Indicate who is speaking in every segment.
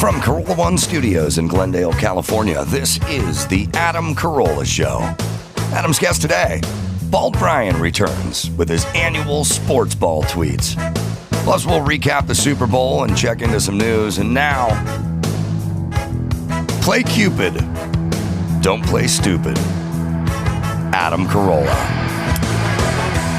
Speaker 1: From Carolla One Studios in Glendale, California, this is the Adam Carolla Show. Adam's guest today, Bald Bryan, returns with his annual Sportsball tweets. Plus, we'll recap the Super Bowl and check into some news. And now, play Cupid. Don't play stupid. Adam Carolla.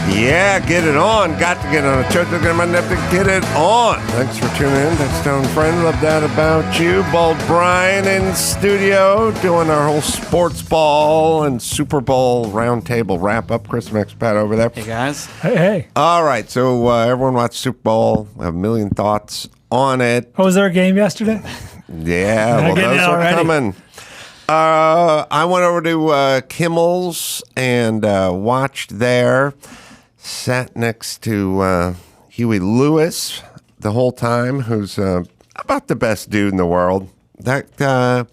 Speaker 2: Yeah, get it on. Got to get on a church. I'm going to have to get it on. Thanks for tuning in. Touchdown friend. Love that about you. Bald Bryan in studio doing our whole sports ball and Super Bowl roundtable wrap-up. Chris Mexpat over there.
Speaker 3: Hey, guys.
Speaker 4: Hey.
Speaker 2: All right, so everyone watched Super Bowl. I have a million thoughts on it.
Speaker 4: Oh, was there a game yesterday?
Speaker 2: Yeah, well, those are coming. I went over to Kimmel's and watched there. Sat next to Huey Lewis the whole time, who's about the best dude in the world. That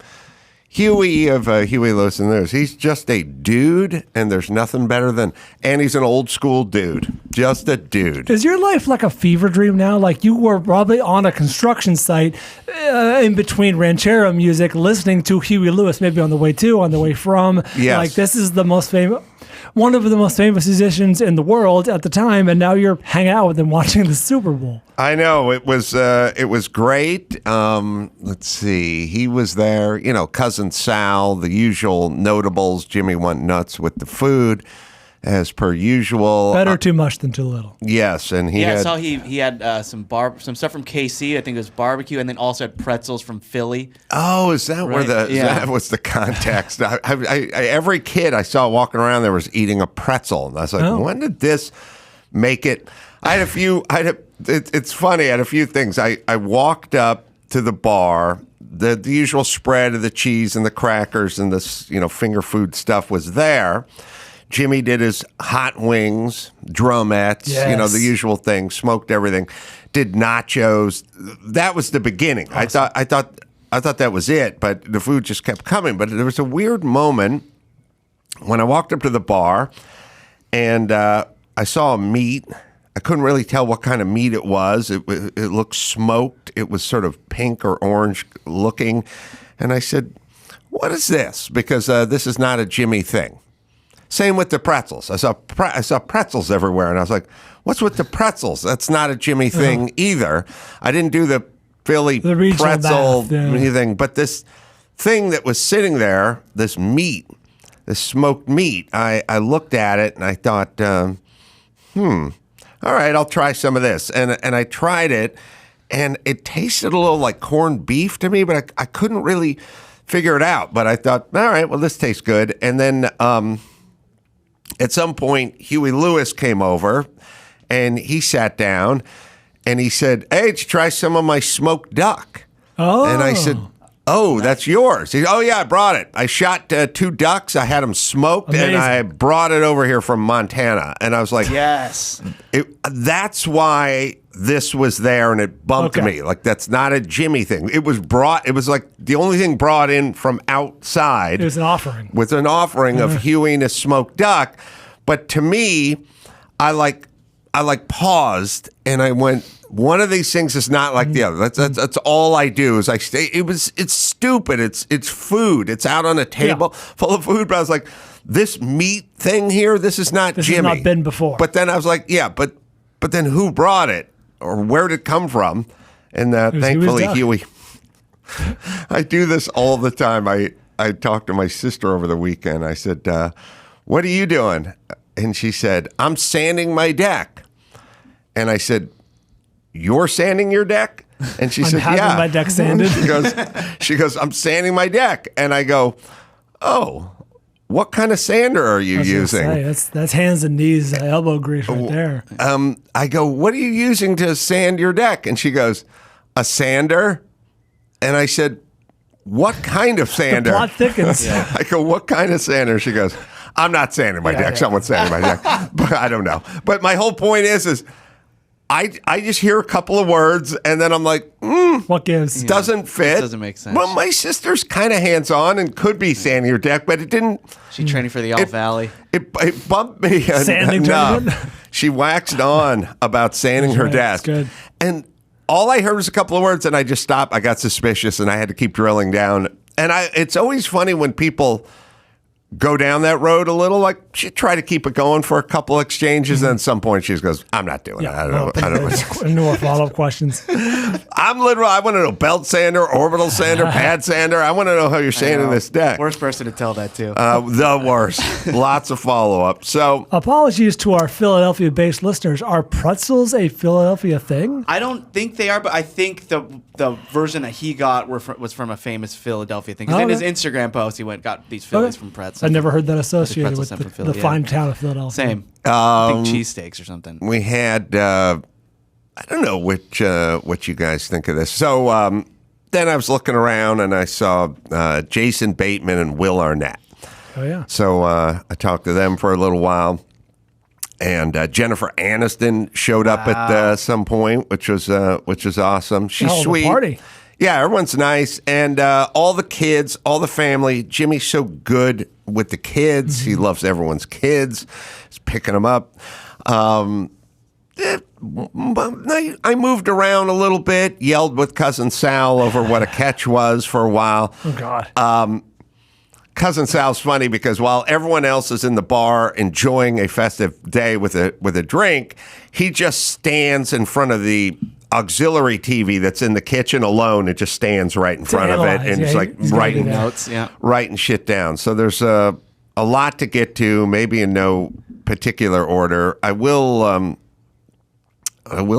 Speaker 2: Huey of Huey Lewis and Lewis, he's just a dude, and there's nothing better than, and he's an old school dude, just a dude.
Speaker 4: Is your life like a fever dream now? Like you were probably on a construction site in between ranchero music, listening to Huey Lewis, maybe on the way to, on the way from.
Speaker 2: Yes.
Speaker 4: Like this is the most famous. One of the most famous musicians in the world at the time, and now you're hanging out with him watching the Super Bowl.
Speaker 2: I know, it was great. Let's see, he was there, Cousin Sal, the usual notables. Jimmy went nuts with the food, as per usual.
Speaker 4: Better too much than too little.
Speaker 2: Yes, and
Speaker 3: I saw he had some stuff from KC. I think it was barbecue, and then also had pretzels from Philly.
Speaker 2: Oh, is that where that was the context? Every kid I saw walking around there was eating a pretzel, and I was like, when did this make it? I had a few. It's funny. I had a few things. I walked up to the bar. The usual spread of the cheese and the crackers and this finger food stuff was there. Jimmy did his hot wings, drumettes,
Speaker 4: yes.
Speaker 2: The usual thing, smoked everything, did nachos. That was the beginning. Awesome. I thought that was it, but the food just kept coming. But there was a weird moment when I walked up to the bar and I saw a meat. I couldn't really tell what kind of meat it was. It looked smoked. It was sort of pink or orange looking. And I said, "What is this?" Because this is not a Jimmy thing. Same with the pretzels. I saw pretzels everywhere, and I was like, what's with the pretzels? That's not a Jimmy thing either. I didn't do the Philly pretzel thing, but this thing that was sitting there, this meat, this smoked meat, I looked at it, and I thought, all right, I'll try some of this. And I tried it, and it tasted a little like corned beef to me, but I couldn't really figure it out. But I thought, all right, well, this tastes good. And then at some point, Huey Lewis came over, and he sat down, and he said, "Hey, did you try some of my smoked duck?"
Speaker 4: Oh.
Speaker 2: And I said, "Oh, that's yours." He said, "Oh, yeah, I brought it. I shot 2 ducks. I had them smoked,
Speaker 4: Amazing.
Speaker 2: and I brought it over here from Montana." And I was like,
Speaker 3: Yes.
Speaker 2: That's why this was there, and it bumped me. Like, that's not a Jimmy thing. It was like the only thing brought in from outside.
Speaker 4: It was an offering.
Speaker 2: With an offering of Huey and a smoked duck. But to me, I paused, and I went, one of these things is not like the other. That's all I do is I stay. It's stupid. It's food. It's out on a table full of food. But I was like, this meat thing here, this is not Jimmy.
Speaker 4: This has not been before.
Speaker 2: But then I was like, but then who brought it, or where did it come from? And thankfully, Huey. I do this all the time. I talked to my sister over the weekend. I said, "What are you doing?" And she said, "I'm sanding my deck." And I said, "You're sanding your deck?" And she said, "Yeah."
Speaker 4: My deck sanded.
Speaker 2: She goes, "I'm sanding my deck." And I go, "Oh, what kind of sander are you using?"
Speaker 4: That's hands and knees, elbow grease right there.
Speaker 2: I go, "What are you using to sand your deck?" And she goes, "A sander." And I said, "What kind of sander?"
Speaker 4: The plot thickens.
Speaker 2: I go, "What kind of sander?" She goes, "I'm not sanding my deck. Someone's sanding my deck." But I don't know. But my whole point is I just hear a couple of words, and then I'm like,
Speaker 4: what gives?
Speaker 2: Doesn't fit.
Speaker 3: It doesn't make sense.
Speaker 2: Well, my sister's kind of hands-on and could be sanding your deck, but it didn't.
Speaker 3: She training for the Alt Valley.
Speaker 2: It bumped me.
Speaker 4: Sanding tournament?
Speaker 2: She waxed on about sanding her desk.
Speaker 4: Good.
Speaker 2: And all I heard was a couple of words, and I just stopped. I got suspicious, and I had to keep drilling down. And it's always funny when people go down that road a little. Like, she tried to keep it going for a couple of exchanges, and at some point she just goes, I'm not doing it. I don't know.
Speaker 4: No more follow-up questions.
Speaker 2: I want to know belt sander, orbital sander, pad sander. I want to know how you're sanding this deck.
Speaker 3: Worst person to tell that to.
Speaker 2: The worst. Lots of follow-up. So,
Speaker 4: apologies to our Philadelphia-based listeners. Are pretzels a Philadelphia thing?
Speaker 3: I don't think they are, but I think the version that he got was from a famous Philadelphia thing. Because in his Instagram post, he got these Phillies from pretzels.
Speaker 4: I never heard that associated with the fine town of Philadelphia.
Speaker 3: Same. I think cheesesteaks or something.
Speaker 2: We had, I don't know what you guys think of this. So then I was looking around and I saw Jason Bateman and Will Arnett.
Speaker 4: Oh, yeah.
Speaker 2: So I talked to them for a little while. And Jennifer Aniston showed up at some point, which was awesome. She's sweet.
Speaker 4: Party.
Speaker 2: Yeah, everyone's nice. And all the kids, all the family. Jimmy's so good with the kids. He loves everyone's kids. He's picking them up. I moved around a little bit, yelled with Cousin Sal over what a catch was for a while.
Speaker 4: Oh, God.
Speaker 2: Cousin Sal's funny because while everyone else is in the bar enjoying a festive day with a drink, he just stands in front of the auxiliary TV that's in the kitchen alone. It just stands right in front of it, and it's like writing
Speaker 3: notes,
Speaker 2: writing shit down. So there's a lot to get to, maybe in no particular order. I will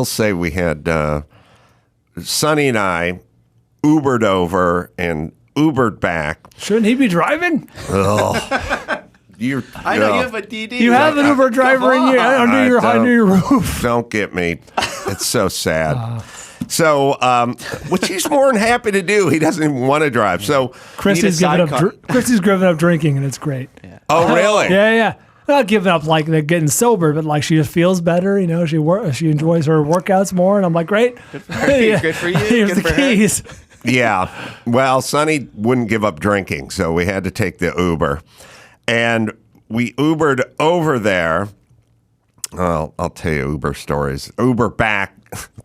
Speaker 2: say we had Sonny and I Ubered over and Ubered back.
Speaker 4: Shouldn't he be driving?
Speaker 2: I
Speaker 3: know you have a DD.
Speaker 4: You have an Uber driver under your roof.
Speaker 2: Don't get me. It's so sad. So, which he's more than happy to do. He doesn't even want to drive. So
Speaker 4: Christy's given up drinking, and it's great.
Speaker 2: Yeah. Oh, really?
Speaker 4: Yeah. Not giving up like they're getting sober, but like she just feels better. You know, she enjoys her workouts more, and I'm like, great.
Speaker 3: Good for her. Yeah. Good for you.
Speaker 4: Here's
Speaker 3: Good
Speaker 4: the
Speaker 3: for
Speaker 4: keys.
Speaker 3: Her.
Speaker 2: Yeah. Well, Sonny wouldn't give up drinking, so we had to take the Uber. And we Ubered over there. I'll tell you Uber stories. Uber back.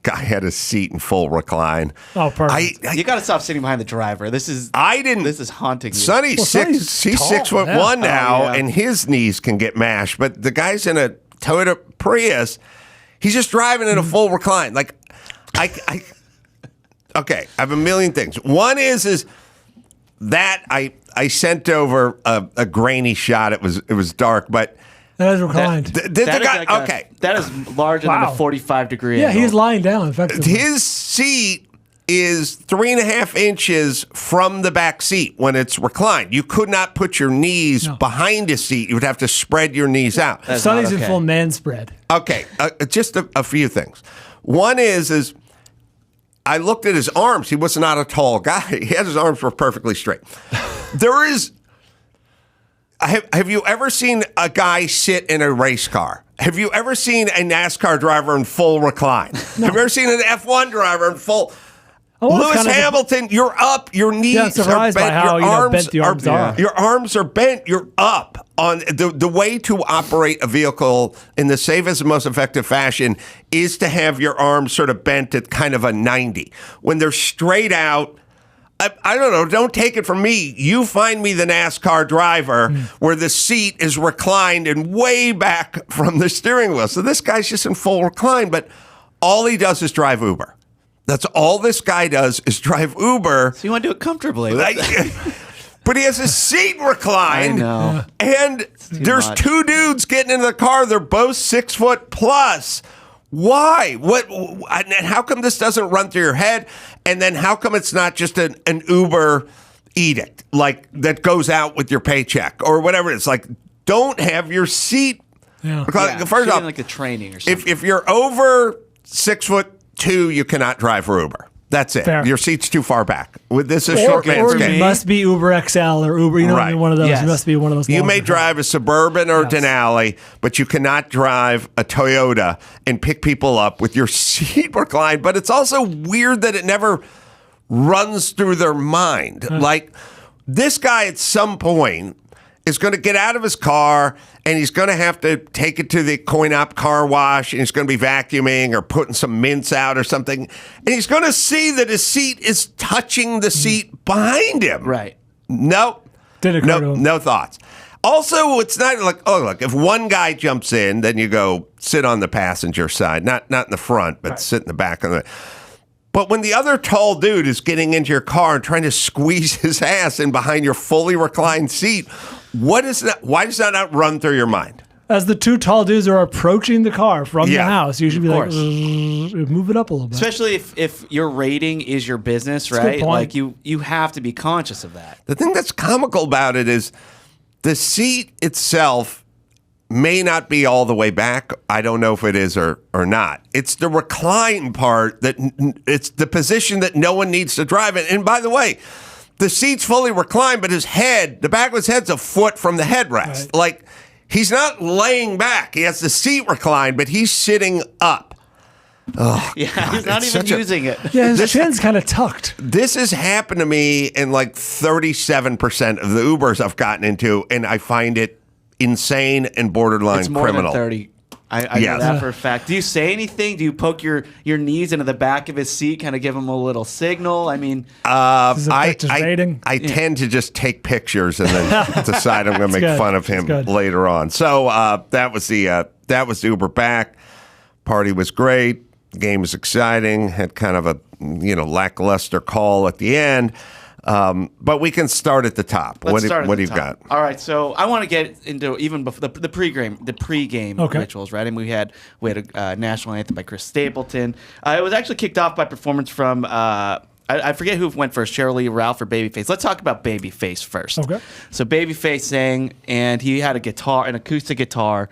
Speaker 2: Guy had his seat in full recline.
Speaker 3: Oh, perfect. You got to stop sitting behind the driver. This is haunting you.
Speaker 2: Sonny's he's 6'1" now, and his knees can get mashed. But the guy's in a Toyota Prius. He's just driving in a full recline. Like, okay, I have a million things. One is that I sent over a grainy shot. It was dark, but
Speaker 4: that is reclined.
Speaker 3: That is larger than a 45-degree
Speaker 4: Yeah,
Speaker 3: angle.
Speaker 4: He's lying down, effectively.
Speaker 2: His seat is 3.5 inches from the back seat when it's reclined. You could not put your knees behind his seat. You would have to spread your knees out.
Speaker 4: Sonny's in full man spread.
Speaker 2: Okay, just a few things. One is I looked at his arms. He was not a tall guy. His arms were perfectly straight. Have you ever seen a guy sit in a race car? Have you ever seen a NASCAR driver in full recline? No. Have you ever seen an F1 driver in full? Lewis Hamilton, you're up. Your knees are bent.
Speaker 4: By how bent the arms are.
Speaker 2: Your arms are bent. You're up. On the way to operate a vehicle in the safest and most effective fashion is to have your arms sort of bent at kind of a 90. When they're straight out, I don't know, don't take it from me. You find me the NASCAR driver where the seat is reclined and way back from the steering wheel. So this guy's just in full recline, but all he does is drive Uber. That's all this guy does is drive Uber.
Speaker 3: So you want to do it comfortably.
Speaker 2: But he has his seat reclined.
Speaker 3: I know.
Speaker 2: And there's two dudes getting in the car. They're both 6 foot plus. Why? What? And how come this doesn't run through your head? And then how come it's not just an Uber edict like that goes out with your paycheck or whatever? It's like, don't have your seat.
Speaker 4: Yeah.
Speaker 2: First off,
Speaker 3: like the training or something.
Speaker 2: If you're over 6'2", you cannot drive for Uber. That's it.
Speaker 4: Fair.
Speaker 2: Your seat's too far back. With this is short man's game.
Speaker 4: You must be Uber XL or Uber. You know,
Speaker 2: right.
Speaker 4: One of those. Yes. You must be one of those.
Speaker 2: You may drive a Suburban or Denali, but you cannot drive a Toyota and pick people up with your seat reclined. But it's also weird that it never runs through their mind. Like this guy at some point is going to get out of his car and he's going to have to take it to the coin-op car wash and he's going to be vacuuming or putting some mints out or something. And he's going to see that his seat is touching the seat behind him.
Speaker 3: Right.
Speaker 2: Nope.
Speaker 4: Didn't occur to him.
Speaker 2: No thoughts. Also, it's not like, oh, look, if one guy jumps in, then you go sit on the passenger side, not in the front, but sit in the back of the. But when the other tall dude is getting into your car and trying to squeeze his ass in behind your fully reclined seat, what is that? Why does that not run through your mind?
Speaker 4: As the two tall dudes are approaching the car from the house, you should be like,
Speaker 3: course.
Speaker 4: move it up a little bit.
Speaker 3: Especially if your rating is your business,
Speaker 4: That's a good
Speaker 3: right?
Speaker 4: point.
Speaker 3: Like you have to be conscious of that.
Speaker 2: The thing that's comical about it is the seat itself may not be all the way back. I don't know if it is or not. It's the recline part it's the position that no one needs to drive in. And by the way, the seat's fully reclined, but the back of his head's a foot from the headrest.
Speaker 4: Right.
Speaker 2: Like, he's not laying back. He has the seat reclined, but he's sitting up. Oh,
Speaker 3: Yeah,
Speaker 2: God,
Speaker 3: he's not
Speaker 2: it's
Speaker 3: even
Speaker 2: such a-
Speaker 3: using it.
Speaker 4: Yeah, his chin's kind of tucked.
Speaker 2: This has happened to me in like 37% of the Ubers I've gotten into, and I find it insane and borderline
Speaker 3: It's more
Speaker 2: criminal.
Speaker 3: than 30. I
Speaker 2: Yes.
Speaker 3: know that for a fact. Do you say anything? Do you poke your knees into the back of his seat, kind of give him a little signal? I mean,
Speaker 4: This is affect his rating.
Speaker 2: I tend to just take pictures and then decide I'm going to make
Speaker 4: good.
Speaker 2: fun of him
Speaker 4: That's good.
Speaker 2: later on. So that was the Uber back. Party was great. Game was exciting. Had kind of a lackluster call at the end. But we can start at the top.
Speaker 3: let's start at
Speaker 2: What
Speaker 3: the
Speaker 2: do you
Speaker 3: top.
Speaker 2: got?
Speaker 3: All right, so I want to get into even before the pregame
Speaker 4: Okay.
Speaker 3: rituals, right? And we had a national anthem by Chris Stapleton. It was actually kicked off by performance from I forget who went first, Cheryl Lee, Ralph, or Babyface. Let's talk about Babyface first.
Speaker 4: Okay.
Speaker 3: So Babyface sang, and he had an acoustic guitar.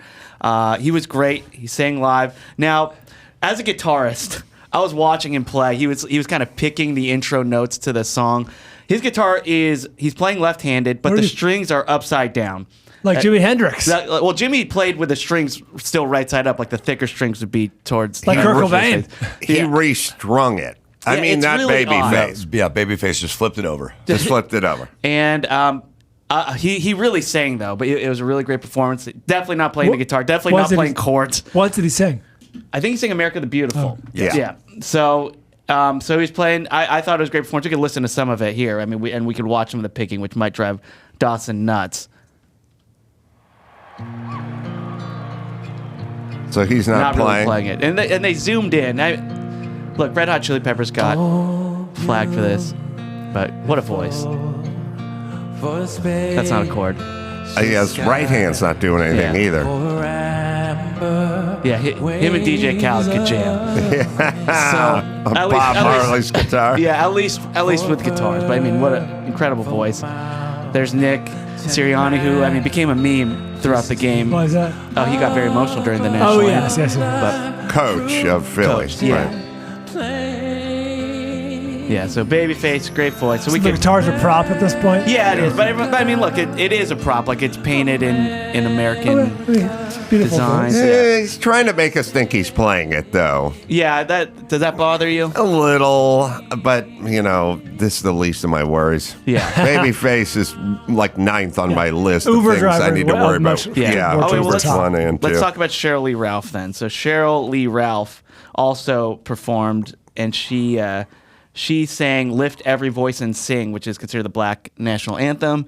Speaker 3: He was great. He sang live. Now, as a guitarist, I was watching him play. He was kind of picking the intro notes to the song. His guitar he's playing left-handed, but the strings are upside down.
Speaker 4: Like Jimi Hendrix.
Speaker 3: Well, Jimmy played with the strings still right side up, like the thicker strings would be towards
Speaker 4: Like Kurt Cobain.
Speaker 2: He restrung it. I
Speaker 3: Yeah,
Speaker 2: mean,
Speaker 3: it's
Speaker 2: not
Speaker 3: really odd.
Speaker 2: Babyface.
Speaker 1: Yeah, Babyface just flipped it over.
Speaker 2: Just flipped it over.
Speaker 3: And he really sang though, but it was a really great performance. Definitely not playing the guitar. Definitely not playing chords.
Speaker 4: What did he sing?
Speaker 3: I think he sang "America the Beautiful."
Speaker 2: Oh, yeah.
Speaker 3: So he's playing. I thought it was a great performance. We could listen to some of it here. I mean, we could watch some of the picking, which might drive Dawson nuts.
Speaker 2: So he's not
Speaker 3: Really
Speaker 2: playing.
Speaker 3: playing it, and they zoomed in. Look, Red Hot Chili Peppers got flagged for this, but what a voice! That's not a chord.
Speaker 2: His right hand's not doing anything either.
Speaker 3: Yeah, him and DJ Khaled could jam. So
Speaker 2: Bob Marley's guitar.
Speaker 3: Yeah, at least with guitars. But I mean, what an incredible voice. There's Nick Sirianni, who became a meme throughout the game.
Speaker 4: Why is that?
Speaker 3: Oh, he got very emotional during the national.
Speaker 4: Oh,
Speaker 3: anthem.
Speaker 4: yes.
Speaker 3: But
Speaker 2: Coach of Philly.
Speaker 3: Coach, yeah.
Speaker 2: Right.
Speaker 3: yeah, so Babyface, great voice. So we
Speaker 4: The
Speaker 3: can.
Speaker 4: guitar's a prop at this point?
Speaker 3: Yeah, it is. But I mean, look, it is a prop. Like it's painted in American
Speaker 4: It's beautiful.
Speaker 3: design.
Speaker 4: voice.
Speaker 2: He's trying to make us think he's playing it, though.
Speaker 3: Yeah, does that bother you?
Speaker 2: A little, but, this is the least of my worries.
Speaker 3: Yeah.
Speaker 2: Babyface is like ninth on my list
Speaker 4: Uber
Speaker 2: of things I
Speaker 4: driver,
Speaker 2: need to
Speaker 4: well,
Speaker 2: worry
Speaker 4: much-
Speaker 2: about.
Speaker 3: Yeah.
Speaker 4: More
Speaker 3: Oh, wait, well,
Speaker 2: Uber's one and two.
Speaker 3: Let's talk about Cheryl Lee Ralph then. So Cheryl Lee Ralph also performed, and she sang "Lift Every Voice and Sing," which is considered the Black national anthem.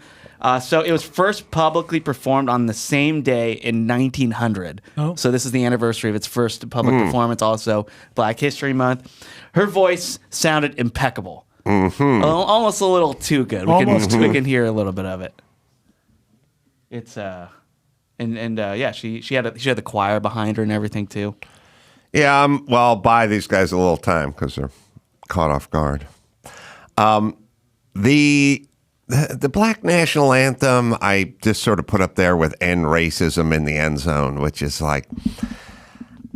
Speaker 3: So it was first publicly performed on the same day in 1900.
Speaker 4: Oh.
Speaker 3: So this is the anniversary of its first public performance. Also, Black History Month. Her voice sounded impeccable. Almost a little too good. We can hear a little bit of it. It's yeah, she had the choir behind her and everything too.
Speaker 2: Yeah, I'll buy these guys a little time because they're caught off guard. The Black national anthem, I just sort of put up there with "End Racism" in the end zone, which is like,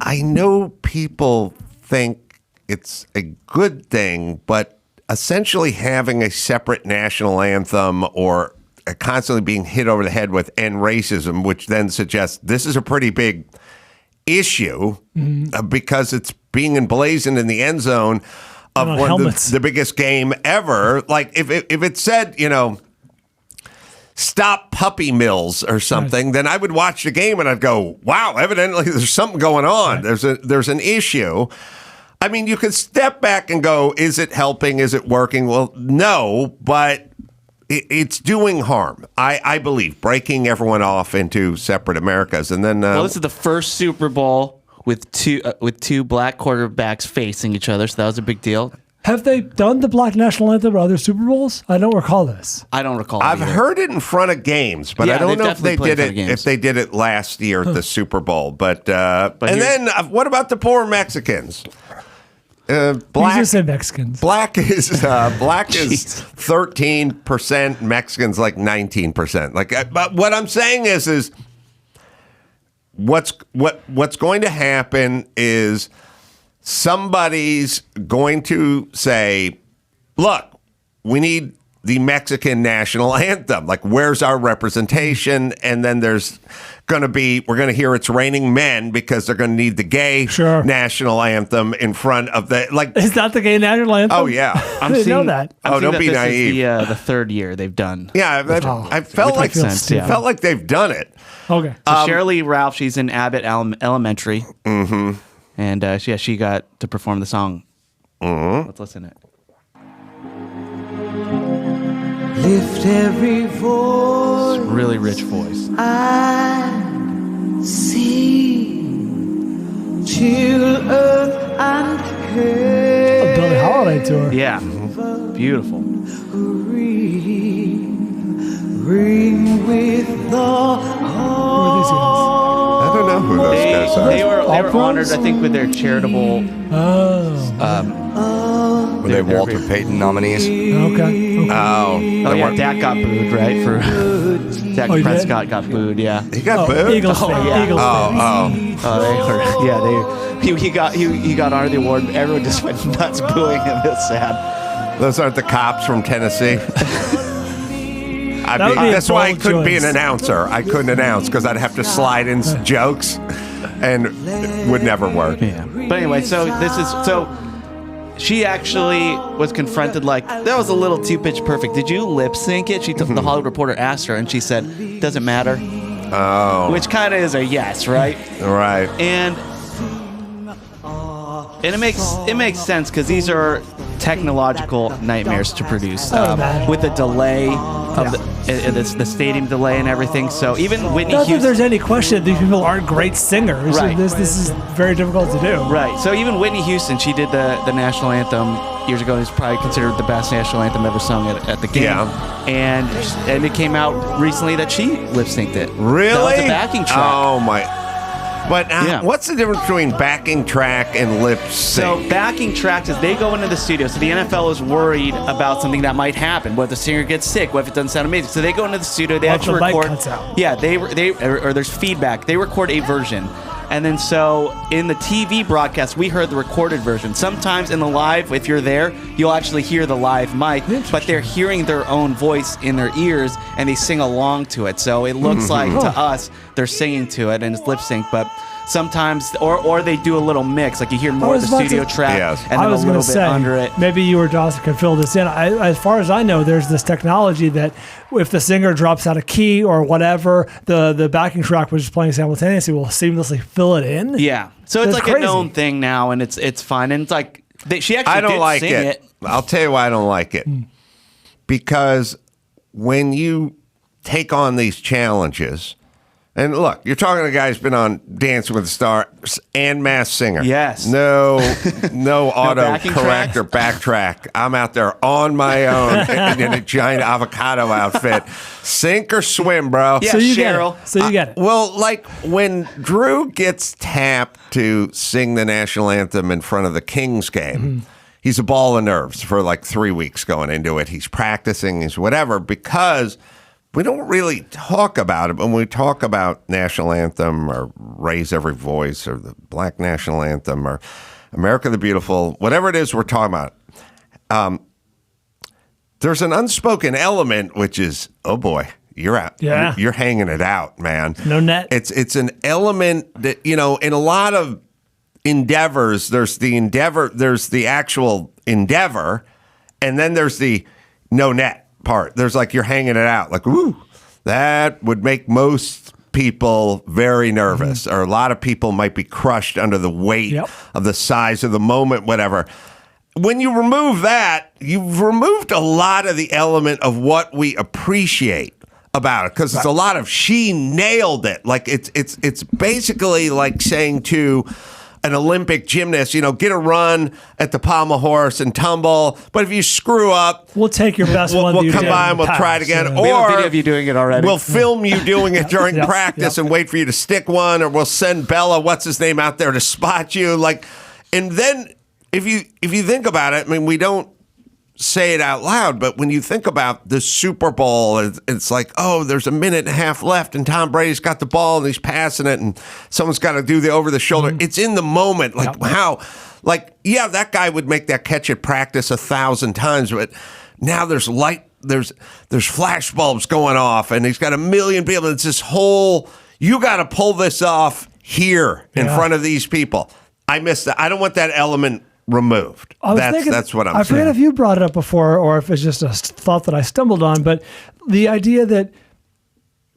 Speaker 2: I know people think it's a good thing, but essentially having a separate national anthem or constantly being hit over the head with "End Racism," which then suggests this is a pretty big issue because it's being emblazoned in the end zone of one of the biggest game ever. Like if it said, stop puppy mills or something, then I would watch the game and I'd go, wow, evidently there's something going on. There's an issue. I mean, you could step back and go, is it helping? Is it working? Well, no, but it's doing harm. I believe, breaking everyone off into separate Americas. And then
Speaker 3: well, this is the first Super Bowl with two black quarterbacks facing each other, so that was a big deal.
Speaker 4: Have they done the Black National Anthem at other Super Bowls? I don't recall this.
Speaker 3: I don't recall.
Speaker 2: I've heard it in front of games, but
Speaker 3: Yeah,
Speaker 2: I don't
Speaker 3: they've
Speaker 2: know if they
Speaker 3: definitely
Speaker 2: did
Speaker 3: played in
Speaker 2: it.
Speaker 3: front of
Speaker 2: If they did it last year at the Super Bowl, but and
Speaker 3: here's-
Speaker 2: then what about the poor Mexicans?
Speaker 4: You
Speaker 2: Black
Speaker 4: just said Mexicans.
Speaker 2: Black is 13%, Mexicans like 19%. Like, but what I'm saying is what's going to happen is somebody's going to say, look, we need the Mexican national anthem. Like, where's our representation? And then we're going to hear It's Raining Men because they're going to need the gay national anthem in front of
Speaker 4: Is that the gay national anthem?
Speaker 2: Oh, yeah.
Speaker 4: I didn't know that.
Speaker 2: Don't be
Speaker 3: this
Speaker 2: naive.
Speaker 3: Is the third year they've done.
Speaker 2: Yeah, I felt like felt like they've done it.
Speaker 4: Okay.
Speaker 3: So Shirley Ralph, she's in Abbott Elementary. Mm-hmm. And she got to perform the song. Mm-hmm. Let's listen to it.
Speaker 5: Lift every voice.
Speaker 3: It's a really rich voice.
Speaker 5: I see chill earth and heaven.
Speaker 4: A Billie Holiday tour.
Speaker 3: Yeah. Beautiful.
Speaker 5: Ring with the
Speaker 4: Who are these guys?
Speaker 2: I don't know who those guys are.
Speaker 3: They were
Speaker 4: All
Speaker 3: honored,
Speaker 4: pros?
Speaker 3: I think, with their charitable.
Speaker 1: Were they Walter Payton nominees?
Speaker 4: Okay.
Speaker 2: Oh,
Speaker 3: Dak got booed, right? For Dak
Speaker 4: Oh, he did?
Speaker 3: Prescott got booed. Yeah.
Speaker 2: he got booed.
Speaker 4: Eagles fan.
Speaker 3: yeah.
Speaker 4: Eagles fan.
Speaker 3: He got honored the award. Everyone just went nuts booing him. It was sad.
Speaker 2: Those aren't the cops from Tennessee.
Speaker 4: That would be a
Speaker 2: That's why I
Speaker 4: bold
Speaker 2: couldn't be an
Speaker 4: choice.
Speaker 2: announcer. I couldn't announce because I'd have to slide in jokes, and it would never work.
Speaker 3: Yeah. But anyway, so she actually was confronted like, that was a little too pitch perfect. Did you lip sync it? The Hollywood Reporter asked her, and she said, doesn't matter.
Speaker 2: Oh,
Speaker 3: Which kind of is a yes, right?
Speaker 2: right.
Speaker 3: And it makes sense because these are technological nightmares to produce with the delay of the stadium delay and everything. So even Whitney
Speaker 4: Not that
Speaker 3: Houston.
Speaker 4: there's any question these people aren't great singers.
Speaker 3: Right.
Speaker 4: This is very difficult to do.
Speaker 3: Right. So even Whitney Houston, she did the national anthem years ago. It's probably considered the best national anthem ever sung at the game.
Speaker 2: Yeah.
Speaker 3: And it came out recently that she lip synced it.
Speaker 2: Really?
Speaker 3: That was a backing track.
Speaker 2: Oh my! But
Speaker 3: Yeah.
Speaker 2: what's the difference between backing track and lip sync?
Speaker 3: So backing tracks is they go into the studio. So the NFL is worried about something that might happen. What if the singer gets sick? What if it doesn't sound amazing? So they go into the studio. They
Speaker 4: What if
Speaker 3: actually
Speaker 4: the mic
Speaker 3: record.
Speaker 4: cuts out?
Speaker 3: Yeah, or there's feedback. They record a version. And then so in the TV broadcast, we heard the recorded version. Sometimes in the live, if you're there, you'll actually hear the live mic, but they're hearing their own voice in their ears and they sing along to it. So it looks like to us they're singing to it and it's lip sync, but sometimes or they do a little mix, like you hear more of
Speaker 4: was
Speaker 3: the
Speaker 4: about
Speaker 3: studio
Speaker 4: to-
Speaker 3: track
Speaker 2: Yes.
Speaker 3: and then
Speaker 4: I was
Speaker 3: a
Speaker 4: going
Speaker 3: little
Speaker 4: to
Speaker 3: bit
Speaker 4: say,
Speaker 3: under it.
Speaker 4: maybe you or Dawson can fill this in. As far as I know, there's this technology that if the singer drops out of key or whatever, the backing track, which is playing simultaneously, will seamlessly fill it in.
Speaker 3: Yeah. So it's
Speaker 4: That's
Speaker 3: like a
Speaker 4: crazy.
Speaker 3: known thing now and it's fine. And it's like she actually
Speaker 2: I don't
Speaker 3: did
Speaker 2: like
Speaker 3: sing
Speaker 2: it. I'll tell you why I don't like it. Because when you take on these challenges, and look, you're talking to a guy who's been on Dancing with the Stars and Masked Singer.
Speaker 3: Yes.
Speaker 2: No auto
Speaker 3: backing
Speaker 2: correct or backtrack. I'm out there on my own in a giant avocado outfit. Sink or swim, bro.
Speaker 3: Yeah,
Speaker 4: So you
Speaker 3: Cheryl.
Speaker 4: get it. So you get it.
Speaker 2: Well, like when Drew gets tapped to sing the national anthem in front of the Kings game, he's a ball of nerves for like 3 weeks going into it. He's practicing, he's whatever, because we don't really talk about it. When we talk about national anthem or Raise Every Voice or the Black National Anthem or America the Beautiful, whatever it is we're talking about, there's an unspoken element, which is, oh boy, you're out.
Speaker 4: Yeah.
Speaker 2: You're hanging it out, man.
Speaker 4: No net.
Speaker 2: It's an element that, in a lot of endeavors, there's the actual endeavor, and then there's the no net part. There's like you're hanging it out, like, ooh, That would make most people very nervous, or a lot of people might be crushed under the weight of the size of the moment, whatever. When you remove that, you've removed a lot of the element of what we appreciate about it, because it's a lot of she nailed it. Like it's basically like saying to an Olympic gymnast, get a run at the pommel horse and tumble, but if you screw up,
Speaker 4: we'll take your best one.
Speaker 2: We'll come by and we'll try it again.
Speaker 3: We have a
Speaker 2: Or
Speaker 3: video of you doing it already.
Speaker 2: we'll film you doing it during practice and wait for you to stick one, or we'll send Bella, what's his name, out there to spot you. And then if you think about it, I mean, we don't say it out loud, but when you think about the Super Bowl, it's like, oh, there's a minute and a half left and Tom Brady's got the ball and he's passing it and someone's got to do the over the shoulder. It's in the moment. That guy would make that catch at practice 1,000 times, but now there's light, there's flash bulbs going off and he's got a million people. It's this whole, you got to pull this off here in front of these people. I miss that. I don't want that element removed. That's what I'm saying.
Speaker 4: I forget if you brought it up before or if it's just a thought that I stumbled on, but the idea that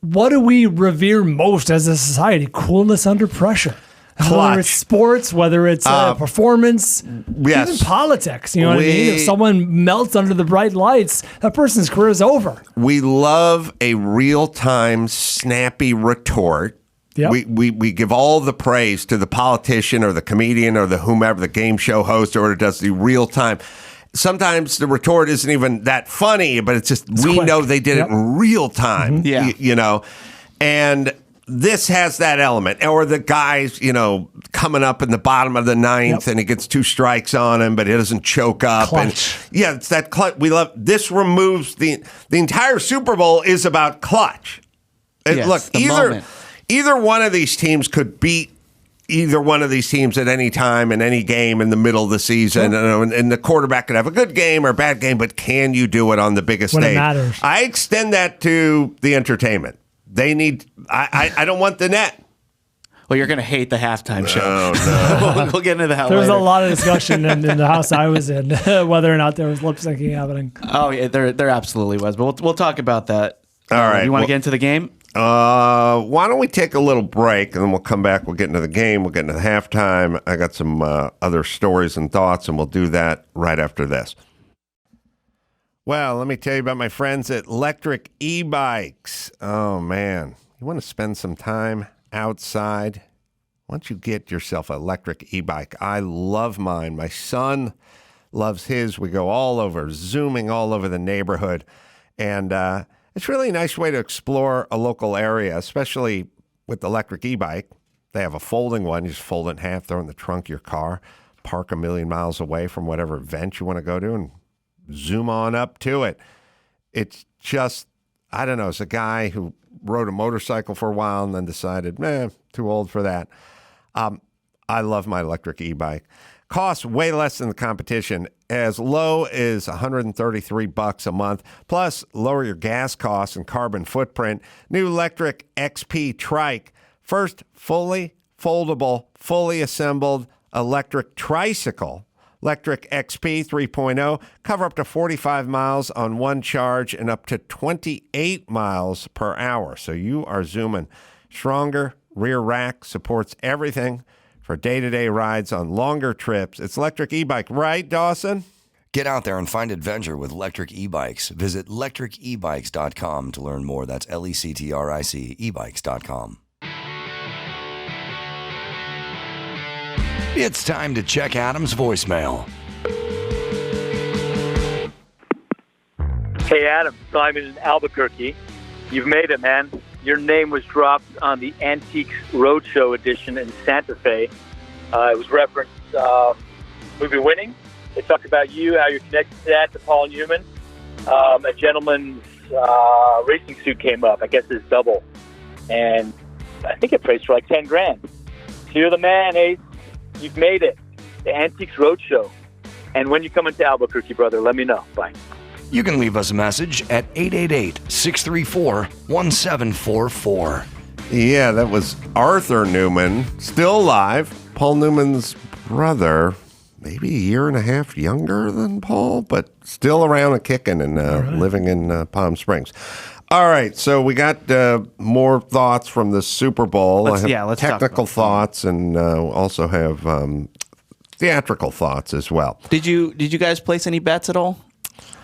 Speaker 4: what do we revere most as a society? Coolness under pressure.
Speaker 2: Clutch.
Speaker 4: Whether it's sports, whether it's performance, even politics. You know what I mean? If someone melts under the bright lights, that person's career is over.
Speaker 2: We love a real-time, snappy retort.
Speaker 4: Yep.
Speaker 2: We give all the praise to the politician or the comedian or the whomever, the game show host, or it does the real time. Sometimes the retort isn't even that funny, but it's just we quick. Know they did it in real time. And this has that element. Or the guy's, coming up in the bottom of the ninth and he gets 2 strikes on him, but he doesn't choke up.
Speaker 4: Clutch.
Speaker 2: And it's that clutch. We love this. Removes the entire Super Bowl is about clutch. Look, either one of these teams could beat either one of these teams at any time in any game in the middle of the season. And the quarterback could have a good game or a bad game, but can you do it on the biggest
Speaker 4: when
Speaker 2: stage?
Speaker 4: It matters.
Speaker 2: I extend that to the entertainment. They need, I don't want the net.
Speaker 3: Well, you're going to hate the halftime show.
Speaker 2: No.
Speaker 3: We'll get into that
Speaker 4: There was
Speaker 3: later.
Speaker 4: a lot of discussion in the house I was in whether or not there was lip syncing happening.
Speaker 3: Oh, yeah, there absolutely was. But we'll talk about that.
Speaker 2: All right.
Speaker 3: You want to get into the game?
Speaker 2: Why don't we take a little break and then we'll come back. We'll get into the game. We'll get into the halftime. I got some other stories and thoughts, and we'll do that right after this. Well, let me tell you about my friends at Electric E-Bikes. Oh, man. You want to spend some time outside? Why don't you get yourself an electric e-bike? I love mine. My son loves his. We go all over, zooming all over the neighborhood. And it's really a nice way to explore a local area, especially with the electric e-bike. They have a folding one. You just fold it in half, throw it in the trunk of your car, park a million miles away from whatever event you want to go to, and zoom on up to it. It's just, I don't know, it's a guy who rode a motorcycle for a while and then decided, too old for that. I love my electric e-bike. Costs way less than the competition, as low as $133 a month. Plus, lower your gas costs and carbon footprint. New electric XP Trike. First fully foldable, fully assembled electric tricycle. Electric XP 3.0. Cover up to 45 miles on one charge and up to 28 miles per hour. So you are zooming. Stronger rear rack supports everything for day-to-day rides on longer trips. It's electric e-bike, right, Dawson?
Speaker 1: Get out there and find adventure with electric e-bikes. Visit electricebikes.com to learn more. That's LECTRIC ebikes.com. It's time to check Adam's voicemail.
Speaker 6: Hey, Adam. Simon in Albuquerque. You've made it, man. Your name was dropped on the Antiques Roadshow edition in Santa Fe. It was referenced movie Winning. They talked about you, how you're connected to that, to Paul Newman. A gentleman's racing suit came up. I guess it's double. And I think it priced for like $10,000. So you're the man, Ace. You've made it. The Antiques Roadshow. And when you come into Albuquerque, brother, let me know. Bye.
Speaker 1: You can leave us a message at 888-634-1744.
Speaker 2: Yeah, that was Arthur Newman, still alive. Paul Newman's brother, maybe a year and a half younger than Paul, but still around and kicking and living in Palm Springs. All right, so we got more thoughts from the Super Bowl.
Speaker 3: Let's
Speaker 2: I have
Speaker 3: talk
Speaker 2: technical
Speaker 3: about
Speaker 2: thoughts, and also have theatrical thoughts as well.
Speaker 3: Did you guys place any bets at all?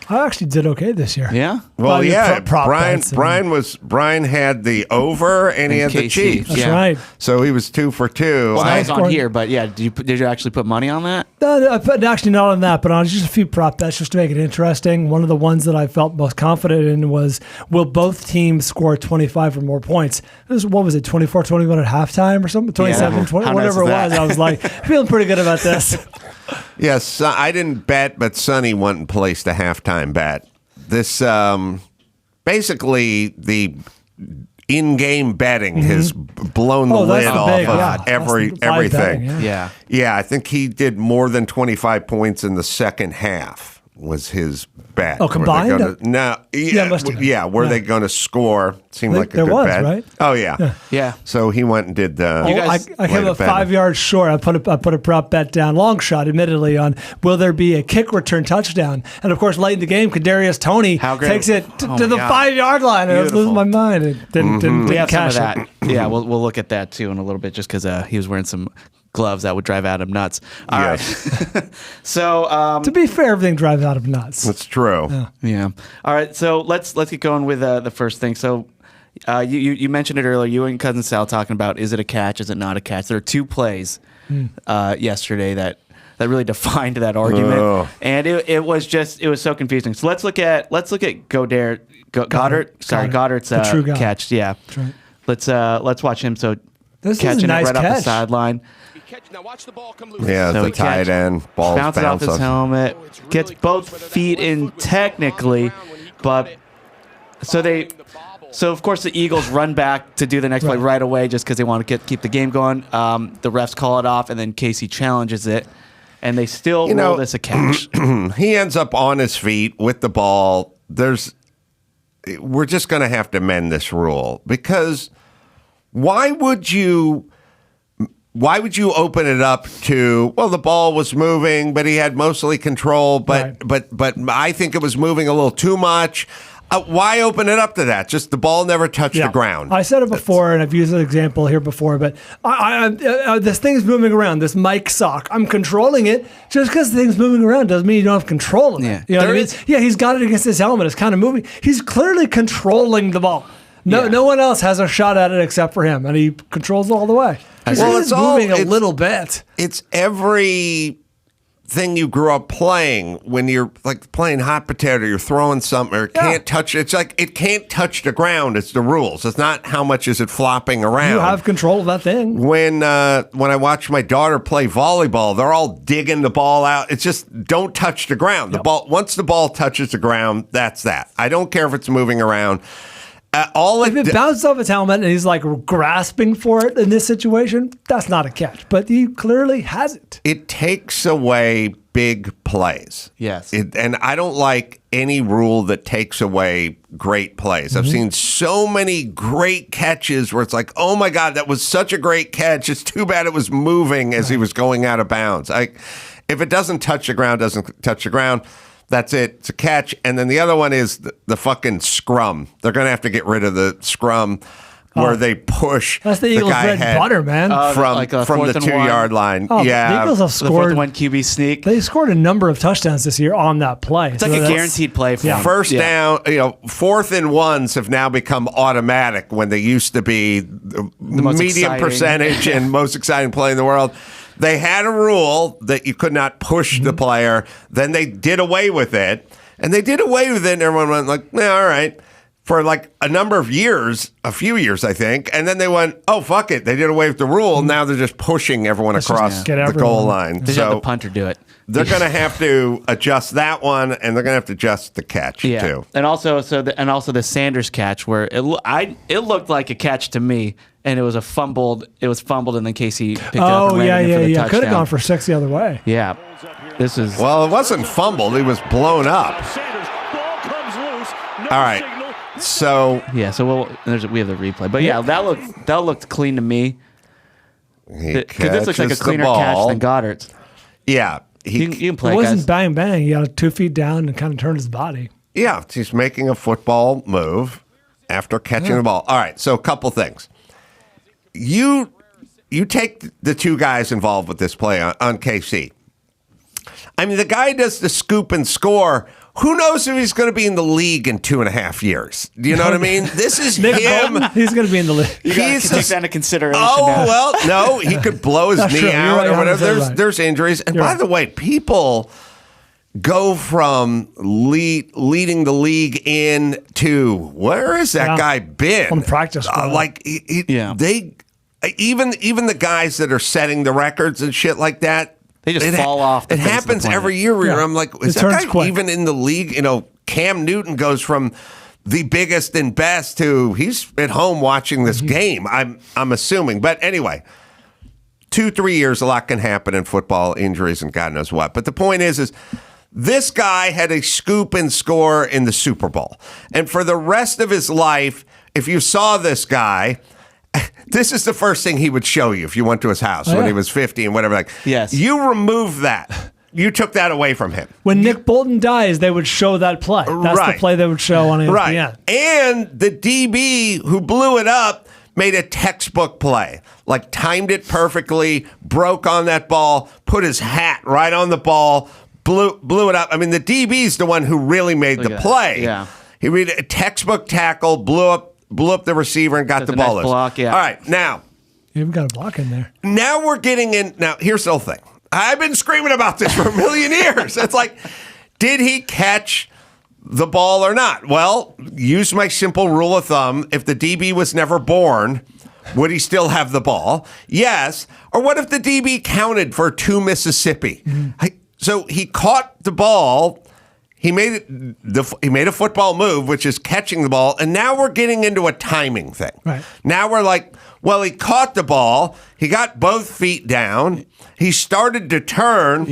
Speaker 4: I actually did okay this year.
Speaker 3: Yeah.
Speaker 2: Well,
Speaker 4: Well,
Speaker 2: yeah,
Speaker 4: prop bets and-
Speaker 2: Brian had the over, and he had the
Speaker 3: KC.
Speaker 2: Chiefs.
Speaker 4: That's
Speaker 3: Yeah.
Speaker 4: right.
Speaker 2: So he was 2 for 2.
Speaker 3: Well, that was
Speaker 4: scored-
Speaker 3: on here, but yeah, did you actually put money on that?
Speaker 4: No, I put actually not on that, but on just a few prop bets just to make it interesting. One of the ones that I felt most confident in was, will both teams score 25 or more points? What was it, 24-21 at halftime or something? 27-20,
Speaker 3: How nice
Speaker 4: whatever
Speaker 3: is
Speaker 4: it
Speaker 3: that?
Speaker 4: was. I was like, feeling pretty good about this.
Speaker 2: Yes, I didn't bet, but Sonny went and placed a halftime bet. This basically the in-game betting has blown the
Speaker 4: Oh, that's
Speaker 2: lid
Speaker 4: the
Speaker 2: off
Speaker 4: big,
Speaker 2: of
Speaker 4: yeah. That's the live
Speaker 2: everything.
Speaker 4: betting, yeah.
Speaker 3: Yeah.
Speaker 2: I think he did more than 25 points in the second half. Was his bet?
Speaker 4: Oh,
Speaker 2: Were they
Speaker 4: combined?
Speaker 2: gonna- no,
Speaker 4: Yeah, must have been.
Speaker 2: Were
Speaker 4: Yeah.
Speaker 2: they going to score? Seemed like a
Speaker 4: There
Speaker 2: good
Speaker 4: was,
Speaker 2: bet.
Speaker 4: right?
Speaker 2: Oh yeah.
Speaker 3: Yeah.
Speaker 2: So he went and did the.
Speaker 3: You guys-
Speaker 4: I came
Speaker 2: way to
Speaker 4: up
Speaker 2: bet
Speaker 4: 5
Speaker 2: it.
Speaker 4: yards short. I put a prop bet down, long shot, admittedly, on will there be a kick return touchdown? And of course, late in the game, Kadarius Toney
Speaker 3: How great-
Speaker 4: takes it
Speaker 3: Oh
Speaker 4: to
Speaker 3: my
Speaker 4: the
Speaker 3: God.
Speaker 4: 5 yard line, and I was losing my
Speaker 3: Beautiful.
Speaker 4: mind. It didn't
Speaker 3: We have some of
Speaker 4: cash
Speaker 3: that.
Speaker 4: it.
Speaker 3: Yeah, we'll look at that too in a little bit, just because he was wearing some gloves that would drive Adam nuts. All right. So
Speaker 4: To be fair, everything drives out of nuts.
Speaker 2: That's true.
Speaker 3: yeah. All right. So let's get going with the first thing. So you mentioned it earlier. You and cousin Sal talking about, is it a catch? Is it not a catch? There are two plays yesterday that really defined that argument,
Speaker 2: Oh.
Speaker 3: and it was so confusing. So let's look at Goddard's
Speaker 4: The true guy.
Speaker 3: catch. Yeah.
Speaker 4: That's right.
Speaker 3: Let's watch him. So
Speaker 4: This is a
Speaker 3: catching
Speaker 4: nice
Speaker 3: it right off the
Speaker 4: catch.
Speaker 3: sideline.
Speaker 7: Now watch the ball come loose.
Speaker 2: Yeah,
Speaker 3: So
Speaker 2: the
Speaker 3: he
Speaker 2: tight end balls
Speaker 3: bounces off his helmet, gets both feet in technically, but so of course the Eagles run back to do the next play right away just because they want to keep the game going. The refs call it off, and then Casey challenges it, and they still roll this a catch.
Speaker 2: He ends up on his feet with the ball. We're just going to have to mend this rule, because why would you open it up to, well, the ball was moving, but he had mostly control, but I think it was moving a little too much. Why open it up to that? Just the ball never touched the ground.
Speaker 4: I said it before, and I've used an example here before, but this thing's moving around, this mic sock. I'm controlling it. Just because the thing's moving around doesn't mean you don't have control of it.
Speaker 3: Yeah.
Speaker 4: You know what I mean?
Speaker 3: There is-
Speaker 4: Yeah, he's got it against his helmet. It's kind of moving. He's clearly controlling the ball. No one else has a shot at it except for him, and he controls it all the way.
Speaker 2: Well,
Speaker 4: He's
Speaker 2: it's all-
Speaker 4: moving a
Speaker 2: it's-
Speaker 4: little bit.
Speaker 2: It's every thing you grew up playing when you're like playing hot potato, you're throwing something or it can't touch. It's like it can't touch the ground. It's the rules. It's not how much is it flopping around.
Speaker 4: You have control of that thing.
Speaker 2: When I watch my daughter play volleyball, they're all digging the ball out. It's just don't touch the ground. The ball, once the ball touches the ground, that's that. I don't care if it's moving around.
Speaker 4: If it bounced off his helmet and he's like grasping for it in this situation, that's not a catch. But he clearly has it.
Speaker 2: It takes away big plays.
Speaker 3: Yes.
Speaker 2: And I don't like any rule that takes away great plays. I've seen so many great catches where it's like, oh my God, that was such a great catch. It's too bad it was moving as he was going out of bounds. If it doesn't touch the ground, doesn't touch the ground. That's it. It's a catch. And then the other one is the fucking scrum. They're going to have to get rid of the scrum where they push
Speaker 4: That's the Eagles'
Speaker 2: guy
Speaker 4: bread and
Speaker 2: ahead
Speaker 4: butter, man.
Speaker 2: from
Speaker 3: like a
Speaker 2: the
Speaker 3: 4th and
Speaker 2: 2-yard line.
Speaker 4: The
Speaker 2: Yeah.
Speaker 4: Eagles have
Speaker 3: The fourth
Speaker 4: scored.
Speaker 3: and one QB sneak.
Speaker 4: They scored a number of touchdowns this year on that play.
Speaker 3: It's like a guaranteed play for them.
Speaker 2: First
Speaker 3: Yeah.
Speaker 2: down, 4th and ones have now become automatic when they used to be the
Speaker 3: most
Speaker 2: medium
Speaker 3: exciting.
Speaker 2: percentage and most exciting play in the world. They had a rule that you could not push the player. Then they did away with it. And they did away with it, and everyone went like, yeah, all right, for like a number of years, a few years, I think. And then they went, oh, fuck it. They did away with the rule. Now they're just pushing everyone across
Speaker 4: get
Speaker 2: the
Speaker 4: everyone.
Speaker 2: goal line.
Speaker 3: They should have the
Speaker 2: So
Speaker 3: punter do it.
Speaker 2: they're going to have to adjust that one, and they're going to have to adjust the catch, too.
Speaker 3: And also the Sanders catch where it looked like a catch to me, and it was fumbled, and then Casey picked it up and ran it in for the touchdown.
Speaker 4: Could have gone for 6 the other way.
Speaker 3: Yeah. This is
Speaker 2: Well, it wasn't fumbled. He was blown up. All right. So
Speaker 3: yeah. So we have the replay, but yeah, that looked clean to me. Because this looks like a
Speaker 2: catches the
Speaker 3: cleaner catch
Speaker 2: ball.
Speaker 3: than Goddard's.
Speaker 2: Yeah.
Speaker 3: You can play,
Speaker 4: It wasn't
Speaker 3: guys.
Speaker 4: bang bang. He got 2 feet down and kind of turned his body.
Speaker 2: Yeah, he's making a football move. after catching the ball. All right, so a couple things. You take the two guys involved with this play on KC. I mean, the guy does the scoop and score. Who knows if he's going to be in the league in 2.5 years? Do you know what I mean? This is
Speaker 4: Nick
Speaker 2: him.
Speaker 4: Bolton, he's going to be in the league.
Speaker 3: You got to take that into consideration.
Speaker 2: Oh,
Speaker 3: now.
Speaker 2: well, no, he could blow his
Speaker 4: That's
Speaker 2: knee
Speaker 4: true. You're
Speaker 2: out
Speaker 4: right,
Speaker 2: or whatever.
Speaker 4: 100% right.
Speaker 2: There's injuries. And
Speaker 4: You're
Speaker 2: by
Speaker 4: right.
Speaker 2: the way, people go from leading the league in to where has that guy been?
Speaker 4: On the practice squad.
Speaker 2: Even the guys that are setting the records and shit like that,
Speaker 3: They just fall off the
Speaker 2: It
Speaker 3: face of the
Speaker 2: happens
Speaker 3: planet.
Speaker 2: every year. Where
Speaker 4: Yeah.
Speaker 2: I'm like, is
Speaker 4: It
Speaker 2: that
Speaker 4: turns
Speaker 2: guy
Speaker 4: quick.
Speaker 2: even in the league? You know, Cam Newton goes from the biggest and best to he's at home watching this game. I'm assuming, but anyway, 2-3 years, a lot can happen in football, injuries and God knows what. But the point is this guy had a scoop and score in the Super Bowl, and for the rest of his life, if you saw this guy. This is the first thing he would show you if you went to his house when he was 50 and whatever. Like,
Speaker 3: yes.
Speaker 2: You remove that. You took that away from him.
Speaker 4: When Nick Bolton dies, they would show that play. That's
Speaker 2: Right.
Speaker 4: the play they would show on ESPN.
Speaker 2: Right. And the DB who blew it up made a textbook play. Like timed it perfectly, broke on that ball, put his hat right on the ball, blew it up. I mean, the DB's the one who really made the play.
Speaker 3: Yeah.
Speaker 2: He made a textbook tackle, blew up the receiver and got
Speaker 3: That's
Speaker 2: the
Speaker 3: a
Speaker 2: ball
Speaker 3: nice
Speaker 2: loose.
Speaker 3: block, yeah.
Speaker 2: All right, now.
Speaker 4: You even got a block in there.
Speaker 2: Now we're getting in. Now, here's the whole thing. I've been screaming about this for a million years. It's like, did he catch the ball or not? Well, use my simple rule of thumb. If the DB was never born, would he still have the ball? Yes. Or what if the DB counted for 2 Mississippi? So he caught the ball. He made a football move, which is catching the ball, and now we're getting into a timing thing.
Speaker 4: Right.
Speaker 2: Now we're like, well, he caught the ball, he got both feet down, he started to turn.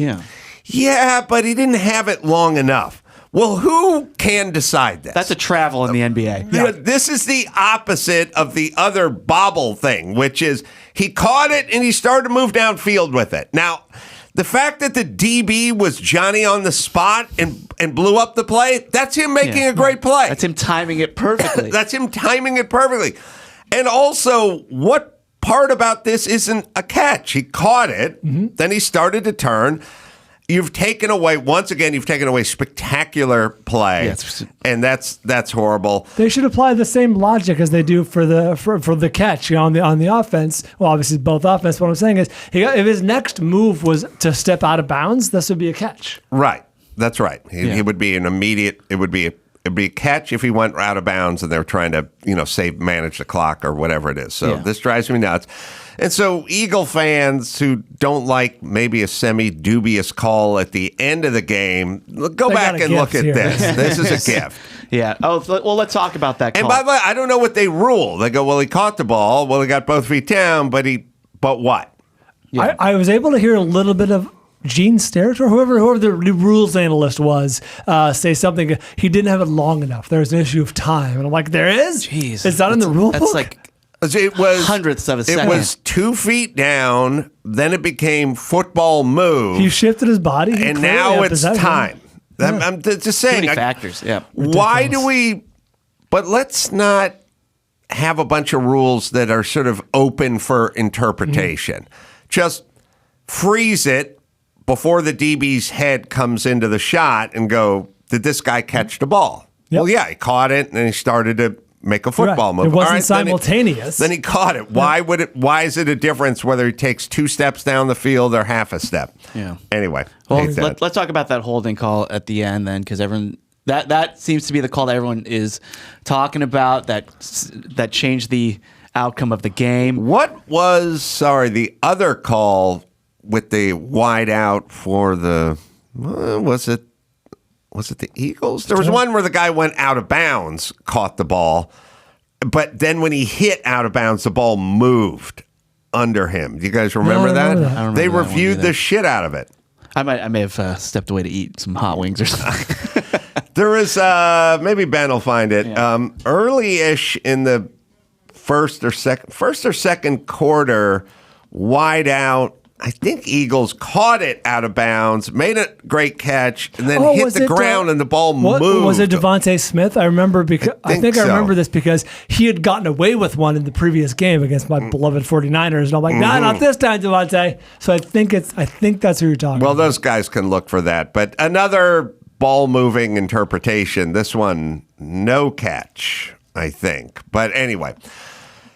Speaker 2: Yeah, but he didn't have it long enough. Well, who can decide this?
Speaker 3: That's a travel in the NBA.
Speaker 2: You know, this is the opposite of the other bobble thing, which is he caught it and he started to move downfield with it. Now, the fact that the DB was Johnny on the spot and blew up the play, that's him making a great play.
Speaker 3: That's him timing it perfectly.
Speaker 2: That's him timing it perfectly. And also, what part about this isn't a catch? He caught it, then he started to turn. You've taken away spectacular play, and that's horrible.
Speaker 4: They should apply the same logic as they do for the catch, on the offense. Well, obviously both offense. What I'm saying is, if his next move was to step out of bounds, this would be a catch.
Speaker 2: Right, that's right. He would be an immediate. It'd be a catch if he went out of bounds and they were trying to manage the clock or whatever it is. So this drives me nuts. And so Eagle fans who don't like maybe a semi-dubious call at the end of the game, go back and look at this. This is a gift.
Speaker 3: Yeah. Oh, well, let's talk about that call.
Speaker 2: And by the way, I don't know what they rule. They go, well, he caught the ball. Well, he got both feet down, but what?
Speaker 3: Yeah.
Speaker 4: I was able to hear a little bit of Gene Sterrett or whoever the rules analyst was say something. He didn't have it long enough. There's an issue of time. And I'm like, there is?
Speaker 3: Jeez.
Speaker 4: It's not in the rule book?
Speaker 3: That's like
Speaker 2: It was
Speaker 3: hundredths of a second.
Speaker 2: It was 2 feet down. Then it became football move.
Speaker 4: He shifted his body. He
Speaker 2: and
Speaker 4: clearly
Speaker 2: now
Speaker 4: had
Speaker 2: it's
Speaker 4: possession.
Speaker 2: time. I'm just saying.
Speaker 3: Too many factors. Yeah.
Speaker 2: Why do we? But let's not have a bunch of rules that are sort of open for interpretation. Just freeze it before the DB's head comes into the shot and go, did this guy catch the ball?
Speaker 4: Yep.
Speaker 2: Well, yeah, he caught it and he started to make a football move.
Speaker 4: It wasn't
Speaker 2: All right,
Speaker 4: simultaneous.
Speaker 2: Then he caught it. Why would it? Why is it a difference whether he takes 2 steps down the field or half a step?
Speaker 3: Yeah.
Speaker 2: Anyway,
Speaker 3: Well,
Speaker 2: hate that.
Speaker 3: let's talk about that holding call at the end then, because everyone that seems to be the call that everyone is talking about that changed the outcome of the game.
Speaker 2: What was the other call with the wide out for the? Was it the Eagles? There was one where the guy went out of bounds, caught the ball, but then when he hit out of bounds, the ball moved under him. Do you guys remember that?
Speaker 4: I don't remember
Speaker 3: that.
Speaker 2: They
Speaker 3: I don't remember that one
Speaker 2: reviewed
Speaker 3: either.
Speaker 2: the shit out of it.
Speaker 3: I may have stepped away to eat some hot wings or something.
Speaker 2: There is maybe Ben will find it.
Speaker 3: Yeah.
Speaker 2: Early-ish in the first or second quarter, wide out I think Eagles caught it out of bounds, made a great catch, and then hit
Speaker 4: was
Speaker 2: the
Speaker 4: it,
Speaker 2: ground, and the ball moved.
Speaker 4: Was it Devontae Smith? I remember because I think I remember this because he had gotten away with one in the previous game against my beloved 49ers, and I'm like, nah, not this time, Devontae. So I think that's who you're talking
Speaker 2: Well,
Speaker 4: about.
Speaker 2: those guys can look for that. But another ball-moving interpretation, this one, no catch, I think. But anyway,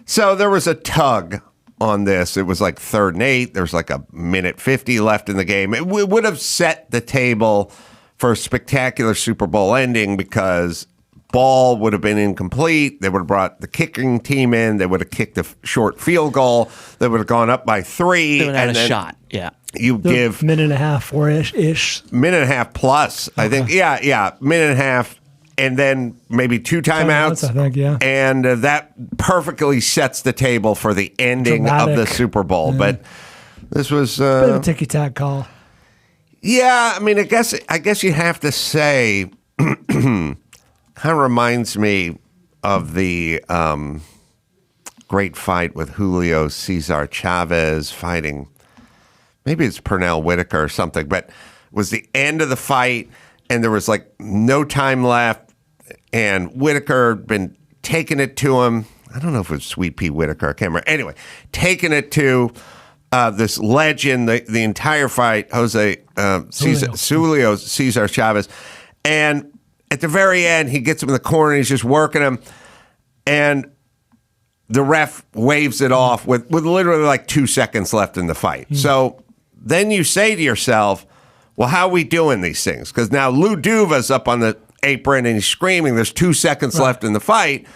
Speaker 2: so there was a tug on this. It was like 3rd and 8. There was like a minute 50 left in the game. It would have set the table for a spectacular Super Bowl ending because ball would have been incomplete. They would have brought the kicking team in. They would have kicked a short field goal. They would have gone up by 3.
Speaker 3: They would have had a shot. Yeah.
Speaker 2: You give
Speaker 4: minute and a half, ish.
Speaker 2: minute and a half plus. I think. Yeah. Minute and a half. And then maybe 2 timeouts.
Speaker 4: I think, yeah.
Speaker 2: And that perfectly sets the table for the ending of the Super Bowl. Yeah. But this was
Speaker 4: bit of a ticky-tack call.
Speaker 2: Yeah, I mean, I guess you have to say, kind of reminds me of the great fight with Julio Cesar Chavez fighting. Maybe it's Pernell Whitaker or something, but it was the end of the fight. And there was like no time left, and Whitaker had been taking it to him. I don't know if it was Sweet Pea Whitaker. I can't remember. Anyway, taking it to this legend the entire fight, Julio Cesar Chavez. And at the very end, he gets him in the corner. He's just working him, and the ref waves it off with literally like 2 seconds left in the fight. Mm-hmm. So then you say to yourself, well, how are we doing these things? Because now Lou Duva's up on the apron and he's screaming, there's 2 seconds left in the fight.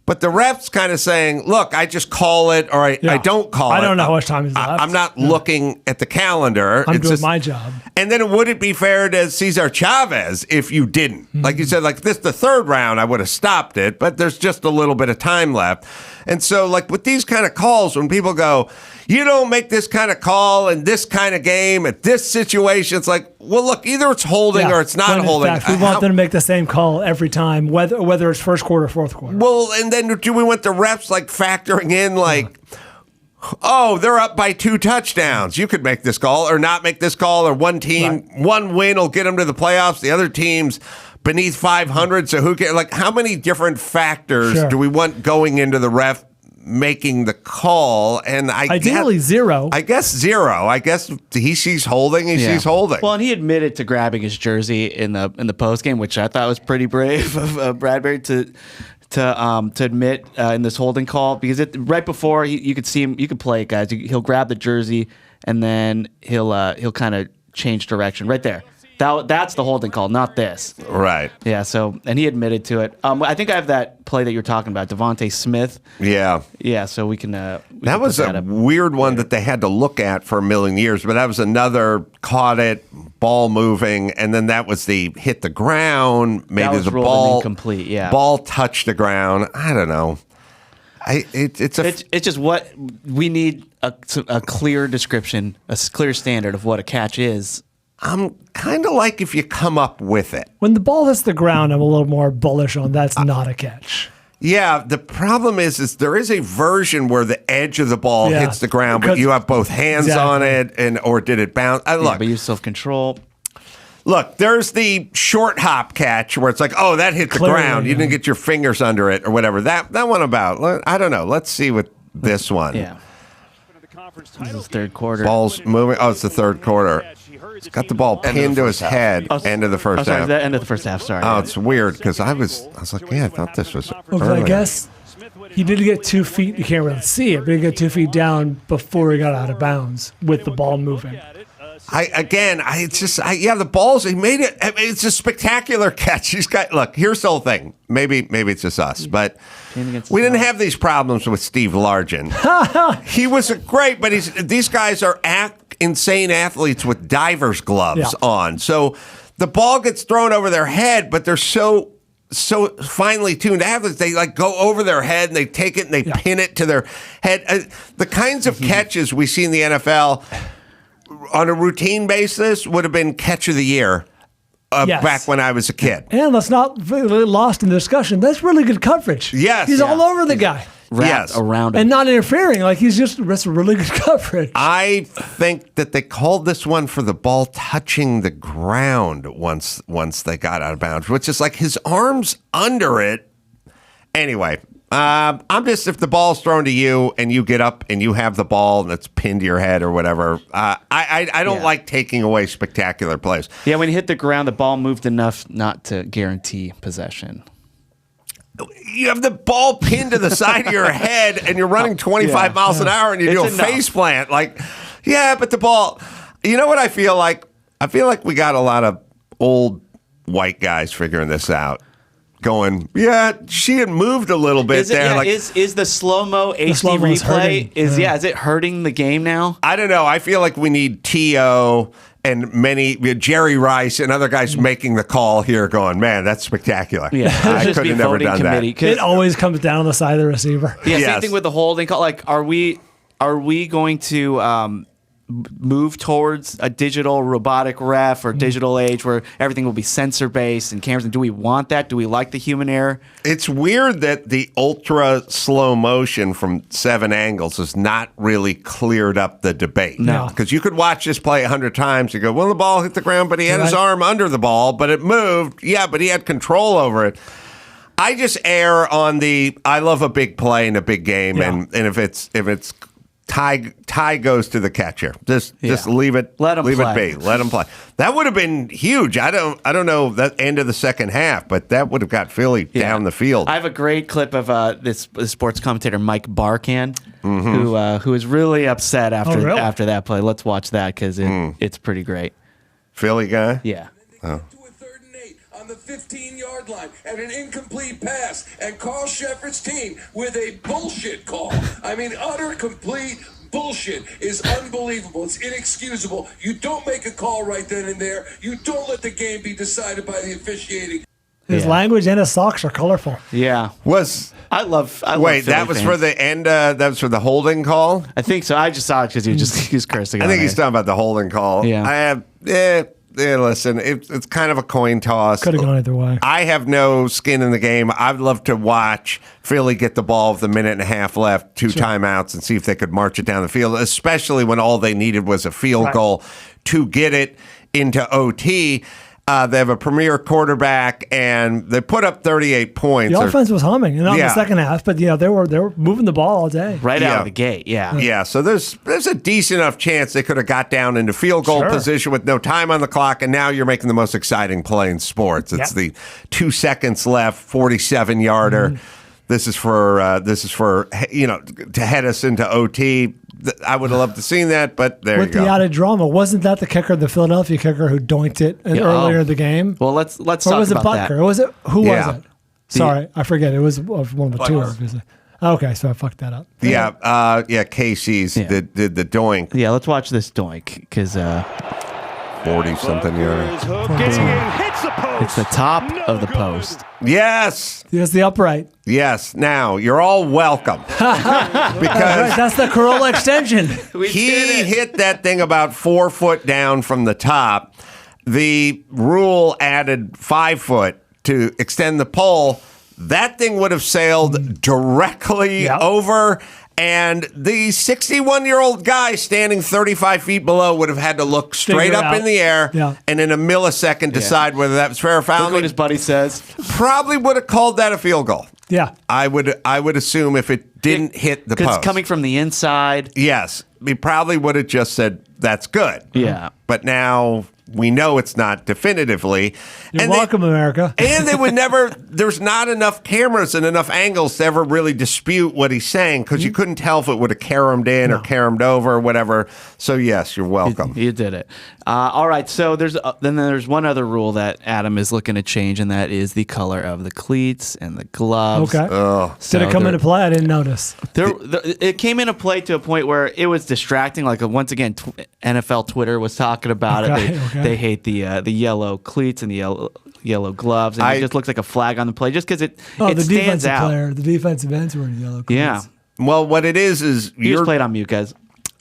Speaker 2: But the ref's kind of saying, look, I just call it or I don't call it.
Speaker 4: I don't know how much time is left.
Speaker 2: I'm not looking at the calendar.
Speaker 4: I'm doing my job.
Speaker 2: And then would it be fair to Cesar Chavez if you didn't? Mm-hmm. Like you said, like this, the 3rd round, I would have stopped it, but there's just a little bit of time left. And so like with these kind of calls, when people go, you don't make this kind of call in this kind of game at this situation, it's like, well, look, either it's holding or it's not holding.
Speaker 4: In fact, we want them to make the same call every time, whether it's first quarter or fourth quarter.
Speaker 2: Well, and then do we want the refs like factoring in like, oh, they're up by 2 touchdowns. You could make this call or not make this call, or one team, one win will get them to the playoffs. The other team's beneath 500. So who cares? Like, how many different factors do we want going into the ref making the call? And
Speaker 4: ideally 0.
Speaker 2: I guess 0. I guess he sees holding. He sees holding.
Speaker 3: Well, and he admitted to grabbing his jersey in the post game, which I thought was pretty brave of Bradbury to admit in this holding call, because right before you could see him, you could play it, guys. He'll grab the jersey and then he'll kind of change direction right there. That's the holding call, not this.
Speaker 2: Right.
Speaker 3: Yeah. So, and he admitted to it. I think I have that play that you're talking about, Devontae Smith.
Speaker 2: Yeah.
Speaker 3: Yeah. So we can.
Speaker 2: That was a weird one that they had to look at for a million years, but that was another caught it, ball moving, and then that was the hit the ground. Maybe
Speaker 3: that was
Speaker 2: the
Speaker 3: ruled
Speaker 2: ball
Speaker 3: incomplete. Yeah.
Speaker 2: Ball touched the ground. I don't know. It's
Speaker 3: just what we need a clear description, a clear standard of what a catch is.
Speaker 2: I'm kind of like if you come up with it.
Speaker 4: When the ball hits the ground, I'm a little more bullish on that's not a catch.
Speaker 2: Yeah, the problem is there is a version where the edge of the ball hits the ground, but you have both hands on it, or did it bounce? Look,
Speaker 3: but you self-control.
Speaker 2: Look, there's the short hop catch where it's like, oh, that hit the ground. You didn't get your fingers under it or whatever. That one about, I don't know. Let's see what this one.
Speaker 3: Yeah. This is 3rd quarter.
Speaker 2: Ball's moving. Oh, it's the 3rd quarter. He's got the ball pinned to his head. End of the first half.
Speaker 3: The end of the first half. Sorry.
Speaker 2: Oh, it's weird because I was like, yeah, I thought this was.
Speaker 4: I guess he did get 2 feet. You can't really see it, but he got 2 feet down before he got out of bounds with the ball moving.
Speaker 2: The balls. He made it. I mean, it's a spectacular catch. He's got. Look, here's the whole thing. Maybe it's just us, but we didn't have these problems with Steve Largent. He was great, but these guys are insane athletes with divers gloves on. So the ball gets thrown over their head, but they're so finely tuned athletes. They like go over their head and they take it and they pin it to their head. The kinds of catches we see in the NFL on a routine basis would have been catch of the year back when I was a kid.
Speaker 4: And let's not really lost in the discussion. That's really good coverage.
Speaker 2: Yes.
Speaker 4: He's all over the guy.
Speaker 3: wrapped around him.
Speaker 4: And not interfering. Like, that's really good coverage.
Speaker 2: I think that they called this one for the ball touching the ground once they got out of bounds, which is like his arm's under it. Anyway, I'm just, if the ball's thrown to you and you get up and you have the ball and it's pinned to your head or whatever, I don't like taking away spectacular plays.
Speaker 3: Yeah, when he hit the ground, the ball moved enough not to guarantee possession.
Speaker 2: You have the ball pinned to the side of your head and you're running 25 miles an hour and you do a face plant. Like, yeah, but the ball, you know what I feel like? I feel like we got a lot of old white guys figuring this out. Going, yeah, she had moved a little bit there.
Speaker 3: Yeah,
Speaker 2: like,
Speaker 3: is the slow-mo HD
Speaker 4: slow-mo's
Speaker 3: replay,
Speaker 4: hurting.
Speaker 3: is it hurting the game now?
Speaker 2: I don't know. I feel like we need T.O. and Jerry Rice and other guys making the call here going, man, that's spectacular.
Speaker 3: Yeah,
Speaker 2: I
Speaker 3: just
Speaker 2: could
Speaker 3: be
Speaker 2: have never
Speaker 3: voting
Speaker 2: done
Speaker 3: committee.
Speaker 2: that.
Speaker 4: It always comes down on the side of the receiver.
Speaker 3: Yeah,
Speaker 2: Yes.
Speaker 3: same thing with the holding call. Like, are we going to move towards a digital robotic ref or digital age where everything will be sensor based and cameras? And do we want that? Do we like the human error?
Speaker 2: It's weird that the ultra slow motion from 7 angles has not really cleared up the debate.
Speaker 3: No.
Speaker 2: Because you could watch this play 100 times and go, well, the ball hit the ground, but he had his arm under the ball, but it moved. Yeah, but he had control over it. I just err on I love a big play in a big game, and if it's tie goes to the catcher. Just leave it.
Speaker 3: Let him
Speaker 2: leave
Speaker 3: play.
Speaker 2: it be. Let him play. That would have been huge. I don't know that end of the second half, but that would have got Philly down the field.
Speaker 3: I have a great clip of this sports commentator Mike Barkan, who is really upset after that play. Let's watch that because it's pretty great.
Speaker 2: Philly guy.
Speaker 3: Yeah.
Speaker 7: To a 3rd and 8 on the 15-yard line and an incomplete pass, and Carl Shepard's team with a bullshit call. I mean, utter complete bullshit is unbelievable. It's inexcusable. You don't make a call right then and there. You don't let the game be decided by the officiating.
Speaker 4: His language and his socks are colorful.
Speaker 3: Yeah. I love
Speaker 2: Wait,
Speaker 3: Philly
Speaker 2: that was
Speaker 3: fans.
Speaker 2: for the end. That was for the holding call.
Speaker 3: I think so. I just saw it because he was cursing.
Speaker 2: I think he's talking about the holding call.
Speaker 3: Yeah.
Speaker 2: I have. Listen, it's kind of a coin toss.
Speaker 4: Could have gone either way.
Speaker 2: I have no skin in the game. I'd love to watch Philly get the ball with a minute and a half left, 2 timeouts, and see if they could march it down the field, especially when all they needed was a field goal to get it into OT. They have a premier quarterback, and they put up 38 points.
Speaker 4: The offense was humming, and not in
Speaker 2: Yeah.
Speaker 4: the second half, but they were moving the ball all day.
Speaker 3: right out of the gate. Yeah.
Speaker 2: Yeah, so there's a decent enough chance they could have got down into field goal position with no time on the clock, and now you're making the most exciting play in sports. It's the 2 seconds left, 47-yarder. This is for to head us into OT. I would have loved to seen that, but there
Speaker 4: With
Speaker 2: you go.
Speaker 4: the added drama, wasn't that the kicker, the Philadelphia kicker, who doinked it earlier in the game?
Speaker 3: Well, let's
Speaker 4: or
Speaker 3: talk
Speaker 4: was it
Speaker 3: about
Speaker 4: Butker?
Speaker 3: that.
Speaker 4: Or was it who
Speaker 2: Yeah.
Speaker 4: was it? Sorry, I forget. It was one of the two. Obviously. Okay, so I fucked that up.
Speaker 2: Casey's did the doink.
Speaker 3: Yeah, let's watch this doink because
Speaker 2: 40-something yards.
Speaker 3: it's the top of the post.
Speaker 2: Yes.
Speaker 4: Here's the upright.
Speaker 2: Yes. Now, you're all welcome.
Speaker 4: Right,
Speaker 2: Because
Speaker 4: that's the Carolla extension.
Speaker 2: he hit that thing about 4 foot down from the top. The rule added 5 foot to extend the pole. That thing would have sailed directly over, and the 61-year-old guy standing 35 feet below would have had to look straight
Speaker 4: Figure
Speaker 2: up
Speaker 4: out.
Speaker 2: in the air
Speaker 4: Yeah.
Speaker 2: and in a millisecond decide whether that was fair or foul.
Speaker 3: Look what his buddy says.
Speaker 2: Probably would have called that a field goal.
Speaker 4: Yeah.
Speaker 2: I would assume if it didn't hit the
Speaker 3: Because
Speaker 2: post.
Speaker 3: it's coming from the inside.
Speaker 2: Yes, he probably would have just said that's good.
Speaker 3: Yeah.
Speaker 2: But now we know it's not definitively.
Speaker 4: You're
Speaker 2: And
Speaker 4: welcome, America.
Speaker 2: And they would never, there's not enough cameras and enough angles to ever really dispute what he's saying because you couldn't tell if it would have caromed in or caromed over or whatever. So, yes, you're welcome.
Speaker 3: You did it. All right. So there's one other rule that Adam is looking to change, and that is the color of the cleats and the gloves.
Speaker 4: Okay. Did it come into play? I didn't notice.
Speaker 3: It came into play to a point where it was distracting. Like once again, NFL Twitter was talking about it. They hate the yellow cleats and the yellow gloves, and it just looks like a flag on the play just because it
Speaker 4: The
Speaker 3: stands
Speaker 4: defensive
Speaker 3: out.
Speaker 4: player, the defensive ends were in yellow cleats.
Speaker 3: Yeah.
Speaker 2: Well, what it is
Speaker 3: You just played on mute, guys.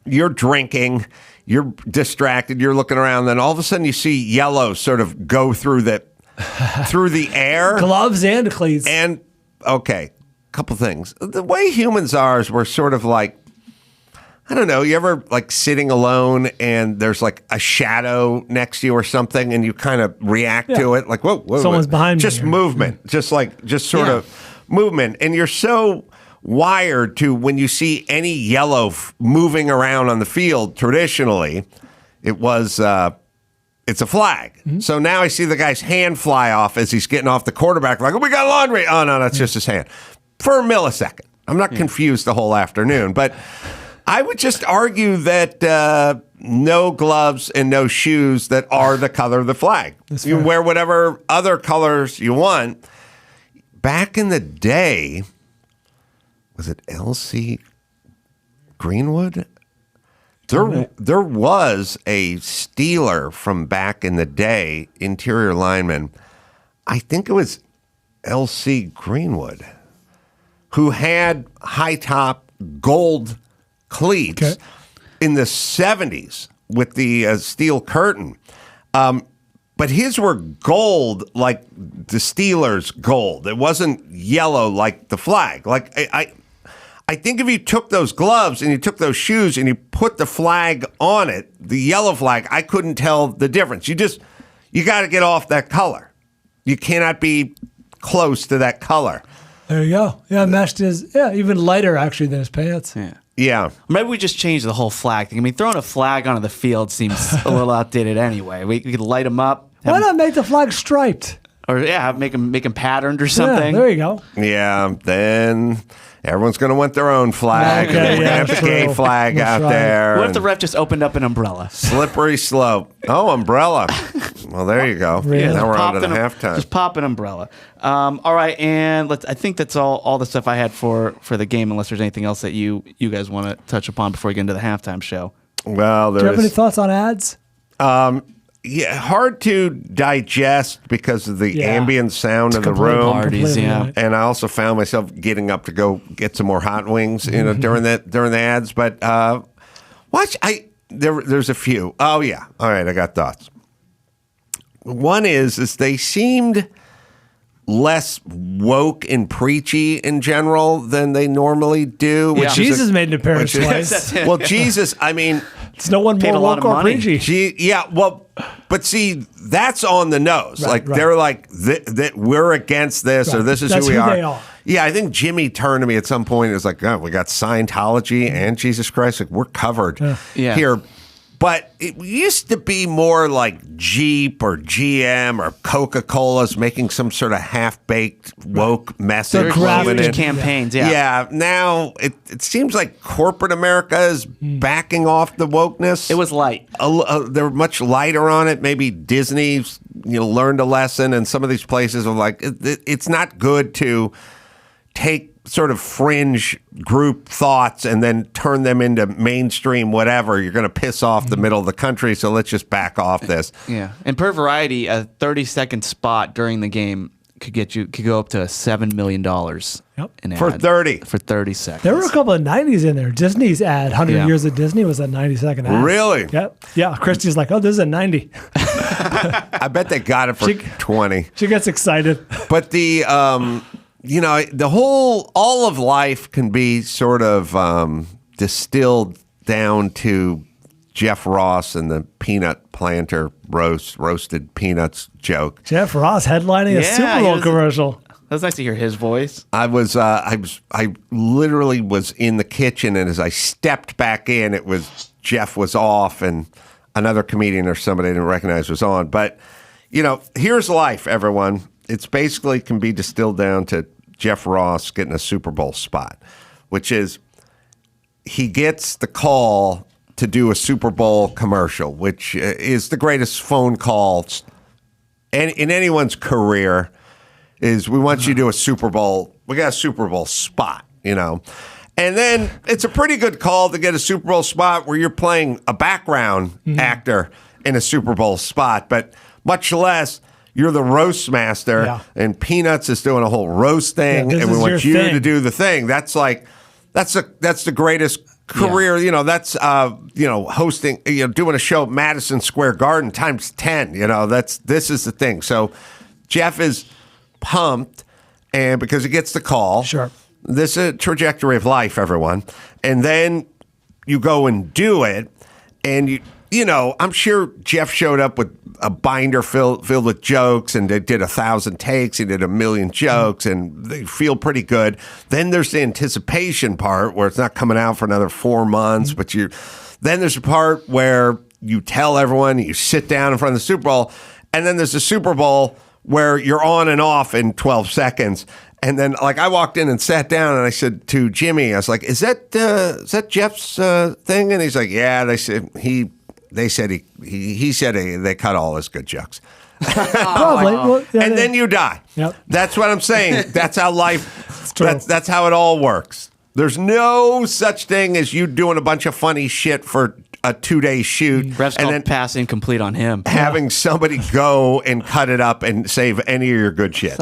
Speaker 2: you're drinking, you're distracted, you're looking around, then all of a sudden you see yellow sort of go through the air.
Speaker 4: Gloves and cleats.
Speaker 2: And okay, couple things. The way humans are is we're sort of like, I don't know, you ever like sitting alone and there's like a shadow next to you or something and you kind of react to it like, whoa,
Speaker 4: Someone's behind me.
Speaker 2: Just movement, just sort of movement. And you're so wired to when you see any yellow moving around on the field traditionally, it's a flag.
Speaker 4: Mm-hmm.
Speaker 2: So now I see the guy's hand fly off as he's getting off the quarterback like, oh, we got laundry. Oh, no, that's just his hand. For a millisecond. I'm not confused the whole afternoon, but I would just argue that no gloves and no shoes that are the color of the flag. You wear whatever other colors you want. Back in the day, was it LC Greenwood? There was a Steeler from back in the day, interior lineman. I think it was LC Greenwood, who had high top gold cleats in the 70s with the steel curtain. But his were gold like the Steelers' gold. It wasn't yellow like the flag. Like I think if you took those gloves and you took those shoes and you put the flag on it, the yellow flag, I couldn't tell the difference. You got to get off that color. You cannot be close to that color.
Speaker 4: There you go. Yeah, matched his, even lighter actually than his pants.
Speaker 2: Yeah.
Speaker 3: Maybe we just change the whole flag thing. I mean, throwing a flag onto the field seems a little outdated anyway. We could light them up.
Speaker 4: Why not make the flag striped?
Speaker 3: Or make them patterned or something.
Speaker 4: Yeah, there you go.
Speaker 2: Yeah, then everyone's going to want their own flag.
Speaker 4: Okay,
Speaker 2: and then we're going to have the gay
Speaker 4: true.
Speaker 2: flag
Speaker 4: That's
Speaker 2: out
Speaker 4: right.
Speaker 2: there.
Speaker 3: What if the ref just opened up an umbrella?
Speaker 2: Slippery slope. Oh, umbrella. Well, there you go.
Speaker 4: Yeah,
Speaker 2: Now we're
Speaker 3: Pop
Speaker 2: on to the
Speaker 3: an-
Speaker 2: halftime.
Speaker 3: Just pop an umbrella. All right, and I think that's all the stuff I had for the game. Unless there's anything else that you guys want to touch upon before we get into the halftime show.
Speaker 2: Well,
Speaker 4: Do you have any
Speaker 2: there's
Speaker 4: thoughts on ads?
Speaker 2: hard to digest because of the ambient sound of the
Speaker 4: complete
Speaker 2: room.
Speaker 3: Parties, yeah.
Speaker 2: And I also found myself getting up to go get some more hot wings, during the ads. But there's a few. Oh yeah, all right. I got thoughts. One is they seemed less woke and preachy in general than they normally do.
Speaker 3: Yeah.
Speaker 4: Jesus made an appearance twice.
Speaker 2: Well, Jesus, I mean,
Speaker 4: It's no one
Speaker 3: Paid
Speaker 4: more
Speaker 3: a lot of
Speaker 4: woke or
Speaker 3: money.
Speaker 4: preachy.
Speaker 2: but see, that's on the nose.
Speaker 4: Right, right.
Speaker 2: They're like, that we're against this, or
Speaker 4: Right.
Speaker 2: this is
Speaker 4: That's
Speaker 2: who we
Speaker 4: who
Speaker 2: are.
Speaker 4: they are.
Speaker 2: Yeah, I think Jimmy turned to me at some point and was like, oh, we got Scientology and Jesus Christ. Like, we're covered
Speaker 3: Yeah.
Speaker 2: here. But it used to be more like Jeep or GM or Coca-Cola's making some sort of half-baked woke message.
Speaker 4: graphic
Speaker 3: Huge campaigns, yeah.
Speaker 2: Yeah, now it seems like corporate America is backing off the wokeness.
Speaker 3: It was light.
Speaker 2: They're much lighter on it. Maybe Disney's learned a lesson, and some of these places are like, it's not good to take sort of fringe group thoughts and then turn them into mainstream whatever. You're going to piss off the middle of the country, so let's just back off this.
Speaker 3: Yeah, and per variety, a 30-second spot during the game could go up to $7 million.
Speaker 4: Yep.
Speaker 3: In
Speaker 2: For
Speaker 3: ad
Speaker 2: 30.
Speaker 3: for 30 seconds.
Speaker 4: There were a couple of 90s in there. Disney's ad, 100
Speaker 3: Yeah.
Speaker 4: Years of Disney, was a 90-second ad.
Speaker 2: Really?
Speaker 4: Yep. Yeah. Christy's like, oh, this is a 90.
Speaker 2: I bet they got it for 20.
Speaker 4: She gets excited.
Speaker 2: But the all of life can be sort of distilled down to Jeff Ross and the peanut planter roasted peanuts joke.
Speaker 4: Jeff Ross headlining a
Speaker 3: Yeah,
Speaker 4: Super
Speaker 3: he
Speaker 4: Bowl
Speaker 3: was-
Speaker 4: commercial.
Speaker 3: That was nice to hear his voice.
Speaker 2: I literally was in the kitchen, and as I stepped back in, Jeff was off, and another comedian or somebody I didn't recognize was on. But here's life, everyone. It's basically can be distilled down to Jeff Ross getting a Super Bowl spot, which is he gets the call to do a Super Bowl commercial, which is the greatest phone call in anyone's career. Is we want you to do a Super Bowl. We got a Super Bowl spot, And then it's a pretty good call to get a Super Bowl spot where you're playing a background actor in a Super Bowl spot, but much less you're the roast master, and Peanuts is doing a whole roast thing,
Speaker 4: this
Speaker 2: and we
Speaker 4: is
Speaker 2: want
Speaker 4: your
Speaker 2: you
Speaker 4: thing.
Speaker 2: to do the thing. That's the greatest career. That's hosting, doing a show at Madison Square Garden times 10. This is the thing. So Jeff is pumped, and because he gets the call,
Speaker 4: Sure.
Speaker 2: This is a trajectory of life, everyone. And then you go and do it, and you know, I'm sure Jeff showed up with a binder filled with jokes, and they did 1,000 takes. He did 1,000,000 jokes, and they feel pretty good. Then there's the anticipation part where it's not coming out for another 4 months, but then there's a part where you tell everyone, you sit down in front of the Super Bowl, and then there's the Super Bowl where you're on and off in 12 seconds. And then, like, I walked in and sat down, and I said to Jimmy, I was like, "Is that Jeff's thing?" And he's like, "Yeah." They said they cut all his good jokes.
Speaker 4: Probably. Well, yeah,
Speaker 2: And then you die.
Speaker 4: Yep.
Speaker 2: That's what I'm saying. That's how life.
Speaker 4: true.
Speaker 2: That's how it all works. There's no such thing as you doing a bunch of funny shit for a 2-day shoot
Speaker 3: Refs
Speaker 2: and
Speaker 3: called
Speaker 2: then
Speaker 3: pass incomplete on him.
Speaker 2: having somebody go and cut it up and save any of your good shit.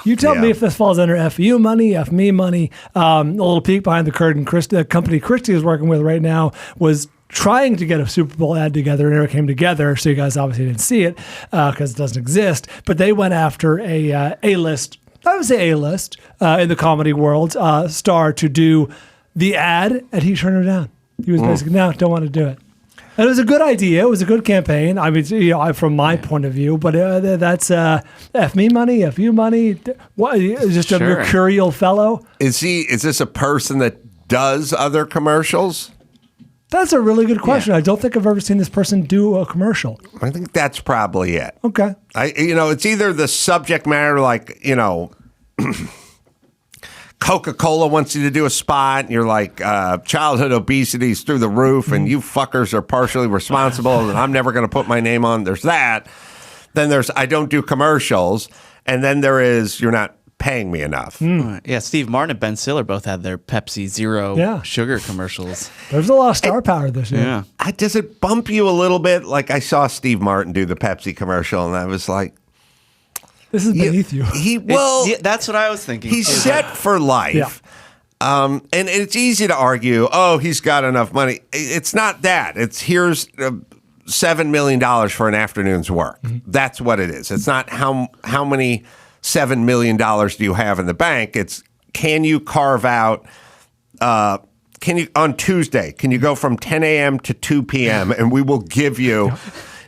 Speaker 4: You tell
Speaker 2: Yeah.
Speaker 4: me if this falls under FU money, F me money. A little peek behind the curtain. The company Christie is working with right now was trying to get a Super Bowl ad together, and it never came together. So you guys obviously didn't see it because it doesn't exist. But they went after a A-list, I would say A-list in the comedy world star to do the ad, and he turned her down. He was basically, no, don't want to do it. And it was a good idea. It was a good campaign. I mean, you know, from my point of view, but that's F me money, F you money. What? Just a
Speaker 3: Sure.
Speaker 4: mercurial fellow.
Speaker 2: Is this a person that does other commercials?
Speaker 4: That's a really good question. I don't think I've ever seen this person do a commercial.
Speaker 2: I think that's probably it.
Speaker 4: Okay.
Speaker 2: It's either the subject matter, like, you know, Coca-Cola wants you to do a spot, and you're like, childhood obesity is through the roof, and you fuckers are partially responsible, and I'm never going to put my name on. There's that. Then there's I don't do commercials, and then there is you're not paying me enough.
Speaker 3: Yeah, Steve Martin and Ben Stiller both had their Pepsi Zero sugar commercials.
Speaker 4: There's a lot of star power this year.
Speaker 3: Yeah.
Speaker 2: Does it bump you a little bit? Like, I saw Steve Martin do the Pepsi commercial, and I was like,
Speaker 4: This is beneath you.
Speaker 3: That's what I was thinking.
Speaker 2: He's set for life.
Speaker 4: Yeah.
Speaker 2: And it's easy to argue, oh, he's got enough money. It's not that. It's here's $7 million for an afternoon's work. That's what it is. It's not how many $7 million do you have in the bank. It's can you carve out, on Tuesday, can you go from 10 a.m. to 2 p.m. and we will give you.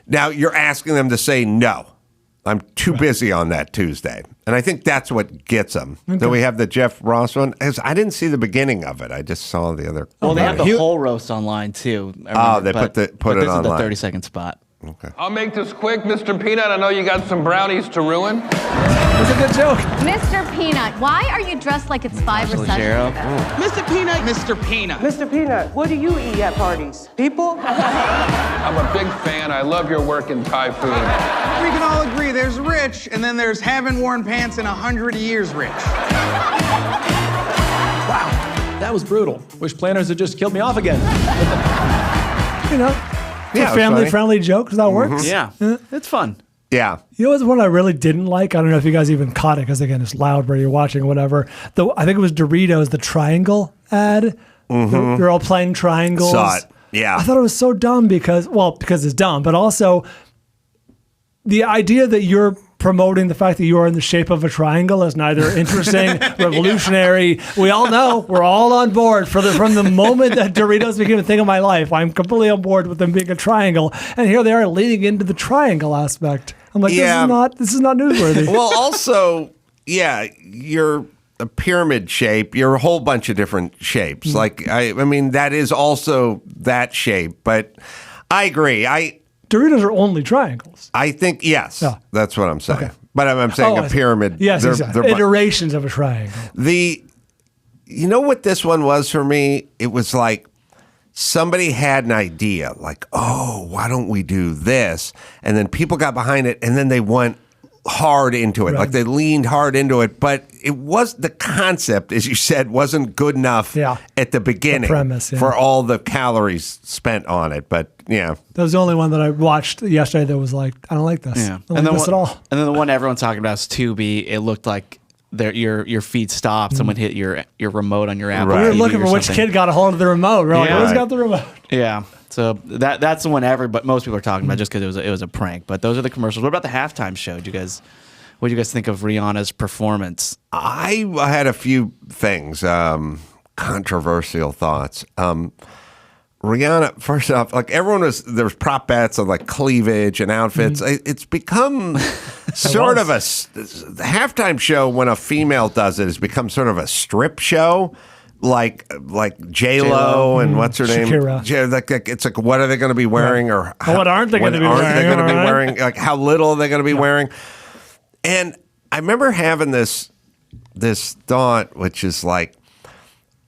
Speaker 2: Now you're asking them to say no. I'm too busy on that Tuesday. And I think that's what gets them. Okay. Then we have the Jeff Ross one. I didn't see the beginning of it. I just saw the other.
Speaker 3: Well, they have the whole roast online, too.
Speaker 2: They put it
Speaker 3: this
Speaker 2: online.
Speaker 3: This is the 30-second spot.
Speaker 2: Okay.
Speaker 8: I'll make this quick, Mr. Peanut. I know you got some brownies to ruin.
Speaker 4: That's a good joke.
Speaker 9: Mr. Peanut, why are you dressed like it's 5 recessions?
Speaker 10: Mr. Peanut. Mr. Peanut. Mr. Peanut, what do you eat at parties? People?
Speaker 8: I'm a big fan. I love your work in Thai food.
Speaker 10: We can all agree there's rich, and then there's haven't worn pants in 100 years rich.
Speaker 11: Wow, that was brutal. Wish planners had just killed me off again.
Speaker 4: You know,
Speaker 2: Yeah,
Speaker 4: family-friendly joke. That works.
Speaker 3: Yeah, it's fun.
Speaker 2: Yeah.
Speaker 4: You know what's one I really didn't like? I don't know if you guys even caught it because, again, it's loud where you're watching or whatever. I think it was Doritos, the triangle ad. They're all playing triangles.
Speaker 2: Saw it. Yeah.
Speaker 4: I thought it was so dumb because it's dumb, but also the idea that you're promoting the fact that you are in the shape of a triangle is neither interesting, revolutionary. We all know we're all on board from the moment that Doritos became a thing in my life. I'm completely on board with them being a triangle, and here they are leading into the triangle aspect. I'm like, this is not newsworthy.
Speaker 2: Well, also, you're a pyramid shape. You're a whole bunch of different shapes. Like I mean, that is also that shape. But I agree.
Speaker 4: Doritos are only triangles.
Speaker 2: I think, yes, that's what I'm saying.
Speaker 4: Okay.
Speaker 2: But I'm saying a pyramid.
Speaker 4: Yes, exactly. Iterations of a triangle.
Speaker 2: You know what this one was for me? It was like somebody had an idea, like, oh, why don't we do this? And then people got behind it, and then they went hard into it.
Speaker 4: Right.
Speaker 2: Like they leaned hard into it, but it was the concept, as you said, wasn't good enough at the beginning
Speaker 4: the premise,
Speaker 2: for all the calories spent on it. But yeah,
Speaker 4: that was the only one that I watched yesterday that was like, I don't like this.
Speaker 3: Yeah.
Speaker 4: I don't like this at all.
Speaker 3: And then the one everyone's talking about is Tubi. It looked like your feed stopped. Someone hit your remote on your Apple.
Speaker 4: We were
Speaker 3: TV
Speaker 4: looking
Speaker 3: or
Speaker 4: for which
Speaker 3: something.
Speaker 4: kid got a hold of the remote. We're like, who's got the remote?
Speaker 3: Yeah. So most people are talking about just because it was a prank. But those are the commercials. What about the halftime show? Did you guys what do you guys think of Rihanna's performance?
Speaker 2: I had a few things, controversial thoughts. Rihanna, first off, like there was prop bets on like cleavage and outfits. It's become sort of the halftime show when a female does it has become sort of a strip show. Like J-Lo and what's her name?
Speaker 4: Shakira.
Speaker 2: It's like, what are they going to be wearing, or
Speaker 4: what aren't they going to be wearing?
Speaker 2: Like, how little are they going to be wearing? And I remember having this thought, which is like,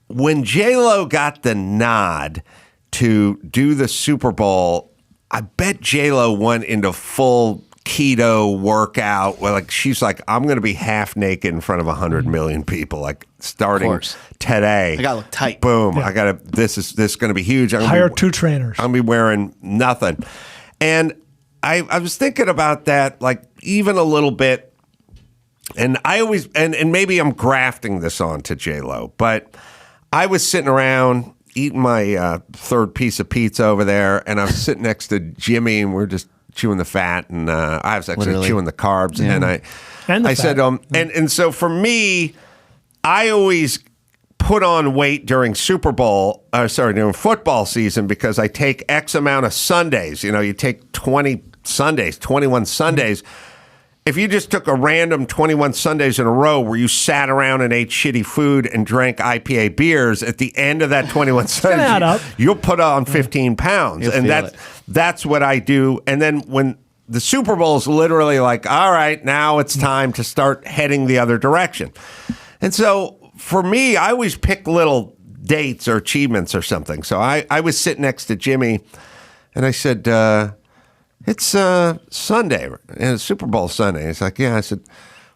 Speaker 2: when J-Lo got the nod to do the Super Bowl, I bet J-Lo went into full keto workout where like she's like, I'm going to be half naked in front of 100 million people, like starting today.
Speaker 3: I got to look tight.
Speaker 2: Boom. I got to, this is going to be huge.
Speaker 4: Hire 2 trainers.
Speaker 2: I'm going to be wearing nothing. And I was thinking about that, like even a little bit. And I always, and maybe I'm grafting this on to J-Lo, but I was sitting around eating my third piece of pizza over there, and I was sitting next to Jimmy, and we're just chewing the fat, and I was actually chewing the carbs, and I said, and so for me, I always put on weight during during football season because I take X amount of Sundays. You know, you take 20 Sundays, 21 Sundays. If you just took a random 21 Sundays in a row where you sat around and ate shitty food and drank IPA beers, at the end of that 21 Sundays, you'll put on 15 pounds. And that's what I do. And then when the Super Bowl is literally like, all right, now it's time to start heading the other direction. And so for me, I always pick little dates or achievements or something. So I was sitting next to Jimmy, and I said, it's Sunday, and it's Super Bowl Sunday. He's like, yeah. I said,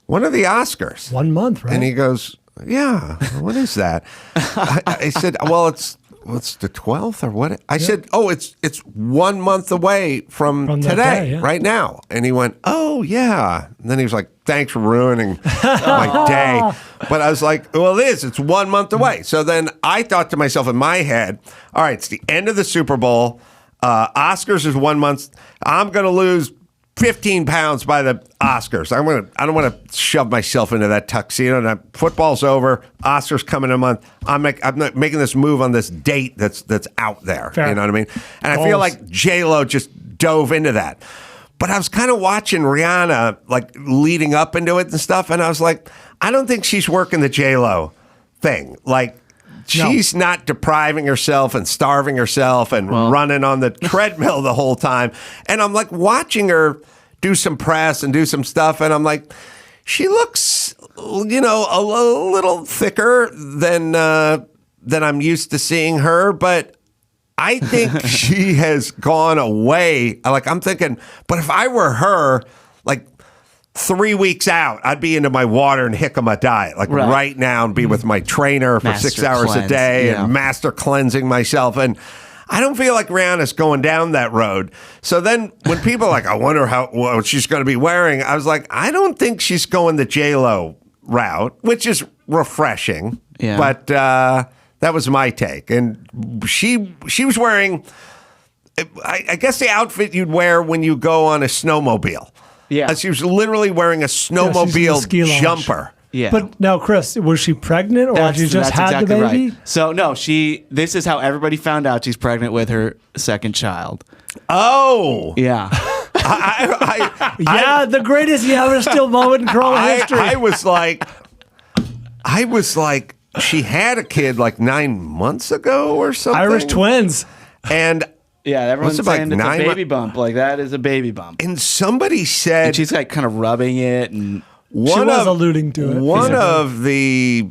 Speaker 2: when are the Oscars?
Speaker 4: 1 month, right?
Speaker 2: And he goes, yeah, what is that? I said, well, it's the 12th or what? I said, oh, it's 1 month away from today, day, right now. And he went, oh, yeah. And then he was like, thanks for ruining my day. But I was like, well, it's 1 month away. So then I thought to myself in my head, all right, it's the end of the Super Bowl. Oscars is 1 month. I'm going to lose 15 pounds by the Oscars. I don't want to shove myself into that tuxedo. And football's over. Oscars coming in a month. I'm not making this move on this date that's out there.
Speaker 4: Fair.
Speaker 2: You know what I mean? And I feel like J-Lo just dove into that. But I was kind of watching Rihanna like leading up into it and stuff, and I was like, I don't think she's working the J-Lo thing. Like, she's not depriving herself and starving herself and running on the treadmill the whole time. And I'm like watching her do some press and do some stuff, and I'm like, she looks, you know, a little thicker than I'm used to seeing her, but I think she has gone away. Like, I'm thinking, but if I were her, like 3 weeks out, I'd be into my water and jicama diet, like right now, and be with my trainer for 6 hours a day and master cleansing myself. And I don't feel like Rihanna's going down that road. So then when people are like, I wonder what she's going to be wearing, I was like, I don't think she's going the J-Lo route, which is refreshing. Yeah. But that was my take. And she was wearing, I guess, the outfit you'd wear when you go on a snowmobile. Yeah. She was literally wearing a snowmobile jumper.
Speaker 3: Yeah.
Speaker 4: But now, Chris, was she pregnant, or she just had exactly the baby?
Speaker 3: Right. So no, this is how everybody found out she's pregnant with her second child.
Speaker 2: Oh.
Speaker 3: Yeah.
Speaker 4: The greatest ever still moment in Carolla history.
Speaker 2: I was like, she had a kid like 9 months ago or something.
Speaker 4: Irish twins.
Speaker 2: And
Speaker 3: yeah, everyone's saying it's a baby bump. Like, that is a baby bump.
Speaker 2: And somebody said,
Speaker 3: and she's like kind of rubbing it, and
Speaker 4: she was alluding to it.
Speaker 2: One of the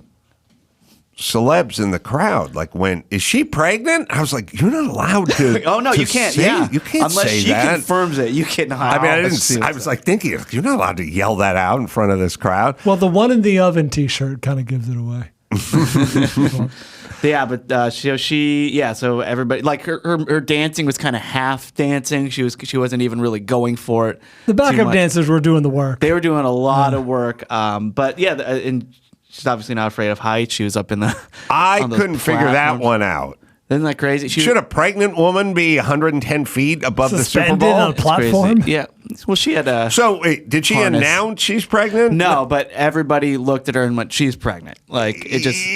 Speaker 2: celebs in the crowd like went, "Is she pregnant?" I was like, "You're not allowed to."
Speaker 3: Oh no, you can't. Yeah,
Speaker 2: you can't
Speaker 3: unless
Speaker 2: say
Speaker 3: she confirms it. You cannot.
Speaker 2: I mean, I didn't. I was like thinking, you're not allowed to yell that out in front of this crowd.
Speaker 4: Well, the one in the oven T-shirt kind of gives it away.
Speaker 3: Yeah, but so everybody, like, her dancing was kind of half dancing. She wasn't even really going for it.
Speaker 4: The backup dancers were doing the work.
Speaker 3: They were doing a lot of work. But yeah, and she's obviously not afraid of height. She was up in the.
Speaker 2: I couldn't figure that one out.
Speaker 3: Isn't that crazy?
Speaker 2: Should a pregnant woman be 110 feet above the Super
Speaker 4: Suspended
Speaker 2: Bowl?
Speaker 4: on a platform?
Speaker 3: Yeah. Well, she had a.
Speaker 2: So, wait, did she
Speaker 3: harness.
Speaker 2: announce she's pregnant?
Speaker 3: No, but everybody looked at her and went, "She's pregnant." Like it just.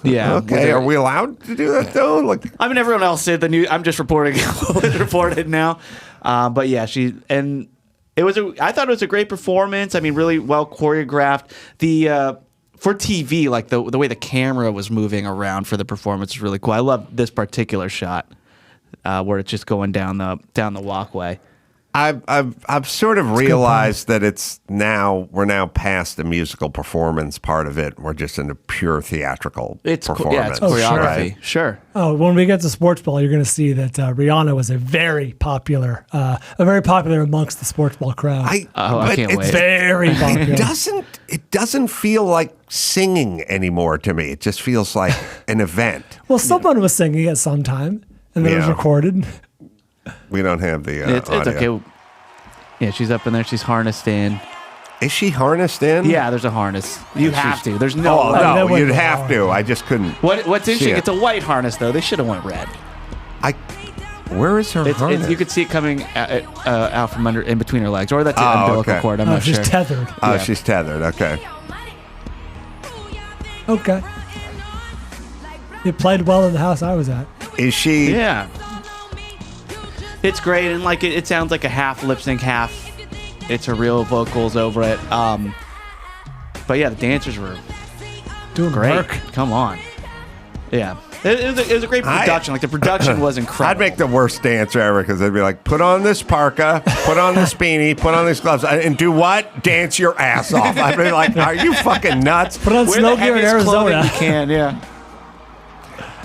Speaker 2: Yeah. Okay. Are we allowed to do that though? Like,
Speaker 3: I mean, everyone else did the news. I'm just reporting what was reported now. But yeah, I thought it was a great performance. I mean, really well choreographed. For TV, like the way the camera was moving around for the performance was really cool. I love this particular shot where it's just going down the walkway.
Speaker 2: I've sort of realized that we're now past the musical performance part of it. We're just in a pure theatrical performance.
Speaker 3: Yeah, it's choreography.
Speaker 2: Right?
Speaker 3: Sure.
Speaker 4: Oh, when we get to Sportsball, you're going to see that Rihanna was a very popular amongst the Sportsball crowd.
Speaker 3: I can't wait.
Speaker 4: Very popular.
Speaker 2: It doesn't feel like singing anymore to me. It just feels like an event.
Speaker 4: Well, someone was singing at some time, and it was recorded.
Speaker 2: We don't have the
Speaker 3: It's
Speaker 2: audio.
Speaker 3: okay. Yeah, she's up in there. She's harnessed in.
Speaker 2: Is she harnessed in?
Speaker 3: Yeah, there's a harness. You have to. There's no.
Speaker 2: Oh,
Speaker 3: way.
Speaker 2: no, you'd have to. I just couldn't.
Speaker 3: What's interesting? It's a white harness though. They should have went red.
Speaker 2: Where is her harness?
Speaker 3: You could see it coming out from in between her legs, or that's an umbilical cord. I'm not
Speaker 4: she's
Speaker 3: sure.
Speaker 4: tethered.
Speaker 2: Oh, she's tethered. Okay.
Speaker 4: Okay. It played well in the house I was at.
Speaker 2: Is she?
Speaker 3: Yeah. It's great, and like it sounds like a half lip sync, half it's her real vocals over it. But yeah, the dancers were
Speaker 4: doing
Speaker 3: great.
Speaker 4: work.
Speaker 3: Come on. Yeah. It was a great production. Like the production was incredible.
Speaker 2: I'd make the worst dancer ever because they'd be like, put on this parka, put on this beanie, put on these gloves, and do what? Dance your ass off. I'd be like, are you fucking nuts?
Speaker 4: Put on snow gear in Arizona.
Speaker 3: You can, yeah.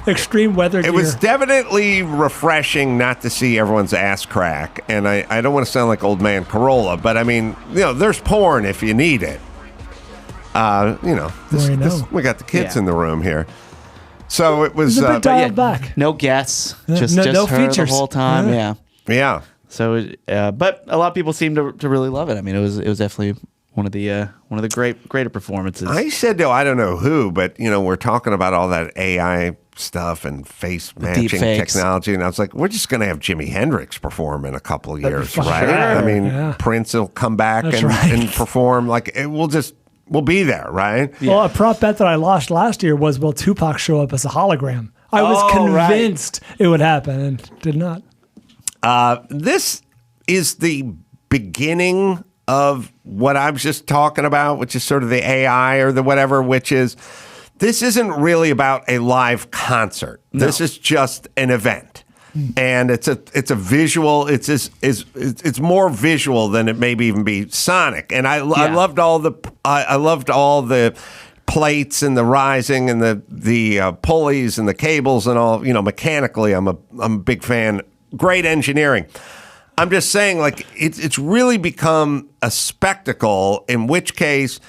Speaker 4: Extreme weather gear.
Speaker 2: It was definitely refreshing not to see everyone's ass crack. And I don't want to sound like old man Carolla, but I mean, there's porn if you need it. We got the kids in the room here. So it was
Speaker 4: a bit dialed back.
Speaker 3: No guests, just
Speaker 4: no
Speaker 3: her
Speaker 4: features
Speaker 3: the whole time.
Speaker 2: Yeah.
Speaker 3: So, but a lot of people seem to really love it. I mean, it was definitely one of the greater performances.
Speaker 2: I said to I don't know who, but we're talking about all that AI stuff and face matching technology, and I was like, we're just going to have Jimi Hendrix perform in a couple of years, right?
Speaker 3: Sure.
Speaker 2: I mean, Prince will come back and perform. Like we'll be there, right?
Speaker 4: Yeah. Well, a prop bet that I lost last year was will Tupac show up as a hologram? I was convinced it would happen, and did not.
Speaker 2: This is the beginning of what I was just talking about, which is sort of the AI or the whatever, which is this isn't really about a live concert. No. This is just an event. And it's a visual. It's more visual than it maybe even be sonic. And I loved all the plates and the rising and the pulleys and the cables and all. Mechanically, I'm a big fan. Great engineering. I'm just saying, like it's really become a spectacle. In which case,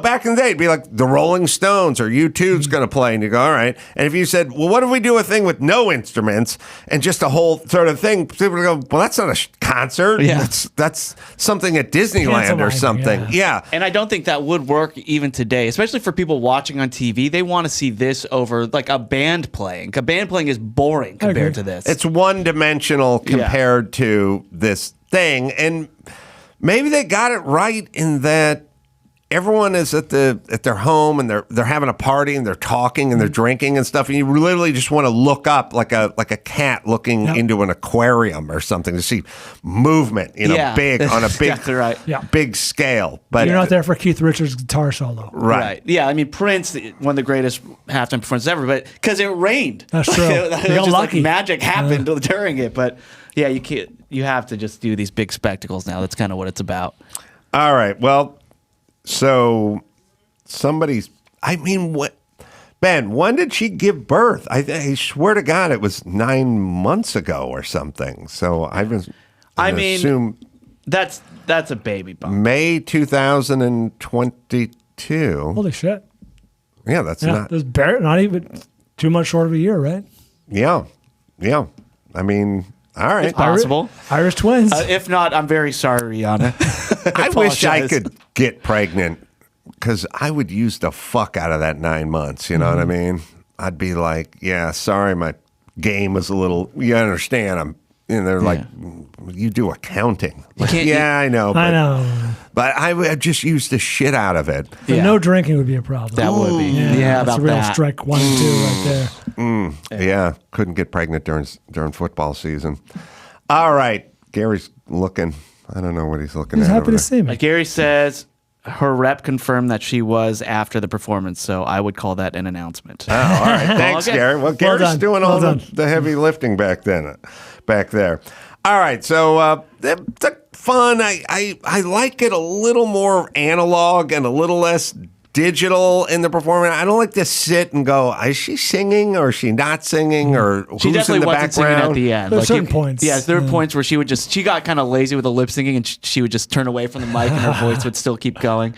Speaker 2: back in the day, it'd be like the Rolling Stones or U2's going to play, and you go, all right. And if you said, well, what if we do a thing with no instruments and just a whole sort of thing? People would go, well, that's not a concert.
Speaker 3: Yeah.
Speaker 2: That's something at Disneyland or something. Yeah.
Speaker 3: And I don't think that would work even today, especially for people watching on TV. They want to see this over like a band playing. A band playing is boring compared to this.
Speaker 2: It's one-dimensional compared to this thing. And maybe they got it right in that everyone is at their home and they're having a party and they're talking and they're drinking and stuff, and you literally just want to look up like a cat looking into an aquarium or something to see movement, big on a big big scale. But
Speaker 4: you're not there for Keith Richards' guitar solo,
Speaker 3: right? Yeah, I mean Prince, one of the greatest halftime performances ever, but because it rained,
Speaker 4: that's true.
Speaker 3: It was just lucky. Like magic happened during it, but yeah, you can't. You have to just do these big spectacles now. That's kind of what it's about.
Speaker 2: All right, well. So Ben, when did she give birth? I swear to God, it was 9 months ago or something. So I assume
Speaker 3: that's a baby bump.
Speaker 2: May 2022.
Speaker 4: Holy shit.
Speaker 2: Yeah, that's not
Speaker 4: even 2 months short of a year, right?
Speaker 2: Yeah. I mean, all right.
Speaker 3: It's possible.
Speaker 4: Irish twins.
Speaker 3: If not, I'm very sorry, Rihanna.
Speaker 2: I wish I could get pregnant because I would use the fuck out of that 9 months. You know what I mean? I'd be like, yeah, sorry, my game was a little, you understand, they're like, you do accounting. Like, I know. But I would just use the shit out of it.
Speaker 4: No drinking would be a problem.
Speaker 3: That would be.
Speaker 4: Yeah,
Speaker 3: about
Speaker 4: that's a real
Speaker 3: that.
Speaker 4: strike 1 and 2 right there.
Speaker 2: Yeah, couldn't get pregnant during football season. All right, Gary's looking. I don't know what he's looking
Speaker 4: He's
Speaker 2: at.
Speaker 4: happy to see me.
Speaker 3: Gary says her rep confirmed that she was after the performance, so I would call that an announcement.
Speaker 2: Oh, all right. Thanks,
Speaker 3: Okay.
Speaker 2: Gary. Well, Gary's doing all the heavy lifting back there. All right, so it's fun. I like it a little more analog and a little less digital in the performance. I don't like to sit and go, is she singing or is she not singing or
Speaker 3: She
Speaker 2: who's
Speaker 3: definitely
Speaker 2: in the
Speaker 3: wasn't singing
Speaker 2: background?
Speaker 3: at the end.
Speaker 4: There's certain points.
Speaker 3: Yeah, there were points where she got kind of lazy with the lip syncing and she would just turn away from the mic and her voice would still keep going.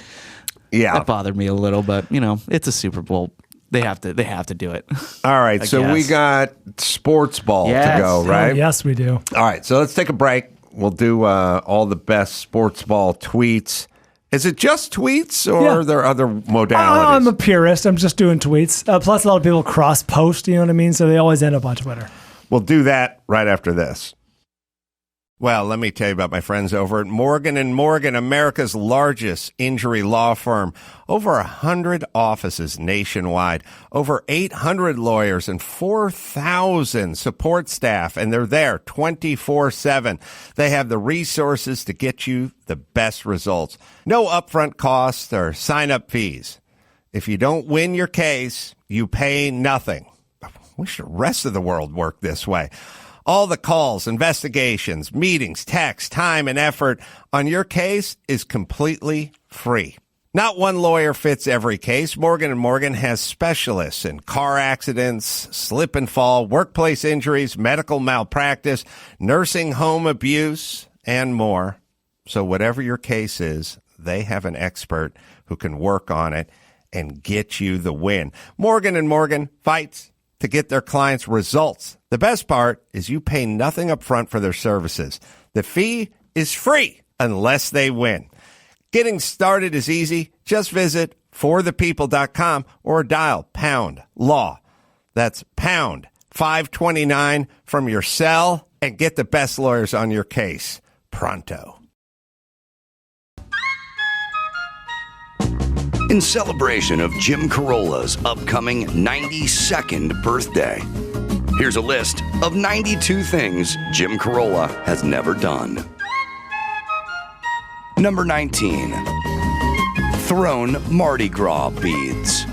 Speaker 2: Yeah.
Speaker 3: That bothered me a little, but it's a Super Bowl. They have to do it.
Speaker 2: All right, so we got Sportsball to go, right?
Speaker 4: Oh, yes, we do.
Speaker 2: All right, so let's take a break. We'll do all the best Sportsball tweets. Is it just tweets or are there other modalities?
Speaker 4: I'm a purist. I'm just doing tweets. Plus, a lot of people cross-post, you know what I mean? So they always end up on Twitter.
Speaker 2: We'll do that right after this. Well, let me tell you about my friends over at Morgan & Morgan, America's largest injury law firm. Over 100 offices nationwide, over 800 lawyers, and 4,000 support staff, and they're there 24/7. They have the resources to get you the best results. No upfront costs or sign-up fees. If you don't win your case, you pay nothing. I wish the rest of the world worked this way. All the calls, investigations, meetings, texts, time, and effort on your case is completely free. Not one lawyer fits every case. Morgan & Morgan has specialists in car accidents, slip and fall, workplace injuries, medical malpractice, nursing home abuse, and more. So whatever your case is, they have an expert who can work on it and get you the win. Morgan & Morgan fights to get their clients results. The best part is you pay nothing up front for their services. The fee is free unless they win. Getting started is easy. Just visit forthepeople.com or dial #law. That's pound 529 from your cell and get the best lawyers on your case pronto.
Speaker 1: In celebration of Jim Carolla's upcoming 92nd birthday, here's a list of 92 things Jim Carolla has never done. Number 19. Thrown Mardi Gras beads.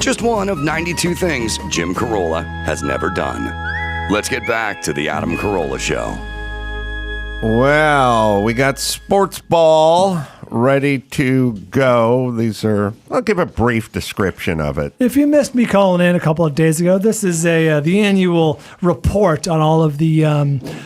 Speaker 1: Just one of 92 things Jim Carolla has never done. Let's get back to the Adam Carolla Show.
Speaker 2: Well, we got Sportsball ready to go. I'll give a brief description of it.
Speaker 4: If you missed me calling in a couple of days ago, this is the annual report on all of the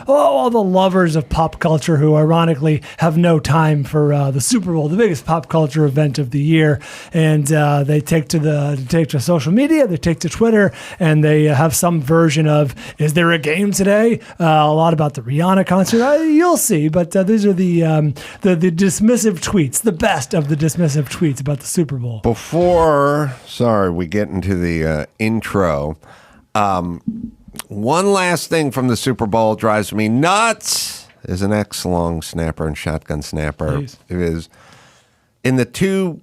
Speaker 4: all the lovers of pop culture who ironically have no time for the Super Bowl, the biggest pop culture event of the year, and they take to social media, they take to Twitter, and they have some version of, is there a game today? A lot about the Rihanna concert. You'll see, but these are the dismissive tweets, the best of the dismissive tweets about the Super Bowl.
Speaker 2: Before we get into the intro, one last thing from the Super Bowl drives me nuts is an X-long snapper and shotgun snapper.
Speaker 4: Please.
Speaker 2: It is in the two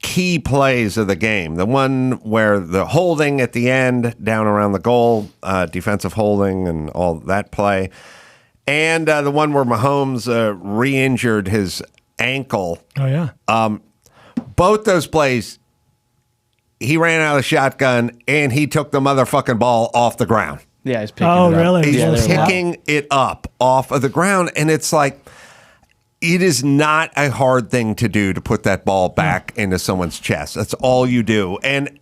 Speaker 2: key plays of the game. The one where the holding at the end down around the goal, defensive holding and all that play, and the one where Mahomes re-injured his ankle.
Speaker 4: Oh, yeah.
Speaker 2: Both those plays, he ran out of the shotgun and he took the motherfucking ball off the ground.
Speaker 3: Yeah, he's picking it up.
Speaker 4: Really?
Speaker 2: He's picking it up off of the ground, and it's like, it is not a hard thing to do to put that ball back into someone's chest. That's all you do. And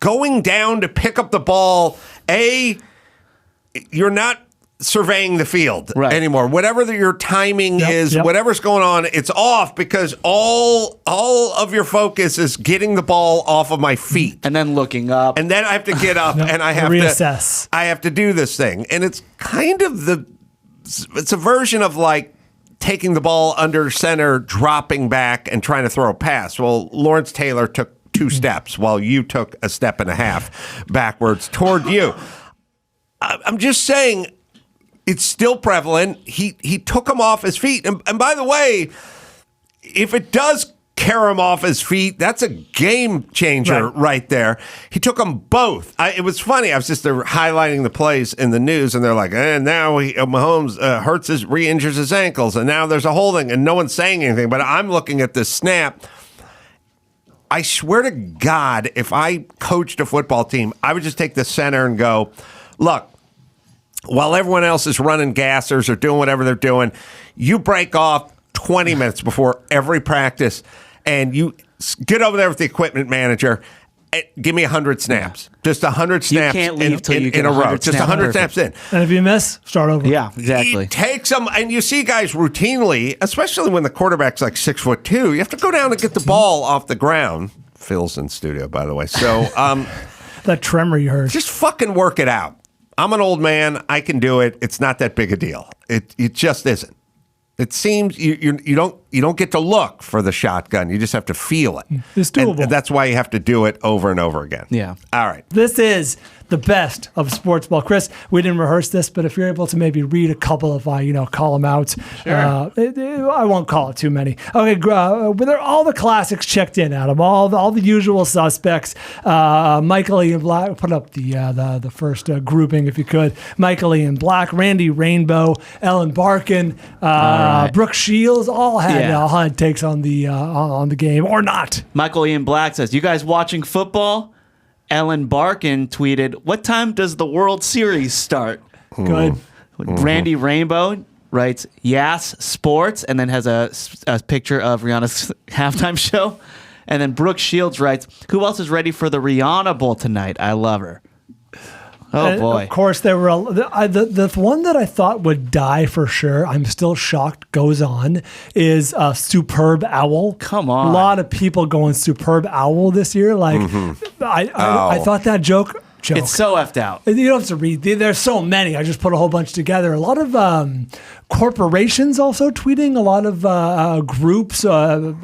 Speaker 2: going down to pick up the ball, you're not surveying the field anymore. Whatever your timing is, whatever's going on, it's off because all of your focus is getting the ball off of my feet.
Speaker 3: And then looking up.
Speaker 2: And then I have to get up and I have
Speaker 4: reassess.
Speaker 2: I have to do this thing. And it's kind of it's a version of like taking the ball under center, dropping back and trying to throw a pass. Well, Lawrence Taylor took 2 steps while you took a step and a half backwards toward you. I'm just saying, it's still prevalent. He took him off his feet. And by the way, if it does carry him off his feet, that's a game changer right there. He took them both. It was funny. I was just highlighting the plays in the news, and they're like, now Mahomes re-injures his ankles, and now there's a holding, and no one's saying anything. But I'm looking at this snap. I swear to God, if I coached a football team, I would just take the center and go, look, while everyone else is running gassers or doing whatever they're doing, you break off 20 minutes before every practice, and you get over there with the equipment manager. Give me 100 snaps. Just 100 snaps
Speaker 3: you can't leave till you get
Speaker 2: in a row.
Speaker 3: 100
Speaker 2: Just 100 snaps in.
Speaker 4: And if you miss, start over.
Speaker 3: Yeah, exactly.
Speaker 2: He takes them, and you see guys routinely, especially when the quarterback's like 6'2", you have to go down and get the ball off the ground. Phil's in studio, by the way. So
Speaker 4: that tremor you heard.
Speaker 2: Just fucking work it out. I'm an old man. I can do it. It's not that big a deal. It just isn't. It seems you don't get to look for the shotgun. You just have to feel it.
Speaker 4: It's doable.
Speaker 2: And that's why you have to do it over and over again.
Speaker 3: Yeah.
Speaker 2: All right.
Speaker 4: This is the best of sports ball. Chris, we didn't rehearse this, but if you're able to maybe read a couple of, call them out.
Speaker 3: Sure.
Speaker 4: I won't call it too many. Okay, but all the classics checked in, Adam. All the usual suspects. Michael Ian Black, put up the first grouping if you could. Michael Ian Black, Randy Rainbow, Ellen Barkin, Brooke Shields, all had takes on the game or not.
Speaker 3: Michael Ian Black says, "You guys watching football?" Ellen Barkin tweeted, "What time does the World Series start?"
Speaker 4: Good.
Speaker 3: Randy Rainbow writes, "Yes, sports," and then has a picture of Rihanna's halftime show. And then Brooke Shields writes, "Who else is ready for the Rihanna Bowl tonight? I love her." Oh, boy.
Speaker 4: Of course, there were the one that I thought would die for sure. I'm still shocked. Goes on is Superb Owl.
Speaker 3: Come on,
Speaker 4: a lot of people going Superb Owl this year. Like I thought that joke.
Speaker 3: It's so effed out.
Speaker 4: You don't have to read. There's so many. I just put a whole bunch together. A lot of corporations also tweeting. A lot of groups,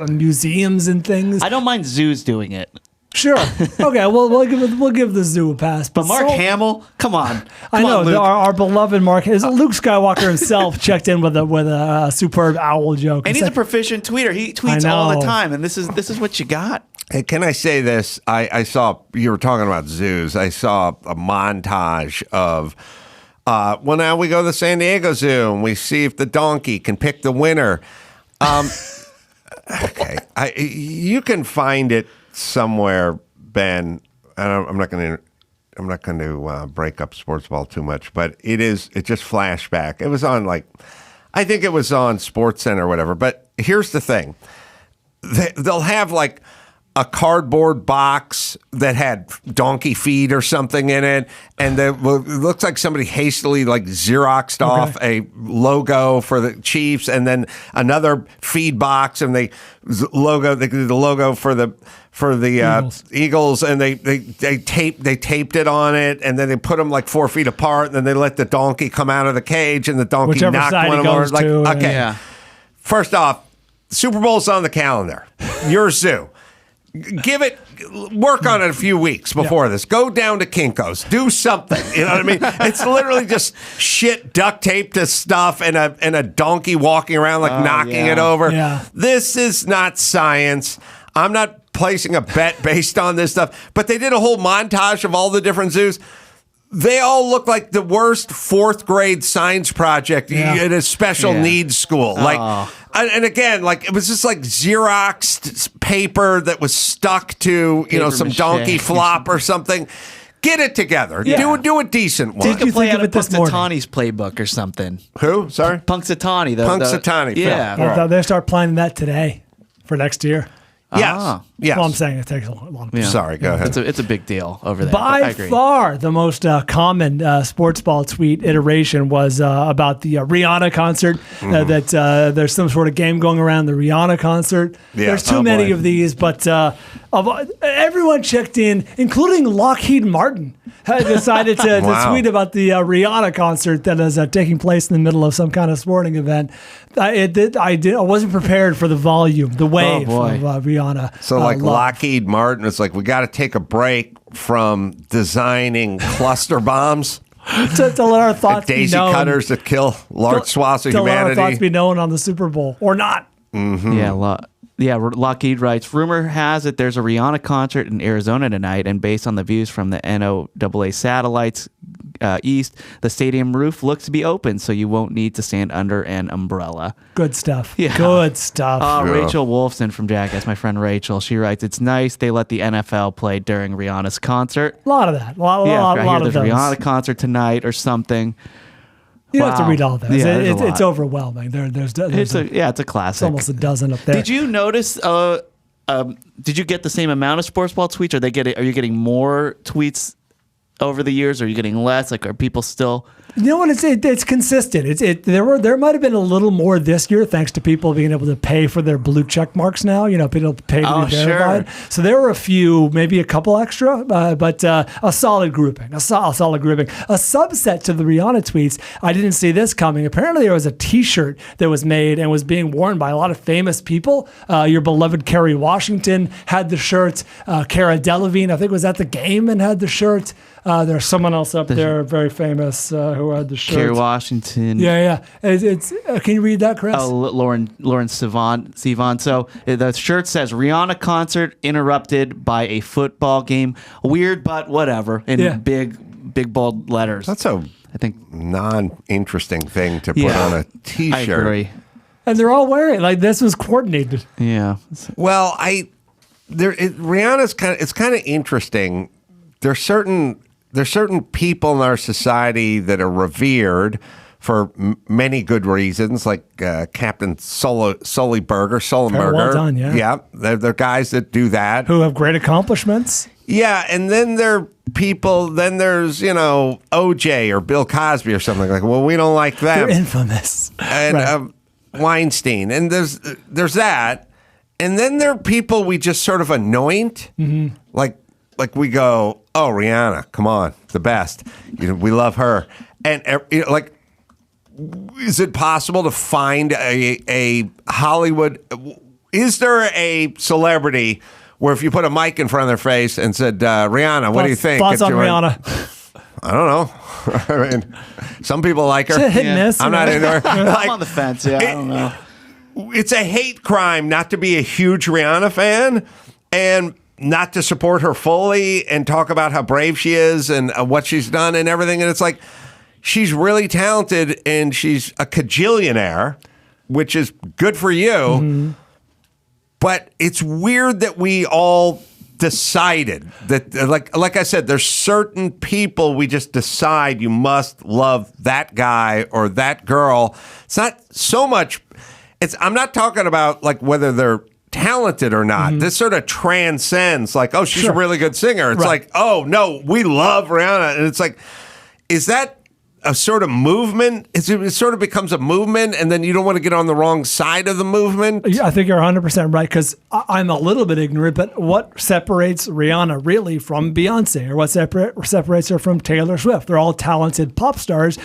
Speaker 4: museums and things.
Speaker 3: I don't mind zoos doing it.
Speaker 4: Sure. Okay. Well, we'll give the zoo a pass.
Speaker 3: But Mark Hamill, come on.
Speaker 4: I know our beloved Mark. Is Luke Skywalker himself checked in with a Superb Owl joke,
Speaker 3: and he's a proficient tweeter. He tweets all the time, and this is what you got.
Speaker 2: Hey, can I say this? I saw, you were talking about zoos. I saw a montage of, now we go to the San Diego Zoo and we see if the donkey can pick the winner. Okay, you can find it somewhere, Ben. I'm not going to break up sports ball too much, but it just flashback. It was on I think it was on Sports Center or whatever. But here's the thing: they'll have a cardboard box that had donkey feed or something in it, and it looks like somebody hastily Xeroxed off a logo for the Chiefs, and then another feed box, and they did the logo for the Eagles, and they taped it on it, and then they put them 4 feet apart, and then they let the donkey come out of the cage, and the donkey knocked one of them over. First off, Super Bowl's on the calendar. Your zoo. Work on it a few weeks before this. Go down to Kinko's. Do something. You know what I mean? It's literally just shit duct taped to stuff and a donkey walking around knocking it over.
Speaker 4: Yeah.
Speaker 2: This is not science. I'm not placing a bet based on this stuff. But they did a whole montage of all the different zoos. They all look like the worst 4th grade science project in a special needs school. And again, it was just Xeroxed paper that was stuck to, some donkey flop or something. Get it together.
Speaker 3: Yeah.
Speaker 2: Do a decent one.
Speaker 3: Take a play out of Punxsutawney's playbook or something.
Speaker 2: Who? Sorry?
Speaker 3: Punxsutawney.
Speaker 2: Punxsutawney.
Speaker 3: Yeah.
Speaker 4: They start planning that today for next year.
Speaker 2: Yes. Yes.
Speaker 4: Well, I'm saying it takes a lot of people.
Speaker 2: Sorry, go ahead.
Speaker 3: It's a big deal over there.
Speaker 4: By far, the most common sports ball tweet iteration was about the Rihanna concert. That there's some sort of game going around the Rihanna concert.
Speaker 2: Yeah.
Speaker 4: There's too many of these, but everyone checked in, including Lockheed Martin, had decided to tweet about the Rihanna concert that is taking place in the middle of some kind of sporting event. I wasn't prepared for the volume, the wave of Rihanna.
Speaker 2: So like
Speaker 4: love.
Speaker 2: Lockheed Martin, it's like we got to take a break from designing cluster bombs.
Speaker 4: to let our thoughts
Speaker 2: Daisy
Speaker 4: be known.
Speaker 2: cutters that kill large swaths of
Speaker 4: to
Speaker 2: humanity.
Speaker 4: let our thoughts be known on the Super Bowl or not.
Speaker 3: Yeah, Lockheed writes, rumor has it there's a Rihanna concert in Arizona tonight, and based on the views from the NOAA satellites east, the stadium roof looks to be open, so you won't need to stand under an umbrella.
Speaker 4: Good stuff.
Speaker 3: Yeah.
Speaker 4: Good stuff.
Speaker 3: Rachel Wolfson from Jackass, my friend Rachel, she writes, it's nice they let the NFL play during Rihanna's concert.
Speaker 4: A lot of that. A lot of
Speaker 3: there's
Speaker 4: those.
Speaker 3: a Rihanna concert tonight or something.
Speaker 4: You don't have to read all those.
Speaker 3: Yeah,
Speaker 4: it's overwhelming.
Speaker 3: It's a classic.
Speaker 4: It's almost a dozen up there.
Speaker 3: Did you notice? Did you get the same amount of Sportsball tweets? Are you getting more tweets over the years? Or are you getting less? Like, are people still?
Speaker 4: You know what? It's consistent. There might have been a little more this year thanks to people being able to pay for their blue check marks now. You know, people pay to be verified.
Speaker 3: Sure.
Speaker 4: So there were a few, maybe a couple extra, but a solid grouping, a solid grouping. A subset to the Rihanna tweets. I didn't see this coming. Apparently, there was a T-shirt that was made and was being worn by a lot of famous people. Your beloved Kerry Washington had the shirt. Cara Delevingne, I think, was at the game and had the shirt. There's someone else up there, very famous, who had the shirt.
Speaker 3: Kerry Washington.
Speaker 4: Yeah. It's can you read that, Chris?
Speaker 3: Lauren Sivan. So the shirt says Rihanna concert interrupted by a football game. Weird, but whatever. In big bold letters.
Speaker 2: That's I think non-interesting thing to put on a T-shirt.
Speaker 3: I agree.
Speaker 4: And they're all wearing it. Like, this was coordinated.
Speaker 3: Yeah.
Speaker 2: Well, Rihanna's kind of interesting. There's certain people in our society that are revered for many good reasons, like Captain Sullenberger.
Speaker 4: Well done, yeah.
Speaker 2: Yeah, they're guys that do that.
Speaker 4: Who have great accomplishments.
Speaker 2: Yeah, and then there are people, then there's, OJ or Bill Cosby or something like, well, we don't like them.
Speaker 4: They're infamous.
Speaker 2: And Weinstein. And there's that. And then there are people we just sort of anoint. Mm-hmm. Like we go, oh, Rihanna, come on, the best. We love her. And is it possible to find a Hollywood? Is there a celebrity where if you put a mic in front of their face and said, Rihanna, what do you think?
Speaker 4: Thoughts on Rihanna?
Speaker 2: I don't know. I mean, some people like her.
Speaker 4: It's a hit and miss.
Speaker 2: I'm not into her.
Speaker 3: I'm on the fence. Yeah, I don't know.
Speaker 2: It's a hate crime not to be a huge Rihanna fan and not to support her fully and talk about how brave she is and what she's done and everything. And it's like, she's really talented and she's a cajillionaire, which is good for you. Mm-hmm. But it's weird that we all decided that, like I said, there's certain people we just decide you must love that guy or that girl. It's not so much. I'm not talking about like whether they're talented or not. Mm-hmm. This sort of transcends like, oh, she's a really good singer. It's like, oh, no, we love Rihanna. And it's like, is that a sort of movement? It sort of becomes a movement, and then you don't want to get on the wrong side of the movement?
Speaker 4: Yeah, I think you're 100% right, because I'm a little bit ignorant, but what separates Rihanna really from Beyonce, or what separates her from Taylor Swift? They're all talented pop stars.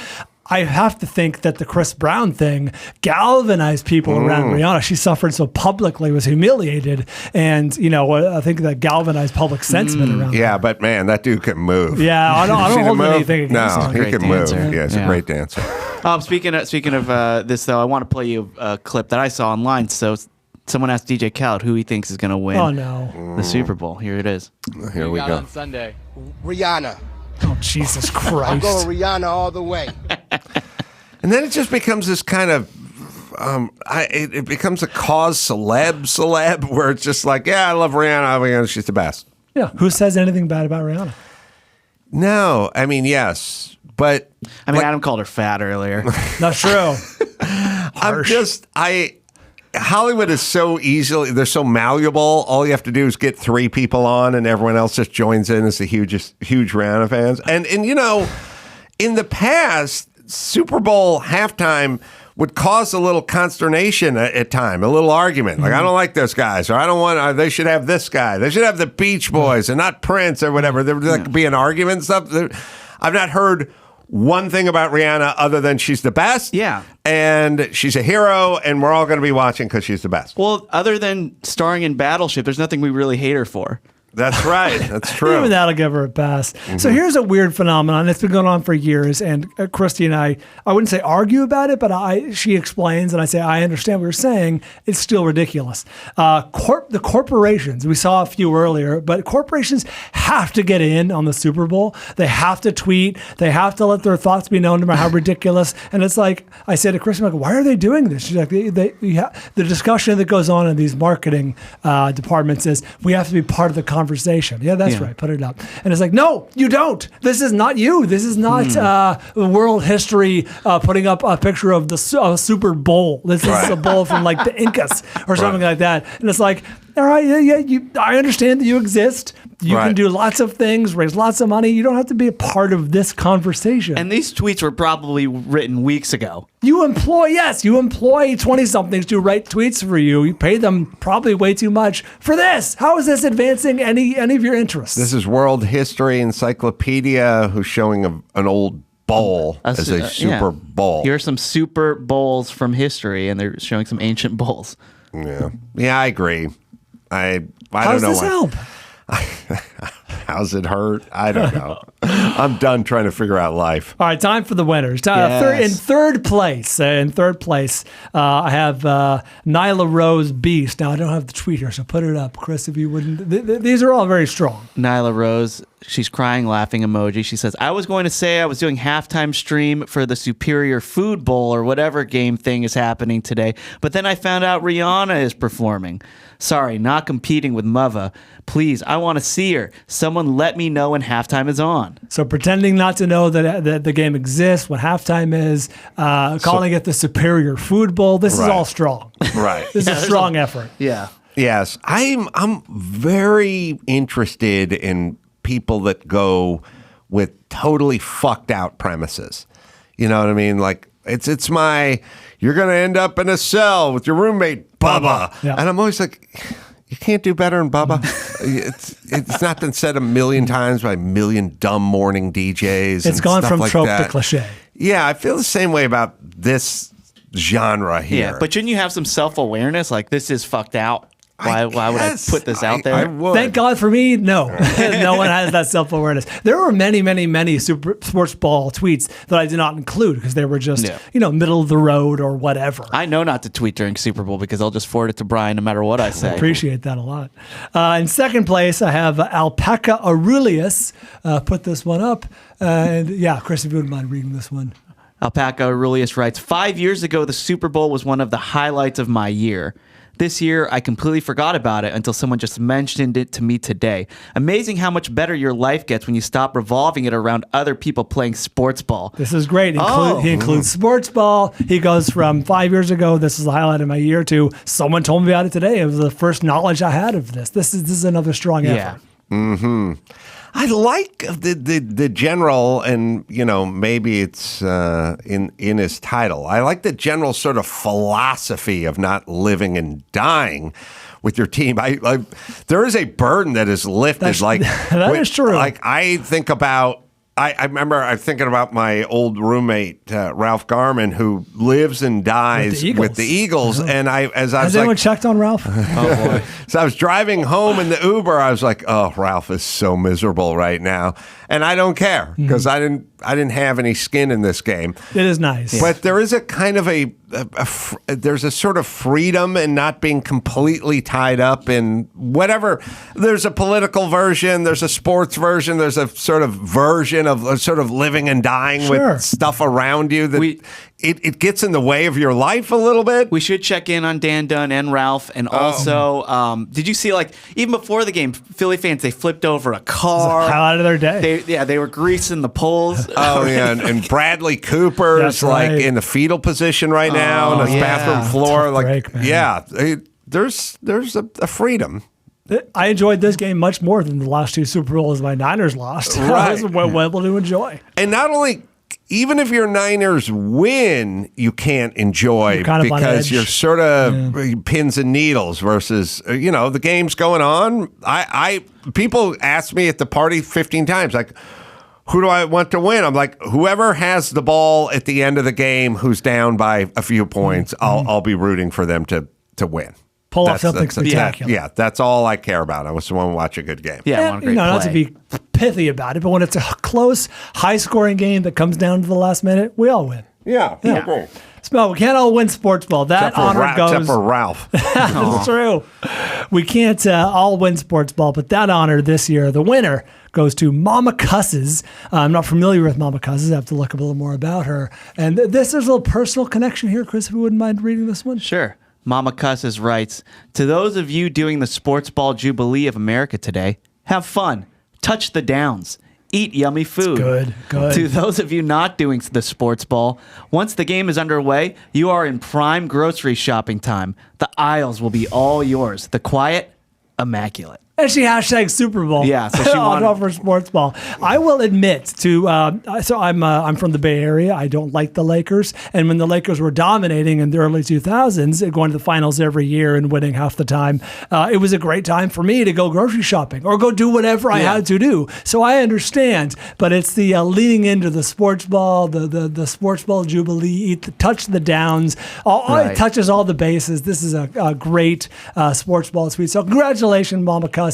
Speaker 4: I have to think that the Chris Brown thing galvanized people around Rihanna. She suffered so publicly, was humiliated, and I think that galvanized public sentiment around.
Speaker 2: Yeah, but man, that dude can move.
Speaker 4: Yeah, I don't hold anything against him.
Speaker 2: No, he can move. Yeah, he's a great dancer.
Speaker 3: Speaking of this, though, I want to play you a clip that I saw online. So someone asked DJ Khaled who he thinks is going to win the Super Bowl. Here it is.
Speaker 2: Here we go.
Speaker 12: On Sunday, Rihanna.
Speaker 4: Oh, Jesus Christ.
Speaker 12: I'm going Rihanna all the way.
Speaker 2: And then it just becomes this kind of, it becomes a cause celeb, where it's just like, yeah, I love Rihanna. She's the best.
Speaker 4: Yeah. Who says anything bad about Rihanna?
Speaker 2: No. I mean, yes. But.
Speaker 3: Adam called her fat earlier.
Speaker 4: Not true.
Speaker 2: Hollywood is so they're so malleable. All you have to do is get 3 people on and everyone else just joins in as the huge Rihanna fans. And in the past, Super Bowl halftime would cause a little consternation at time, a little argument. Like, I don't like those guys, or I don't want, they should have this guy. They should have the Beach Boys and not Prince or whatever. There would be an argument and stuff. I've not heard one thing about Rihanna other than she's the best.
Speaker 3: Yeah.
Speaker 2: And she's a hero, and we're all going to be watching because she's the best.
Speaker 3: Well, other than starring in Battleship, there's nothing we really hate her for.
Speaker 2: That's right. That's true.
Speaker 4: Even that'll give her a pass. So here's a weird phenomenon. It's been going on for years, and Christy and I wouldn't say argue about it, but she explains, and I say, I understand what you're saying. It's still ridiculous. The corporations, we saw a few earlier, but corporations have to get in on the Super Bowl. They have to tweet. They have to let their thoughts be known about how ridiculous. And it's like, I said to Christy, I'm like, why are they doing this? She's like, the discussion that goes on in these marketing departments is we have to be part of the conversation. Yeah, that's right. Put it up. And it's like, no, you don't. This is not you. This is not world history putting up a picture of the Super Bowl. This is a bowl from like the Incas or something like that. And it's like, all right, I understand that you exist. You can do lots of things, raise lots of money. You don't have to be a part of this conversation.
Speaker 3: And these tweets were probably written weeks ago.
Speaker 4: You employ 20-somethings to write tweets for you. You pay them probably way too much for this. How is this advancing any of your interests?
Speaker 2: This is World History Encyclopedia who's showing an old bowl as a Super Bowl.
Speaker 3: Here are some Super Bowls from history, and they're showing some ancient bowls.
Speaker 2: Yeah, I agree. I
Speaker 4: How
Speaker 2: don't know.
Speaker 4: Does this help?
Speaker 2: How's it hurt? I don't know. I'm done trying to figure out life.
Speaker 4: All right, time for the winners. In third place, I have Nyla Rose Beast. Now, I don't have the tweet here, so put it up, Chris, if you wouldn't. These are all very strong.
Speaker 3: Nyla Rose, she's crying, laughing emoji. She says, I was going to say I was doing halftime stream for the Superior Food Bowl or whatever game thing is happening today, but then I found out Rihanna is performing. Sorry, not competing with Mava. Please, I want to see her. Someone let me know when halftime is on.
Speaker 4: So pretending not to know that the game exists, what halftime is, calling it the Superior Food Bowl. This is all strong.
Speaker 2: Right.
Speaker 4: This is a strong effort.
Speaker 3: Yeah.
Speaker 2: Yes. I'm very interested in people that go with totally fucked out premises. You know what I mean? Like, it's my, you're going to end up in a cell with your roommate, Bubba. Yeah. And I'm always like, you can't do better than Bubba. It's not been said a million times by a million dumb morning DJs.
Speaker 4: It's gone from trope to cliche.
Speaker 2: Yeah, I feel the same way about this genre here.
Speaker 3: Yeah, but shouldn't you have some self-awareness? Like, this is fucked out. Why would I put this out there?
Speaker 2: I would.
Speaker 4: Thank God for me, no. No one has that self-awareness. There were many, many, many sports ball tweets that I did not include because they were just, middle of the road or whatever.
Speaker 3: I know not to tweet during Super Bowl because I'll just forward it to Brian no matter what I say.
Speaker 4: I appreciate that a lot. In second place, I have Alpaca Aurelius. Put this one up. And Chris, if you wouldn't mind reading this one.
Speaker 3: Alpaca Aurelius writes, 5 years ago, the Super Bowl was one of the highlights of my year. This year, I completely forgot about it until someone just mentioned it to me today. Amazing how much better your life gets when you stop revolving it around other people playing sports ball.
Speaker 4: This is great. He includes sports ball. He goes from 5 years ago, this is the highlight of my year, to someone told me about it today. It was the first knowledge I had of this. This is another strong effort.
Speaker 2: Mm-hmm. I like the general, and maybe it's in his title. I like the general sort of philosophy of not living and dying with your team. There is a burden that is lifted.
Speaker 4: That is true.
Speaker 2: Like I think about. I remember I'm thinking about my old roommate Ralph Garman, who lives and dies with the Eagles. And
Speaker 4: has anyone checked on Ralph?
Speaker 2: Oh boy! So I was driving home in the Uber. I was like, "Oh, Ralph is so miserable right now," and I don't care because I didn't have any skin in this game.
Speaker 4: It is nice,
Speaker 2: but there is a kind of there's a sort of freedom in not being completely tied up in whatever. There's a political version, there's a sports version, there's a sort of version of sort of living and dying with stuff around you that it gets in the way of your life a little bit.
Speaker 3: We should check in on Dan Dunn and Ralph, and also, did you see even before the game, Philly fans, they flipped over a car.
Speaker 4: Highlight of their day.
Speaker 3: They were greasing the poles.
Speaker 2: Oh yeah, and Bradley Cooper's in the fetal position right now on the bathroom floor. There's a freedom.
Speaker 4: I enjoyed this game much more than the last two Super Bowls my Niners lost.
Speaker 2: Right.
Speaker 4: I was able to enjoy.
Speaker 2: And not only, even if your Niners win, you can't enjoy because you're sort of pins and needles versus, the game's going on. People ask me at the party 15 times, like, who do I want to win? I'm like, whoever has the ball at the end of the game who's down by a few points, I'll be rooting for them to win.
Speaker 4: Pull off something spectacular.
Speaker 2: Yeah, that's all I care about. I just want to watch a good game.
Speaker 3: Yeah, I want a great play.
Speaker 4: Not to be pithy about it, but when it's a close, high-scoring game that comes down to the last minute, we all win.
Speaker 2: Yeah.
Speaker 4: Smell, we can't all win sports ball. That honor goes.
Speaker 2: Except for Ralph.
Speaker 4: That's true. We can't all win sports ball, but that honor this year, the winner goes to Mama Cusses. I'm not familiar with Mama Cusses. I have to look up a little more about her. And there's a little personal connection here, Chris, if you wouldn't mind reading this one.
Speaker 3: Sure. Mama Cusses writes, to those of you doing the Sports Ball Jubilee of America today, have fun. Touch the downs. Eat yummy food.
Speaker 4: Good.
Speaker 3: To those of you not doing the sports ball, once the game is underway, you are in prime grocery shopping time. The aisles will be all yours. The quiet, immaculate.
Speaker 4: And she hashtags Super Bowl.
Speaker 3: Yeah, so she wanted
Speaker 4: for sports ball. I will admit to so I'm from the Bay Area. I don't like the Lakers, and when the Lakers were dominating in the early 2000s, going to the finals every year and winning half the time, it was a great time for me to go grocery shopping or go do whatever I had to do. So I understand, but it's the leaning into the sports ball, the sports ball jubilee, touch the downs. It touches all the bases. This is a great sports ball tweet. So congratulations, Mama Cusses.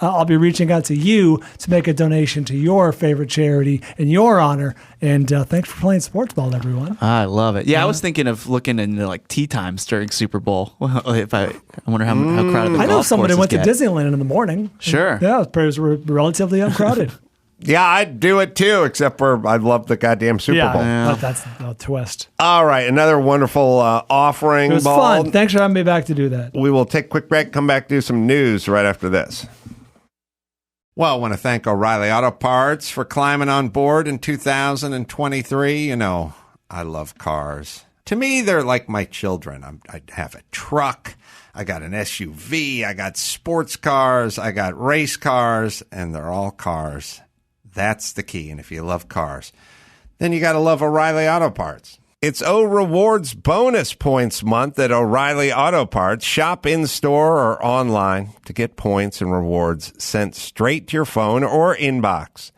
Speaker 4: I'll be reaching out to you to make a donation to your favorite charity in your honor. And thanks for playing sports ball, everyone.
Speaker 3: I love it. Yeah, I was thinking of looking into like tea times during Super Bowl. I wonder how crowded the
Speaker 4: I know
Speaker 3: golf
Speaker 4: somebody went
Speaker 3: courses
Speaker 4: to
Speaker 3: get.
Speaker 4: Disneyland in the morning.
Speaker 3: Sure.
Speaker 4: Yeah, it was relatively uncrowded.
Speaker 2: Yeah, I'd do it too, except for I love the goddamn Super Bowl.
Speaker 4: But that's a twist.
Speaker 2: All right, another wonderful offering.
Speaker 4: It was fun. Thanks for having me back to do that.
Speaker 2: We will take a quick break, come back, do some news right after this. Well, I want to thank O'Reilly Auto Parts for climbing on board in 2023. You know, I love cars. To me, they're like my children. I have a truck. I got an SUV. I got sports cars. I got race cars, and they're all cars. That's the key. And if you love cars, then you got to love O'Reilly Auto Parts. It's O Rewards bonus points month at O'Reilly Auto Parts. Shop in-store or online to get points and rewards sent straight to your phone or inbox.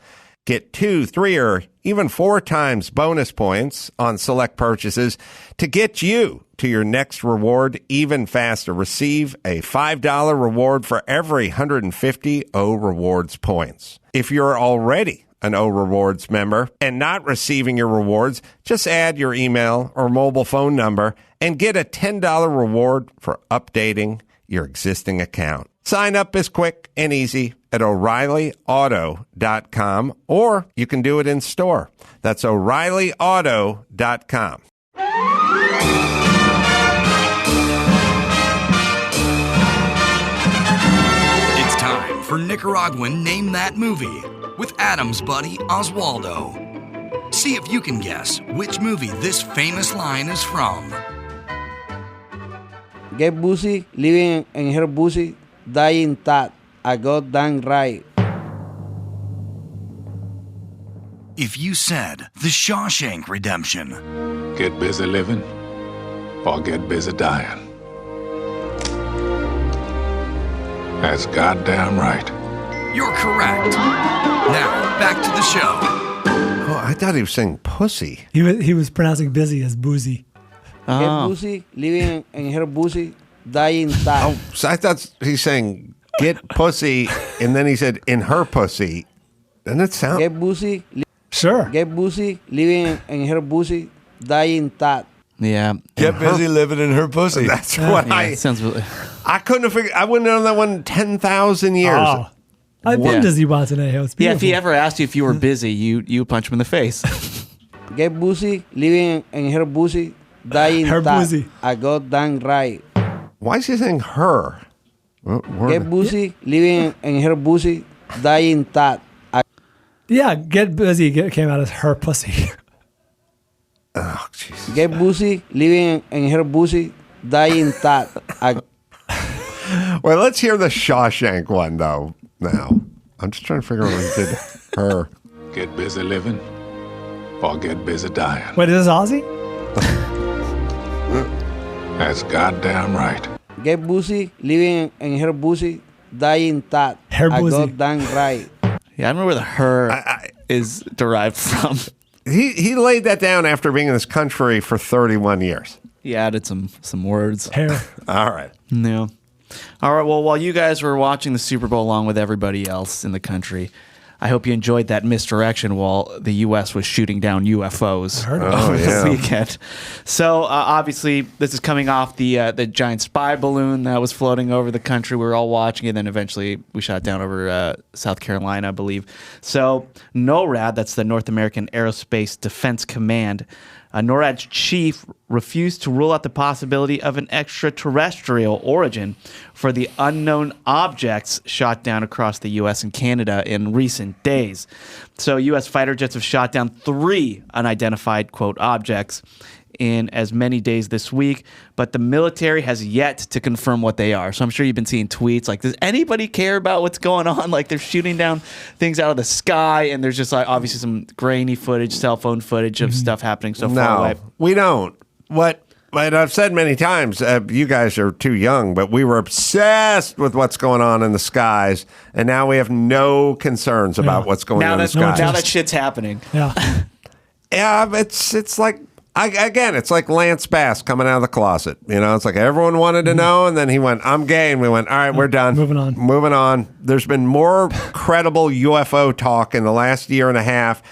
Speaker 2: Get 2, 3, or even 4 times bonus points on select purchases to get you to your next reward even faster. Receive a $5 reward for every 150 O Rewards points. If you're already an O Rewards member and not receiving your rewards, just add your email or mobile phone number and get a $10 reward for updating your existing account. Sign up is quick and easy at O'ReillyAuto.com, or you can do it in store. That's O'ReillyAuto.com.
Speaker 1: It's time for Nicaraguan Name That Movie with Adam's buddy Oswaldo. See if you can guess which movie this famous line is from.
Speaker 13: Get busy, living in her busy, dying tat. I got done right.
Speaker 1: If you said The Shawshank Redemption.
Speaker 14: Get busy living or get busy dying. That's goddamn right.
Speaker 1: You're correct. Now, back to the show.
Speaker 2: Oh, I thought he was saying pussy.
Speaker 4: He was pronouncing busy as boozy.
Speaker 13: Get busy, living in her busy, dying tat.
Speaker 2: Oh, so I thought he's saying get pussy, and then he said in her pussy. Doesn't it sound?
Speaker 13: Get busy.
Speaker 4: Sure.
Speaker 13: Get busy, living in her busy, dying tat.
Speaker 3: Yeah.
Speaker 15: Get busy living in her pussy.
Speaker 2: That's what
Speaker 3: It sounds really...
Speaker 2: I couldn't have figured. I wouldn't have known that one in 10,000 years.
Speaker 4: Oh. I've been to Zihuatanejo. It's
Speaker 3: Yeah, if he
Speaker 4: beautiful.
Speaker 3: ever asked you if you were busy, you punch him in the face.
Speaker 13: Get busy, living in her busy, dying
Speaker 4: Her
Speaker 13: tat.
Speaker 4: busy.
Speaker 13: I got done right.
Speaker 2: Why is he saying her?
Speaker 13: Get busy, living in her busy, dying tat.
Speaker 4: Yeah, get busy came out as her pussy.
Speaker 2: Oh, Jesus.
Speaker 13: Get busy, living in her busy, dying tat.
Speaker 2: Well, let's hear the Shawshank one, though, now. I'm just trying to figure out what he did. Her.
Speaker 14: Get busy living or get busy dying.
Speaker 4: Wait, is this Ozzy?
Speaker 14: That's goddamn right.
Speaker 13: Get busy, living in her busy, dying tat.
Speaker 4: Her
Speaker 13: I
Speaker 4: busy.
Speaker 13: got done right.
Speaker 3: Yeah, I remember the her. is derived from.
Speaker 2: He laid that down after being in this country for 31 years.
Speaker 3: He added some words.
Speaker 4: Hair.
Speaker 2: All right.
Speaker 3: No. All right. Well, while you guys were watching the Super Bowl along with everybody else in the country, I hope you enjoyed that misdirection while the U.S. was shooting down UFOs over the weekend. So obviously, this is coming off the giant spy balloon that was floating over the country. We were all watching it, and then eventually we shot down over South Carolina, I believe. So NORAD, that's the North American Aerospace Defense Command, NORAD's chief refused to rule out the possibility of an extraterrestrial origin for the unknown objects shot down across the U.S. and Canada in recent days. So U.S. fighter jets have shot down 3 unidentified, quote, objects in as many days this week, but the military has yet to confirm what they are. So I'm sure you've been seeing tweets like, does anybody care about what's going on? Like, they're shooting down things out of the sky, and there's just like obviously some grainy footage, cell phone footage of stuff happening so far away.
Speaker 2: We don't. But I've said many times, you guys are too young, but we were obsessed with what's going on in the skies, and now we have no concerns about what's going on in the skies.
Speaker 3: Now that shit's happening.
Speaker 4: Yeah.
Speaker 2: Yeah, it's like, again, it's like Lance Bass coming out of the closet. You know, it's like everyone wanted to know, and then he went, I'm gay, and we went, all right, we're done. Moving on. There's been more credible UFO talk in the last year and a half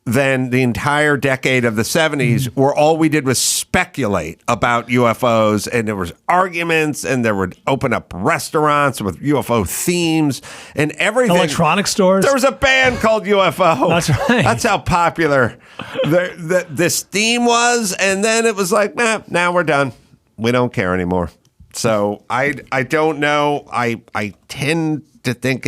Speaker 2: than the entire decade of the 70s, where all we did was speculate about UFOs, and there was arguments, and there would open up restaurants with UFO themes and everything.
Speaker 4: Electronic stores.
Speaker 2: There was a band called UFO.
Speaker 4: That's right.
Speaker 2: That's how popular this theme was, and then it was like, nah, now we're done. We don't care anymore. So I don't know. I tend to think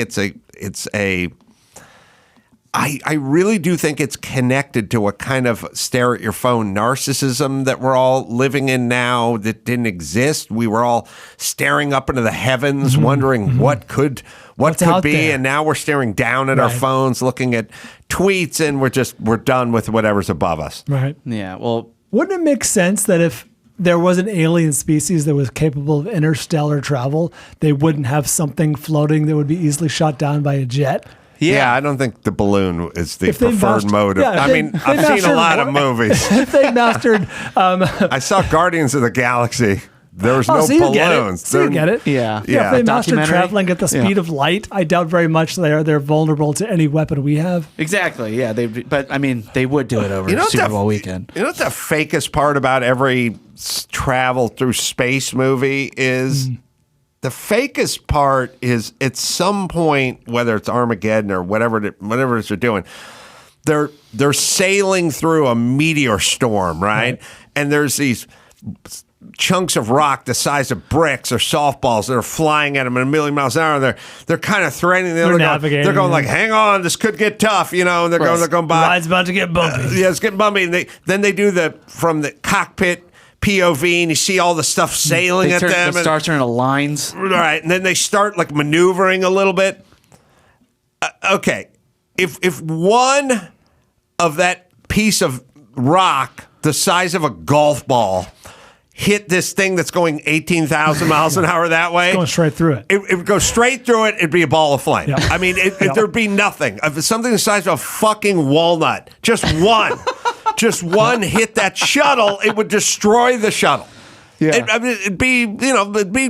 Speaker 2: I really do think it's connected to a kind of stare at your phone narcissism that we're all living in now that didn't exist. We were all staring up into the heavens, wondering what could be,
Speaker 4: there?
Speaker 2: and now we're staring down at our phones, looking at tweets, and we're done with whatever's above us.
Speaker 4: Right.
Speaker 3: Yeah. Well,
Speaker 4: wouldn't it make sense that if there was an alien species that was capable of interstellar travel, they wouldn't have something floating that would be easily shot down by a jet?
Speaker 2: Yeah, I don't think the balloon is the preferred mode. I've seen a lot of movies.
Speaker 4: If they mastered...
Speaker 2: I saw Guardians of the Galaxy. There was no balloons.
Speaker 4: So you get it.
Speaker 3: Yeah.
Speaker 4: If they mastered traveling at the speed of light, I doubt very much they're vulnerable to any weapon we have.
Speaker 3: Exactly, yeah. But, I mean, they would do it over Super Bowl weekend.
Speaker 2: You know what the fakest part about every travel through space movie is? The fakest part is at some point, whether it's Armageddon or whatever it is they're doing, they're sailing through a meteor storm, right? And there's these chunks of rock the size of bricks or softballs that are flying at them at 1,000,000 miles an hour. They're kind of threatening. They're navigating. They're going like, "Hang on, this could get tough," you know. And they're going by.
Speaker 4: Ride's about to get bumpy.
Speaker 2: Yeah, it's getting bumpy. And then they do from the cockpit POV, and you see all the stuff sailing at them.
Speaker 3: They start turning to lines.
Speaker 2: Right, and then they start like maneuvering a little bit. Okay, if one of that piece of rock the size of a golf ball hit this thing that's going 18,000 miles an hour that way,
Speaker 4: it's going straight through it.
Speaker 2: It would go straight through it. It'd be a ball of flame. Yeah. I mean, there'd be nothing. If something the size of a fucking walnut, just one hit that shuttle, it would destroy the shuttle. Yeah. It'd be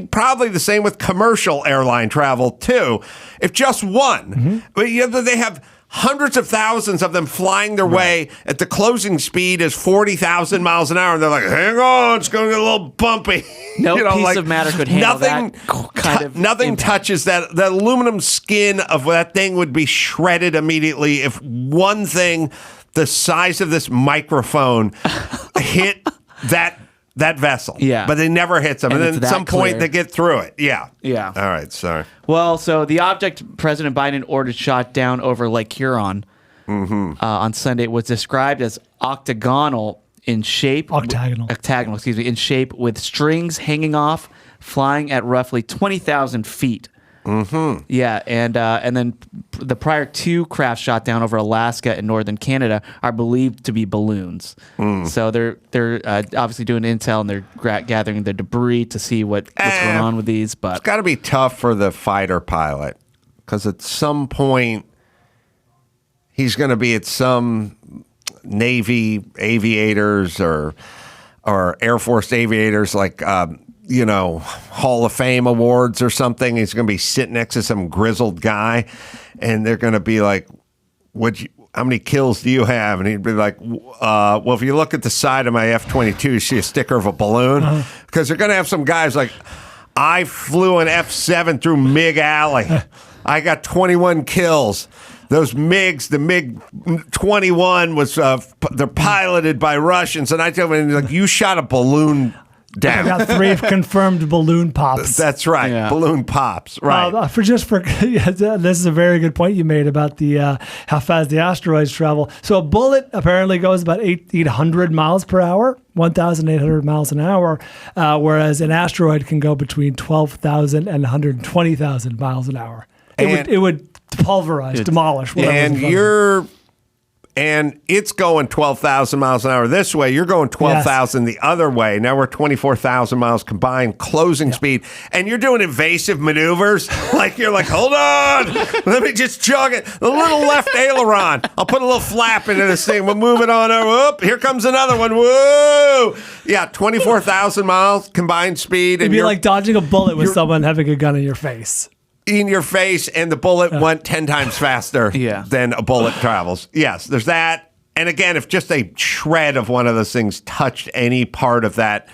Speaker 2: probably the same with commercial airline travel too. If just one, but they have hundreds of thousands of them flying their way at the closing speed is 40,000 miles an hour, and they're like, "Hang on, it's going to get a little bumpy."
Speaker 3: No piece of matter could handle that kind of
Speaker 2: nothing
Speaker 3: impact.
Speaker 2: touches that. The aluminum skin of that thing would be shredded immediately if one thing the size of this microphone hit that vessel.
Speaker 3: Yeah.
Speaker 2: But it never hits them. And then at some point they get through it. Yeah.
Speaker 3: Yeah.
Speaker 2: All right, sorry.
Speaker 3: Well, so the object President Biden ordered shot down over Lake Huron on Sunday was described as octagonal in shape. Octagonal, in shape, with strings hanging off, flying at roughly 20,000 feet. Yeah, and then the prior 2 craft shot down over Alaska and northern Canada are believed to be balloons. So they're obviously doing intel, and they're gathering the debris to see what's going on with these. But
Speaker 2: it's got to be tough for the fighter pilot, because at some point he's going to be at some Navy aviators or Air Force aviators, like, Hall of Fame awards or something. He's going to be sitting next to some grizzled guy, and they're going to be like, how many kills do you have? And he'd be like, well, if you look at the side of my F-22, you see a sticker of a balloon. Because they're going to have some guys like, I flew an F-7 through MiG Alley. I got 21 kills. Those MiGs, the MiG-21 was, they're piloted by Russians. And I tell him, like, you shot a balloon down.
Speaker 4: I got 3 confirmed balloon pops.
Speaker 2: That's right. Yeah. Balloon pops. Right.
Speaker 4: This is a very good point you made about the how fast the asteroids travel. So a bullet apparently goes about 800 miles per hour, 1,800 miles an hour, whereas an asteroid can go between 12,000 and 120,000 miles an hour. It would pulverize, demolish.
Speaker 2: And it's going 12,000 miles an hour this way. You're going 12,000 the other way. Now we're 24,000 miles combined closing speed. And you're doing evasive maneuvers. Like, you're like, hold on. Let me just jog it. A little left aileron. I'll put a little flap into this thing. We'll move it on over. Whoop, here comes another one. Whoa. Yeah, 24,000 miles combined speed.
Speaker 4: It'd be like dodging a bullet with someone having a gun in your face.
Speaker 2: In your face, and the bullet went 10 times faster than a bullet travels. Yes, there's that. And again, if just a shred of one of those things touched any part of that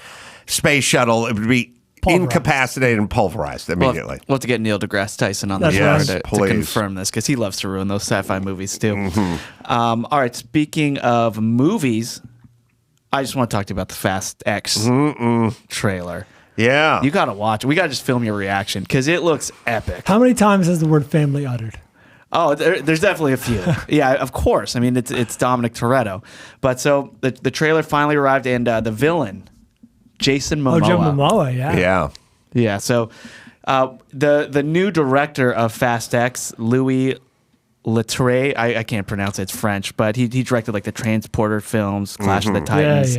Speaker 2: space shuttle, it would be incapacitated and pulverized immediately.
Speaker 3: We'll have to get Neil deGrasse Tyson on the show to confirm this, because he loves to ruin those sci-fi movies too. All right, speaking of movies, I just want to talk to you about the Fast X trailer.
Speaker 2: Yeah.
Speaker 3: You got to watch it. We got to just film your reaction because it looks epic.
Speaker 4: How many times has the word family uttered?
Speaker 3: Oh, there's definitely a few. Yeah, of course. I mean, it's Dominic Toretto. But so the trailer finally arrived, and the villain, Jason Momoa.
Speaker 4: Oh, Jason Momoa, yeah.
Speaker 2: Yeah.
Speaker 3: Yeah, so the new director of Fast X, Louis Leterrier, I can't pronounce it, it's French, but he directed like the Transporter films, Clash of the Titans,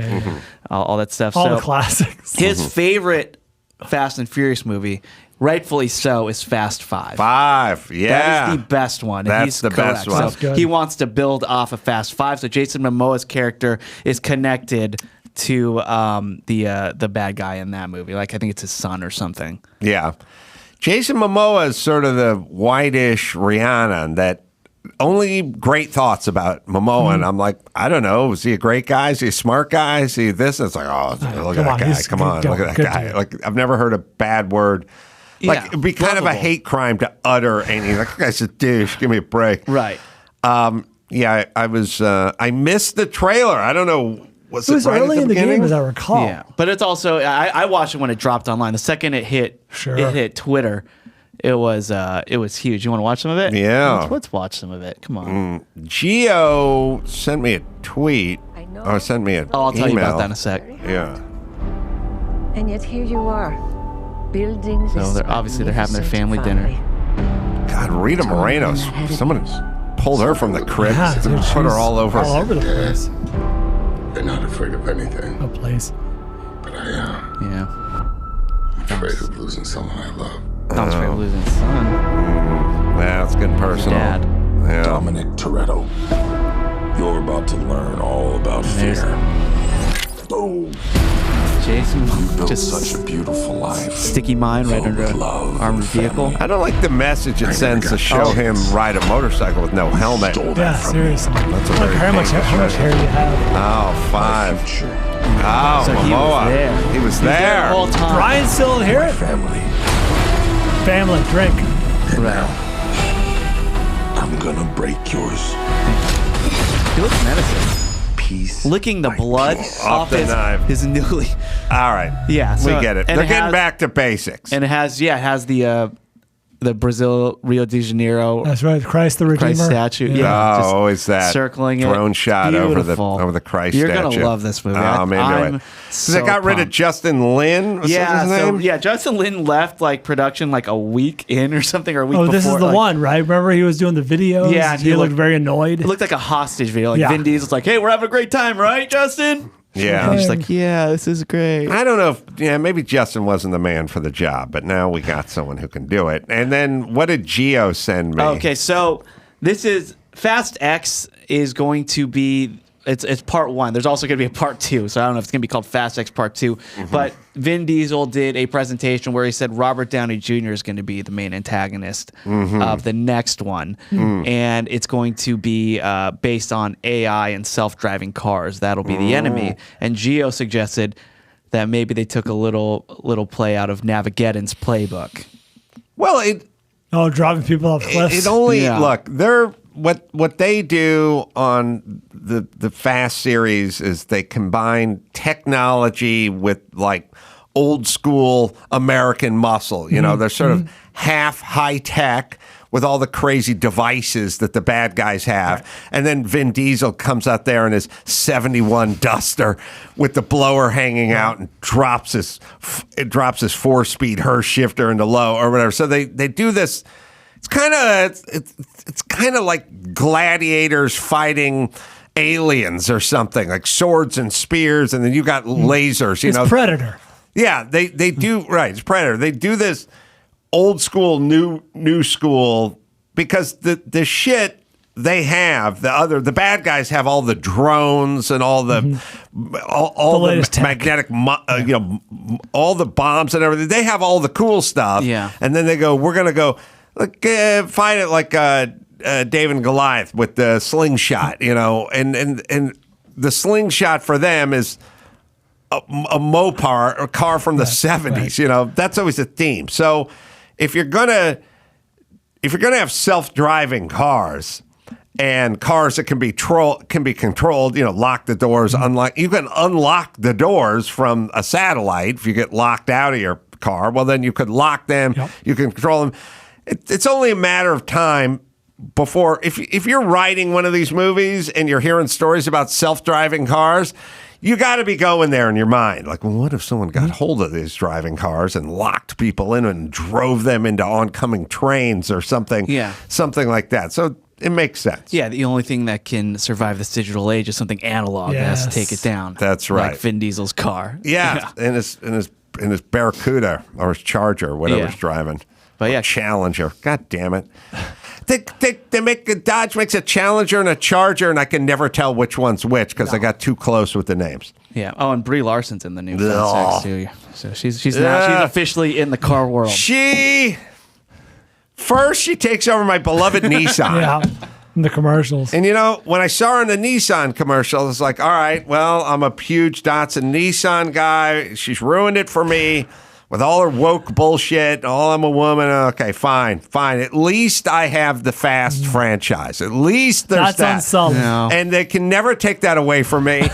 Speaker 3: all that stuff.
Speaker 4: All the classics.
Speaker 3: His favorite Fast and Furious movie, rightfully so, is Fast 5.
Speaker 2: That
Speaker 3: is the best one.
Speaker 2: That's
Speaker 3: he's
Speaker 2: the
Speaker 3: correct.
Speaker 2: best one.
Speaker 3: So he wants to build off of Fast 5, so Jason Momoa's character is connected to the bad guy in that movie. Like, I think it's his son or something.
Speaker 2: Yeah. Jason Momoa is sort of the whitish Rihanna that only great thoughts about Momoa, and I'm like, I don't know. Is he a great guy? Is he a smart guy? Is he this? It's like, look at that guy. Come on, look at that guy. Like, I've never heard a bad word. Like, it'd be kind of a hate crime to utter anything. Like, that guy's a douche. Give me a break.
Speaker 3: Right.
Speaker 2: Yeah, I missed the trailer. I don't know. Was
Speaker 4: it was
Speaker 2: right
Speaker 4: early
Speaker 2: at
Speaker 4: in the game, as I recall.
Speaker 3: Yeah, but it's also I watched it when it dropped online. The second it hit Twitter. It was huge. You want to watch some of it?
Speaker 2: Yeah.
Speaker 3: Let's watch some of it. Come on.
Speaker 2: Gio sent me a tweet. Or sent me an
Speaker 3: I'll tell you
Speaker 2: email.
Speaker 3: about that in a sec.
Speaker 2: Yeah.
Speaker 16: And yet here you are, building.
Speaker 3: So they're having their family dinner.
Speaker 2: God, Rita Moreno. Someone pulled her from the crib and put her all over
Speaker 4: the place.
Speaker 14: They're not afraid of anything.
Speaker 4: A place.
Speaker 14: But I am.
Speaker 3: Yeah.
Speaker 14: I'm afraid of losing someone I love.
Speaker 3: Tom's afraid of losing his son.
Speaker 2: Yeah, it's getting personal.
Speaker 3: Dad.
Speaker 2: Yeah.
Speaker 14: Dominic Toretto, you're about to learn all about fear. Boom.
Speaker 3: Jason,
Speaker 14: just such a beautiful life.
Speaker 3: Sticky mind right under an armored vehicle.
Speaker 2: I don't like the message it sends to show him ride a motorcycle with no helmet.
Speaker 4: Yeah, seriously.
Speaker 2: That's a very
Speaker 4: how much hair do you have?
Speaker 2: Oh, 5. Oh,
Speaker 3: So
Speaker 2: Momoa. He was there.
Speaker 3: The whole time.
Speaker 4: Brian's still here? Family, drink.
Speaker 14: And now, I'm gonna break yours.
Speaker 3: He looks menacing.
Speaker 14: Piece.
Speaker 3: Licking the blood off
Speaker 2: the knife.
Speaker 3: his newly.
Speaker 2: All right.
Speaker 3: Yeah,
Speaker 2: we
Speaker 3: so-
Speaker 2: get it.
Speaker 3: and
Speaker 2: They're
Speaker 3: it
Speaker 2: getting
Speaker 3: has-
Speaker 2: back to basics.
Speaker 3: And it has the Brazil Rio de Janeiro
Speaker 4: That's right, Christ the Redeemer.
Speaker 3: Christ statue.
Speaker 4: Yeah.
Speaker 3: Yeah, just
Speaker 2: always that
Speaker 3: circling
Speaker 2: drone
Speaker 3: it.
Speaker 2: shot
Speaker 3: Beautiful.
Speaker 2: over the Christ
Speaker 3: You're
Speaker 2: statue.
Speaker 3: gonna love this movie.
Speaker 2: Oh, I'm into it.
Speaker 3: So
Speaker 2: They got rid of
Speaker 3: pumped.
Speaker 2: Justin Lin. Was that his name?
Speaker 3: Justin Lin left like production like a week in or something, or a week
Speaker 4: Oh,
Speaker 3: before.
Speaker 4: this is the
Speaker 3: like,
Speaker 4: one, right? Remember he was doing the videos?
Speaker 3: Yeah,
Speaker 4: he looked very annoyed.
Speaker 3: It looked like a hostage video. Like
Speaker 4: Yeah.
Speaker 3: Vin Diesel's like, "Hey, we're having a great time, right, Justin?"
Speaker 2: Yeah.
Speaker 3: And he's just like, "Yeah, this is great."
Speaker 2: I don't know if, maybe Justin wasn't the man for the job, but now we got someone who can do it. And then what did Gio send me?
Speaker 3: Okay, so this is Fast X is going to be. It's part 1. There's also going to be a part 2, so I don't know if it's going to be called Fast X Part 2. But Vin Diesel did a presentation where he said Robert Downey Jr. is going to be the main antagonist of the next one, and it's going to be based on AI and self-driving cars. That'll be the enemy. And Gio suggested that maybe they took a little play out of Navigeddon's playbook.
Speaker 2: Well,
Speaker 4: driving people off cliffs.
Speaker 2: It only look. They're what they do on the Fast series is they combine technology with like old school American muscle. You know, they're sort of half high tech with all the crazy devices that the bad guys have. And then Vin Diesel comes out there in his 71 Duster with the blower hanging out and drops his 4-speed Hurst shifter into low or whatever. So they do this. It's kind of like gladiators fighting aliens or something, like swords and spears, and then you got lasers. You know,
Speaker 4: Predator.
Speaker 2: Yeah, they do right. It's Predator. They do this old school, new school because the shit they have, the bad guys have all the drones and all the all the magnetic, all the bombs and everything. They have all the cool stuff.
Speaker 3: Yeah,
Speaker 2: and then they go, we're gonna go fight it like David and Goliath with the slingshot, and the slingshot for them is a Mopar or car from the 70s. Right. That's always a theme. So if you're gonna have self-driving cars and cars that can be controlled, lock the doors, unlock. You can unlock the doors from a satellite if you get locked out of your car. Well, then you could lock them. Yep. You can control them. It's only a matter of time before, if you're writing one of these movies and you're hearing stories about self-driving cars, you got to be going there in your mind. Like, well, what if someone got hold of these driving cars and locked people in and drove them into oncoming trains or something? Yeah. Something like that. So it makes sense.
Speaker 3: Yeah, the only thing that can survive this digital age is something analog that has to take it down.
Speaker 2: That's right.
Speaker 3: Like Vin Diesel's car.
Speaker 2: Yeah, in his Barracuda or his Charger, whatever's driving.
Speaker 3: But yeah,
Speaker 2: Challenger. God damn it. They make Dodge makes a Challenger and a Charger, and I can never tell which one's which because I got too close with the names.
Speaker 3: Yeah. Oh, and Brie Larson's in the new Fast X too. So she's officially in the car world.
Speaker 2: First she takes over my beloved Nissan.
Speaker 4: Yeah. In the commercials.
Speaker 2: And when I saw her in the Nissan commercial, it's like, all right, well, I'm a huge Datsun Nissan guy. She's ruined it for me. With all her woke bullshit, I'm a woman. Okay, fine. At least I have the Fast franchise. At least there's that.
Speaker 4: That's unsolved.
Speaker 3: No.
Speaker 2: And they can never take that away from me.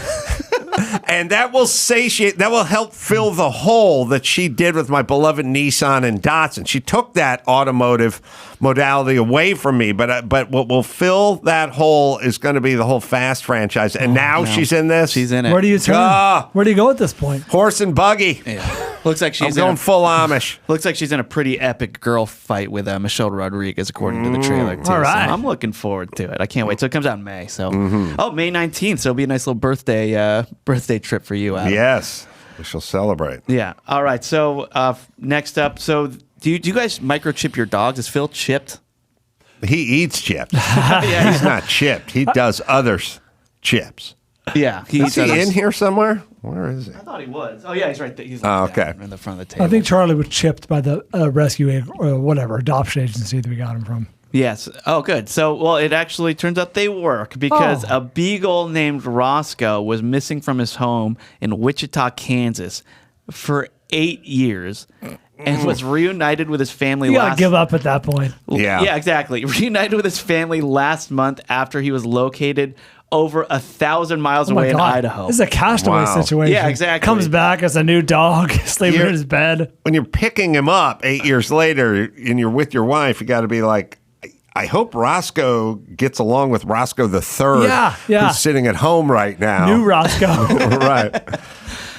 Speaker 2: And that will help fill the hole that she did with my beloved Nissan and Datsun. She took that automotive modality away from me, but what will fill that hole is going to be the whole Fast franchise. And now she's in this.
Speaker 3: She's in it.
Speaker 4: Where do you turn? Where do you go at this point?
Speaker 2: Horse and buggy.
Speaker 3: Yeah. Looks like she's
Speaker 2: going full Amish.
Speaker 3: Looks like she's in a pretty epic girl fight with Michelle Rodriguez, according to the trailer. Too.
Speaker 4: All right.
Speaker 3: So I'm looking forward to it. I can't wait. So it comes out in May. So May 19th. So it'll be a nice little birthday trip for you, Adam.
Speaker 2: Yes, we shall celebrate.
Speaker 3: Yeah. All right. So next up. So do you guys microchip your dogs? Is Phil chipped?
Speaker 2: He eats chips. He's not chipped. He does others chips.
Speaker 3: Yeah.
Speaker 2: Is he in here somewhere? Where is he?
Speaker 3: I thought he was. Oh, yeah, he's right there. He's
Speaker 2: okay.
Speaker 3: in the front of the table.
Speaker 4: I think Charlie was chipped by the rescue or whatever adoption agency that we got him from.
Speaker 3: Yes. Oh, good. So, it actually turns out they work because a beagle named Roscoe was missing from his home in Wichita, Kansas for 8 years and was reunited with his family
Speaker 4: You gotta give up at that point.
Speaker 3: Yeah, exactly. Reunited with his family last month after he was located over 1,000 miles away in Idaho.
Speaker 4: This is a castaway situation.
Speaker 3: Yeah, exactly.
Speaker 4: Comes back as a new dog, sleeping in his bed.
Speaker 2: When you're picking him up 8 years later and you're with your wife, you got to be like, I hope Roscoe gets along with Roscoe the Third, who's sitting at home right now.
Speaker 4: New Roscoe.
Speaker 2: Right.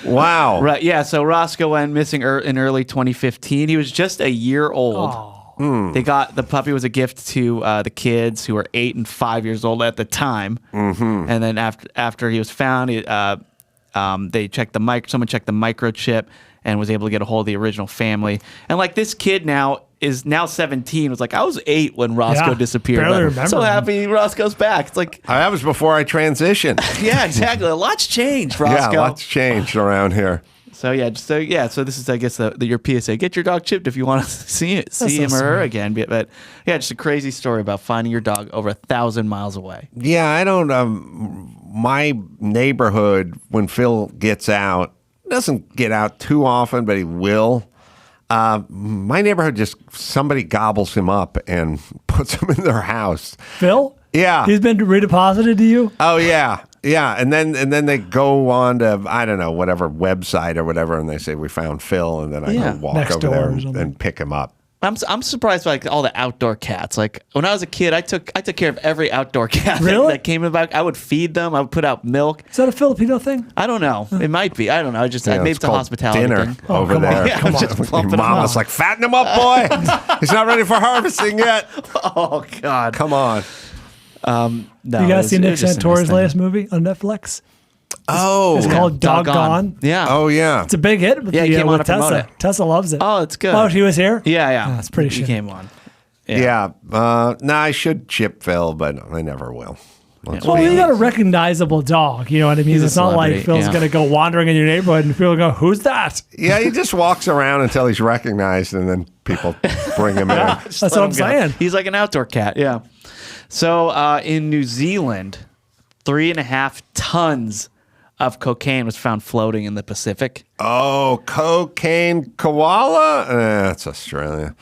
Speaker 2: Wow.
Speaker 3: Right. Yeah. So Roscoe went missing in early 2015. He was just a year old. They got the puppy was a gift to the kids who were 8 and 5 years old at the time. And then after he was found, they checked someone checked the microchip and was able to get a hold of the original family. And like this kid now is now 17 was like, I was 8 when Roscoe disappeared.
Speaker 4: barely
Speaker 3: But
Speaker 4: remember
Speaker 3: so
Speaker 4: him.
Speaker 3: happy Roscoe's back. It's like,
Speaker 2: That was before I transitioned.
Speaker 3: yeah, exactly. A lot's changed, Roscoe.
Speaker 2: Yeah, lots changed around here.
Speaker 3: So this is, I guess, your PSA. Get your dog chipped if you want to see him or her again. But yeah, just a crazy story about finding your dog over 1,000 miles away.
Speaker 2: Yeah, I don't. My neighborhood, when Phil gets out, doesn't get out too often, but he will. My neighborhood, just somebody gobbles him up and puts him in their house.
Speaker 4: Phil?
Speaker 2: Yeah.
Speaker 4: He's been redeposited to you?
Speaker 2: Oh yeah. Yeah, and then they go on to, I don't know, whatever website or whatever, and they say we found Phil, and then I go walk
Speaker 4: Next
Speaker 2: over
Speaker 4: door
Speaker 2: there
Speaker 4: or something.
Speaker 2: and pick him up.
Speaker 3: I'm surprised by all the outdoor cats. Like when I was a kid, I took care of every outdoor cat
Speaker 4: Really?
Speaker 3: that came in the back. I would feed them. I would put out milk.
Speaker 4: Is that a Filipino thing?
Speaker 3: I don't know. It might be. I don't know. I maybe it's a
Speaker 2: called
Speaker 3: hospitality
Speaker 2: dinner
Speaker 3: thing.
Speaker 2: over
Speaker 4: come
Speaker 2: there.
Speaker 4: on.
Speaker 3: Yeah,
Speaker 4: Come on.
Speaker 3: just
Speaker 2: Your
Speaker 3: plumping them
Speaker 2: mom was
Speaker 3: up.
Speaker 2: like, fatten him up, boy. He's not ready for harvesting yet.
Speaker 3: Oh God.
Speaker 2: Come on.
Speaker 3: No,
Speaker 4: You guys see
Speaker 3: it
Speaker 4: Nick
Speaker 3: was just a nice
Speaker 4: Santora's
Speaker 3: thing.
Speaker 4: latest movie on Netflix?
Speaker 2: Oh,
Speaker 4: It's called Doggone.
Speaker 3: Yeah.
Speaker 2: oh yeah.
Speaker 4: It's a big hit with,
Speaker 3: Yeah, he came on
Speaker 4: with
Speaker 3: to promote
Speaker 4: Tessa.
Speaker 3: it.
Speaker 4: Tessa loves it.
Speaker 3: Oh, it's good.
Speaker 4: Oh, she was here?
Speaker 3: Yeah.
Speaker 4: it's pretty
Speaker 3: He
Speaker 4: shitty.
Speaker 3: came on.
Speaker 2: Yeah. No, I should chip Phil, but I never will.
Speaker 4: Well, you got a recognizable dog. You know what I mean?
Speaker 3: He's a
Speaker 4: It's not like
Speaker 3: celebrity,
Speaker 4: Phil's
Speaker 3: yeah.
Speaker 4: going to go wandering in your neighborhood and people go, "Who's that?"
Speaker 2: Yeah, he just walks around until he's recognized, and then people bring him in.
Speaker 4: That's what I'm saying.
Speaker 3: He's like an outdoor cat. Yeah. So in New Zealand, 3.5 tons of cocaine was found floating in the Pacific.
Speaker 2: Oh, cocaine koala? That's Australia.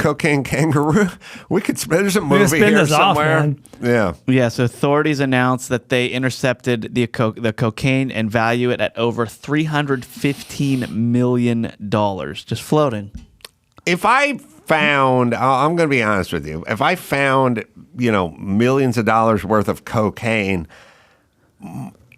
Speaker 2: Cocaine kangaroo? There's a movie
Speaker 4: spin
Speaker 2: here
Speaker 4: this off,
Speaker 2: somewhere.
Speaker 4: man.
Speaker 2: Yeah.
Speaker 3: Yeah, so authorities announced that they intercepted the cocaine and value it at over $315 million, just floating.
Speaker 2: If I found, I'm going to be honest with you, if I found, millions of dollars worth of cocaine,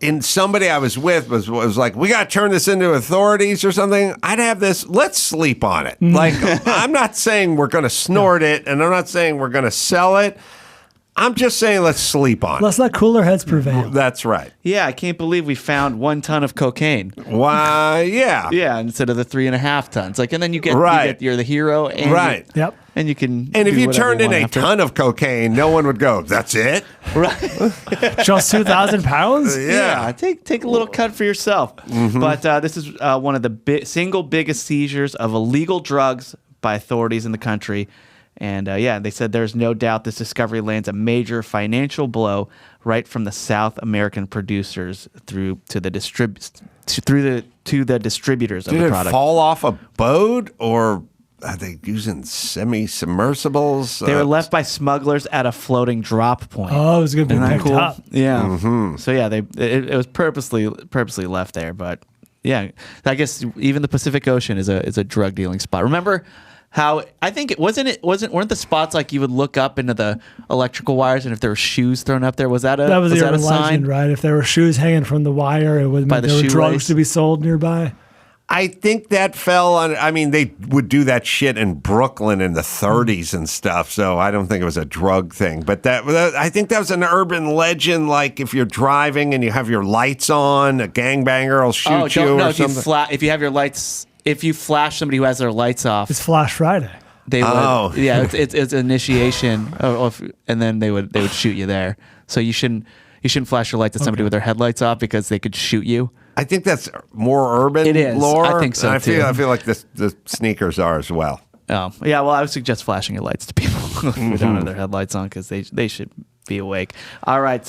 Speaker 2: and somebody I was with was like, we got to turn this into authorities or something, I'd have this, let's sleep on it. Like, I'm not saying we're going to snort it, and I'm not saying we're going to sell it. I'm just saying let's sleep on
Speaker 4: Let's
Speaker 2: it.
Speaker 4: let cooler heads prevail.
Speaker 2: That's right.
Speaker 3: Yeah, I can't believe we found 1 ton of cocaine.
Speaker 2: Why, yeah.
Speaker 3: Yeah, instead of the 3.5 tons. Like, and then you're the hero. And
Speaker 2: Right.
Speaker 4: Yep.
Speaker 3: And you can.
Speaker 2: And if
Speaker 3: do
Speaker 2: you
Speaker 3: whatever
Speaker 2: turned in
Speaker 3: want
Speaker 2: a
Speaker 3: after.
Speaker 2: ton of cocaine, no one would go, that's it?
Speaker 3: Right.
Speaker 4: Just 2,000 pounds?
Speaker 3: Yeah, take a little cut for yourself.
Speaker 2: Mm-hmm.
Speaker 3: But this is one of the single biggest seizures of illegal drugs by authorities in the country. And they said there's no doubt this discovery lands a major financial blow right from the South American producers through to the distributors of
Speaker 2: Did
Speaker 3: the
Speaker 2: it
Speaker 3: product.
Speaker 2: fall off a boat, or are they using semi-submersibles?
Speaker 3: They were left by smugglers at a floating drop point.
Speaker 4: Oh, it was going to be
Speaker 3: Isn't that
Speaker 4: picked
Speaker 3: cool?
Speaker 4: up.
Speaker 3: Yeah.
Speaker 2: Mm-hmm.
Speaker 3: So yeah, it was purposely left there, but yeah, I guess even the Pacific Ocean is a drug dealing spot. Remember how I think weren't the spots like you would look up into the electrical wires, and if there were shoes thrown up there, was that
Speaker 4: That was the
Speaker 3: that a
Speaker 4: urban
Speaker 3: sign?
Speaker 4: legend, right? If there were shoes hanging from the wire, it would
Speaker 3: By
Speaker 4: mean
Speaker 3: the
Speaker 4: there were
Speaker 3: shoelace.
Speaker 4: drugs to be sold nearby.
Speaker 2: I think that fell on, they would do that shit in Brooklyn in the 30s and stuff, so I don't think it was a drug thing. But I think that was an urban legend, like if you're driving and you have your lights on, a gangbanger will shoot you or something.
Speaker 3: If you have your lights, if you flash somebody who has their lights off,
Speaker 4: It's Flash Friday.
Speaker 3: they would.
Speaker 2: Oh.
Speaker 3: Yeah, it's initiation, and then they would shoot you there. So you shouldn't flash your lights at somebody with their headlights off because they could shoot you.
Speaker 2: I think that's more urban
Speaker 3: It is.
Speaker 2: lore.
Speaker 3: I think so,
Speaker 2: and
Speaker 3: too.
Speaker 2: I feel like the sneakers are as well.
Speaker 3: Oh, yeah. Well, I would suggest flashing your lights to people who don't have their headlights on because they should be awake. All right.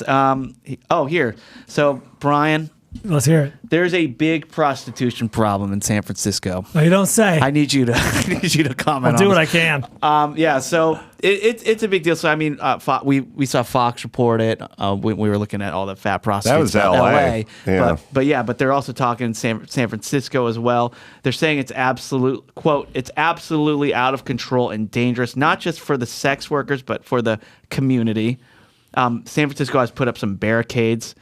Speaker 3: Here. So, Brian,
Speaker 4: Let's hear it.
Speaker 3: there's a big prostitution problem in San Francisco.
Speaker 4: Oh, you don't say.
Speaker 3: I need you to comment.
Speaker 4: I'll do
Speaker 3: on
Speaker 4: what I
Speaker 3: this.
Speaker 4: can.
Speaker 3: Yeah, so it's a big deal. So I mean, we saw Fox report it. We were looking at all the fat prostitutes.
Speaker 2: That was
Speaker 3: in
Speaker 2: LA. Yeah.
Speaker 3: But they're also talking in San Francisco as well. They're saying it's it's absolutely out of control and dangerous, not just for the sex workers, but for the community. San Francisco has put up some barricades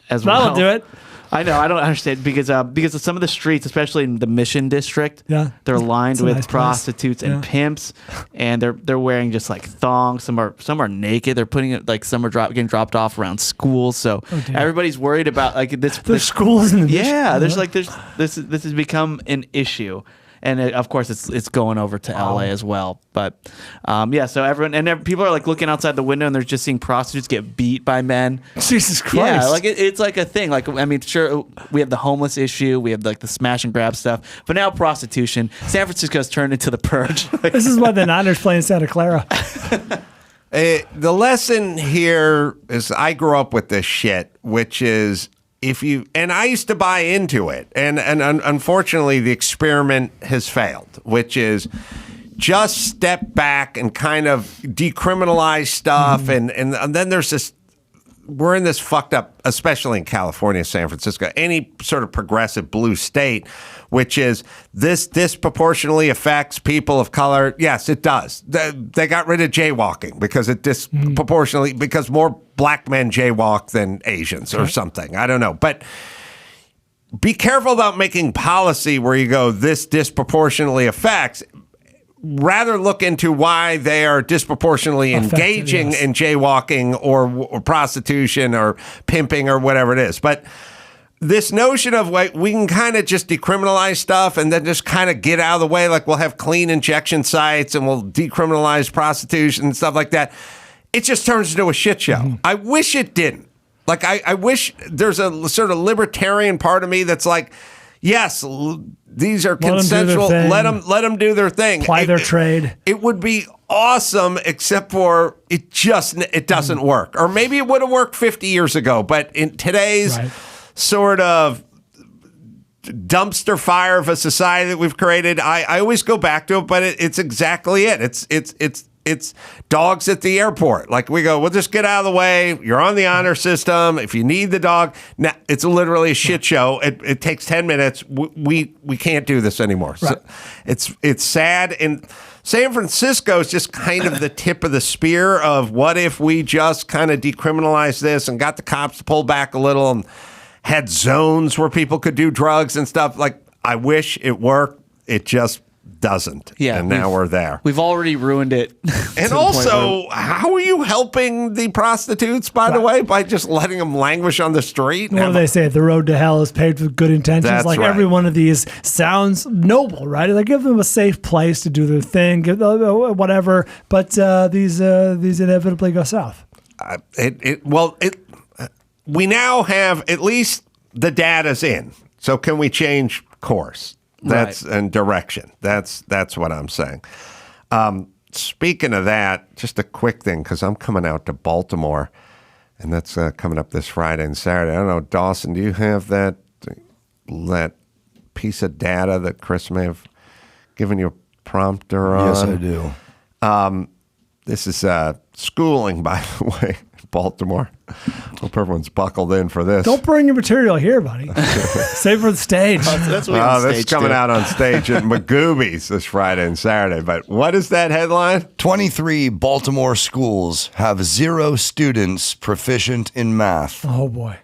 Speaker 3: as well.
Speaker 4: That'll do it.
Speaker 3: I know. I don't understand because of some of the streets, especially in the Mission District, they're lined
Speaker 4: It's a
Speaker 3: with
Speaker 4: nice place.
Speaker 3: prostitutes and pimps, and they're wearing just like thongs. Some are naked. They're putting it like some are getting dropped off around schools. So everybody's worried about like this.
Speaker 4: There's schools in the
Speaker 3: Yeah,
Speaker 4: Mission.
Speaker 3: this has become an issue. and of course it's going over to LA as well. But so everyone people are like looking outside the window and they're just seeing prostitutes get beat by men.
Speaker 4: Jesus Christ!
Speaker 3: Yeah, like it's like a thing. Like I mean, sure, we have the homeless issue, we have like the smash and grab stuff, but now prostitution. San Francisco's turned into the purge.
Speaker 4: This is why the Niners play in Santa Clara.
Speaker 2: The lesson here is I grew up with this shit, which is and I used to buy into it, and unfortunately the experiment has failed, which is just step back and kind of decriminalize stuff, and then there's this. We're in this fucked up, especially in California, San Francisco, any sort of progressive blue state, which is this disproportionately affects people of color. Yes, it does. They got rid of jaywalking because it disproportionately, because more black men jaywalk than Asians or something. I don't know. But be careful about making policy where you go, this disproportionately affects. Rather look into why they are disproportionately engaging in jaywalking or prostitution or pimping or whatever it is. But this notion of like we can kind of just decriminalize stuff and then just kind of get out of the way, like we'll have clean injection sites and we'll decriminalize prostitution and stuff like that. It just turns into a shit show. I wish it didn't. Like I wish there's a sort of libertarian part of me that's like, yes, these are consensual. Let them do their thing.
Speaker 4: Apply their trade.
Speaker 2: It would be awesome, except for it doesn't work. Or maybe it would have worked 50 years ago, but in today's sort of dumpster fire of a society that we've created, I always go back to it, but it's exactly it. It's dogs at the airport. Like we go, we'll just get out of the way. You're on the honor system. If you need the dog, now it's literally a shit show. It takes 10 minutes. We can't do this anymore. Right. So it's sad. And San Francisco is just kind of the tip of the spear of what if we just kind of decriminalized this and got the cops to pull back a little and had zones where people could do drugs and stuff. Like I wish it worked. It just doesn't. Yeah, and now we're there.
Speaker 3: We've already ruined it.
Speaker 2: And also, how are you helping the prostitutes, by the way, by just letting them languish on the street?
Speaker 4: What do they say? The road to hell is paved with good intentions.
Speaker 2: That's
Speaker 4: like
Speaker 2: right.
Speaker 4: Every one of these sounds noble, right? Like give them a safe place to do their thing, give them whatever. But these inevitably go south.
Speaker 2: We now have at least the data's in. So can we change course? And direction. That's what I'm saying. Speaking of that, just a quick thing, because I'm coming out to Baltimore, and that's coming up this Friday and Saturday. I don't know, Dawson, do you have that piece of data that Chris may have given you a prompter on?
Speaker 15: Yes, I do.
Speaker 2: This is schooling, by the way. Baltimore. Hope everyone's buckled in for this.
Speaker 4: Don't bring your material here, buddy. Save for the stage.
Speaker 2: That's coming out on stage at Magoobies this Friday and Saturday. But what is that headline?
Speaker 1: 23 Baltimore schools have 0 students proficient in math.
Speaker 4: Oh, boy.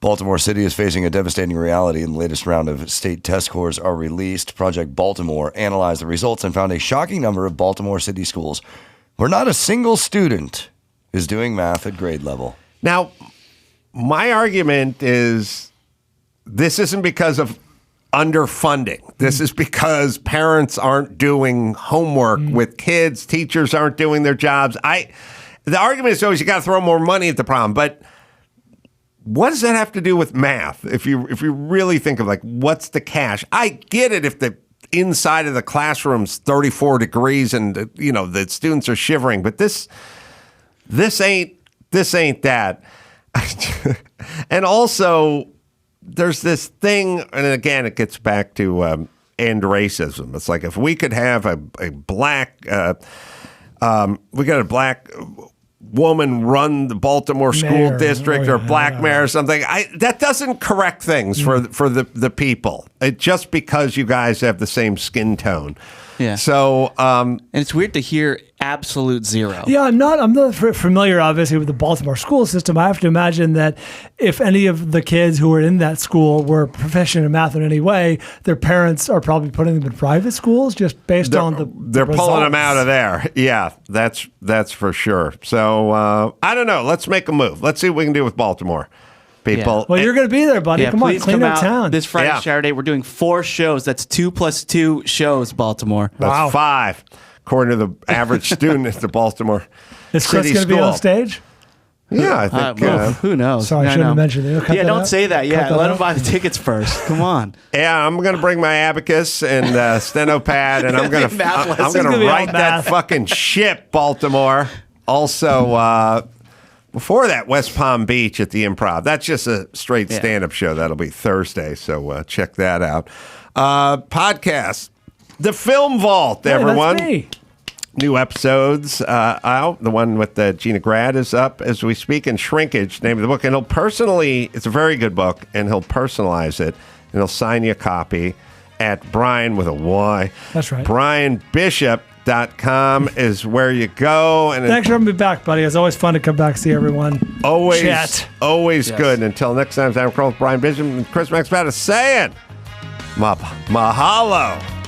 Speaker 1: Baltimore City is facing a devastating reality, and the latest round of state test scores are released. Project Baltimore analyzed the results and found a shocking number of Baltimore City schools where not a single student is doing math at grade level.
Speaker 2: Now, my argument is this isn't because of underfunding. This is because parents aren't doing homework with kids. Teachers aren't doing their jobs. The argument is always you got to throw more money at the problem. But what does that have to do with math? If you really think of like what's the cash? I get it if the inside of the classroom's 34 degrees and the students are shivering, but this ain't that. And also, there's this thing, and again, it gets back to end racism. It's like if we could have a black, we got a black woman run the Baltimore school district or black mayor or something. That doesn't correct things for the people. Just because you guys have the same skin tone.
Speaker 3: Yeah.
Speaker 2: So,
Speaker 3: and it's weird to hear absolute 0.
Speaker 4: Yeah, I'm not familiar, obviously, with the Baltimore school system. I have to imagine that if any of the kids who were in that school were proficient in math in any way, their parents are probably putting them in private schools just based on
Speaker 2: they're pulling them out of there. Yeah, that's for sure. So I don't know. Let's make a move. Let's see what we can do with Baltimore. people.
Speaker 4: Well, you're going to be there, buddy. Come on,
Speaker 3: please
Speaker 4: clean
Speaker 3: come
Speaker 4: up
Speaker 3: out
Speaker 4: town.
Speaker 3: this Friday,
Speaker 2: Yeah.
Speaker 3: Saturday. We're doing 4 shows. That's 2 + 2 shows, Baltimore.
Speaker 2: That's 5, according to the average student at the Baltimore
Speaker 4: Is Chris
Speaker 2: City
Speaker 4: going to be on
Speaker 2: School.
Speaker 4: stage?
Speaker 2: Yeah, I think.
Speaker 3: Who knows?
Speaker 4: Sorry, I shouldn't have mentioned it. Cut
Speaker 3: Yeah,
Speaker 4: that
Speaker 3: don't
Speaker 4: out.
Speaker 3: say that. Yeah,
Speaker 4: Cut that
Speaker 3: let
Speaker 4: out.
Speaker 3: them buy the tickets first. Come on.
Speaker 2: Yeah, I'm going to bring my abacus and steno pad, and I'm going to
Speaker 3: Math
Speaker 2: I'm
Speaker 3: lessons.
Speaker 2: going
Speaker 4: gonna
Speaker 2: to
Speaker 4: be all
Speaker 2: write that
Speaker 4: math.
Speaker 2: fucking ship, Baltimore. Also, before that, West Palm Beach at the Improv. That's just a straight stand-up show. That'll be Thursday, so check that out. Podcast, The Film Vault,
Speaker 4: Hey,
Speaker 2: everyone.
Speaker 4: that's me.
Speaker 2: New episodes out. The one with Gina Grad is up as we speak, and Shrinkage, name of the book. And it's a very good book, and he'll personalize it, and he'll sign you a copy at Bryan with a Y.
Speaker 4: That's right.
Speaker 2: BryanBishop.com is where you go. And
Speaker 4: Thanks for having me back, buddy. It's always fun to come back, see everyone.
Speaker 2: always
Speaker 4: Chat.
Speaker 2: good. And until next time, I'm Carolla, Bryan Bishop, and Chris Max Bada saying, mahalo.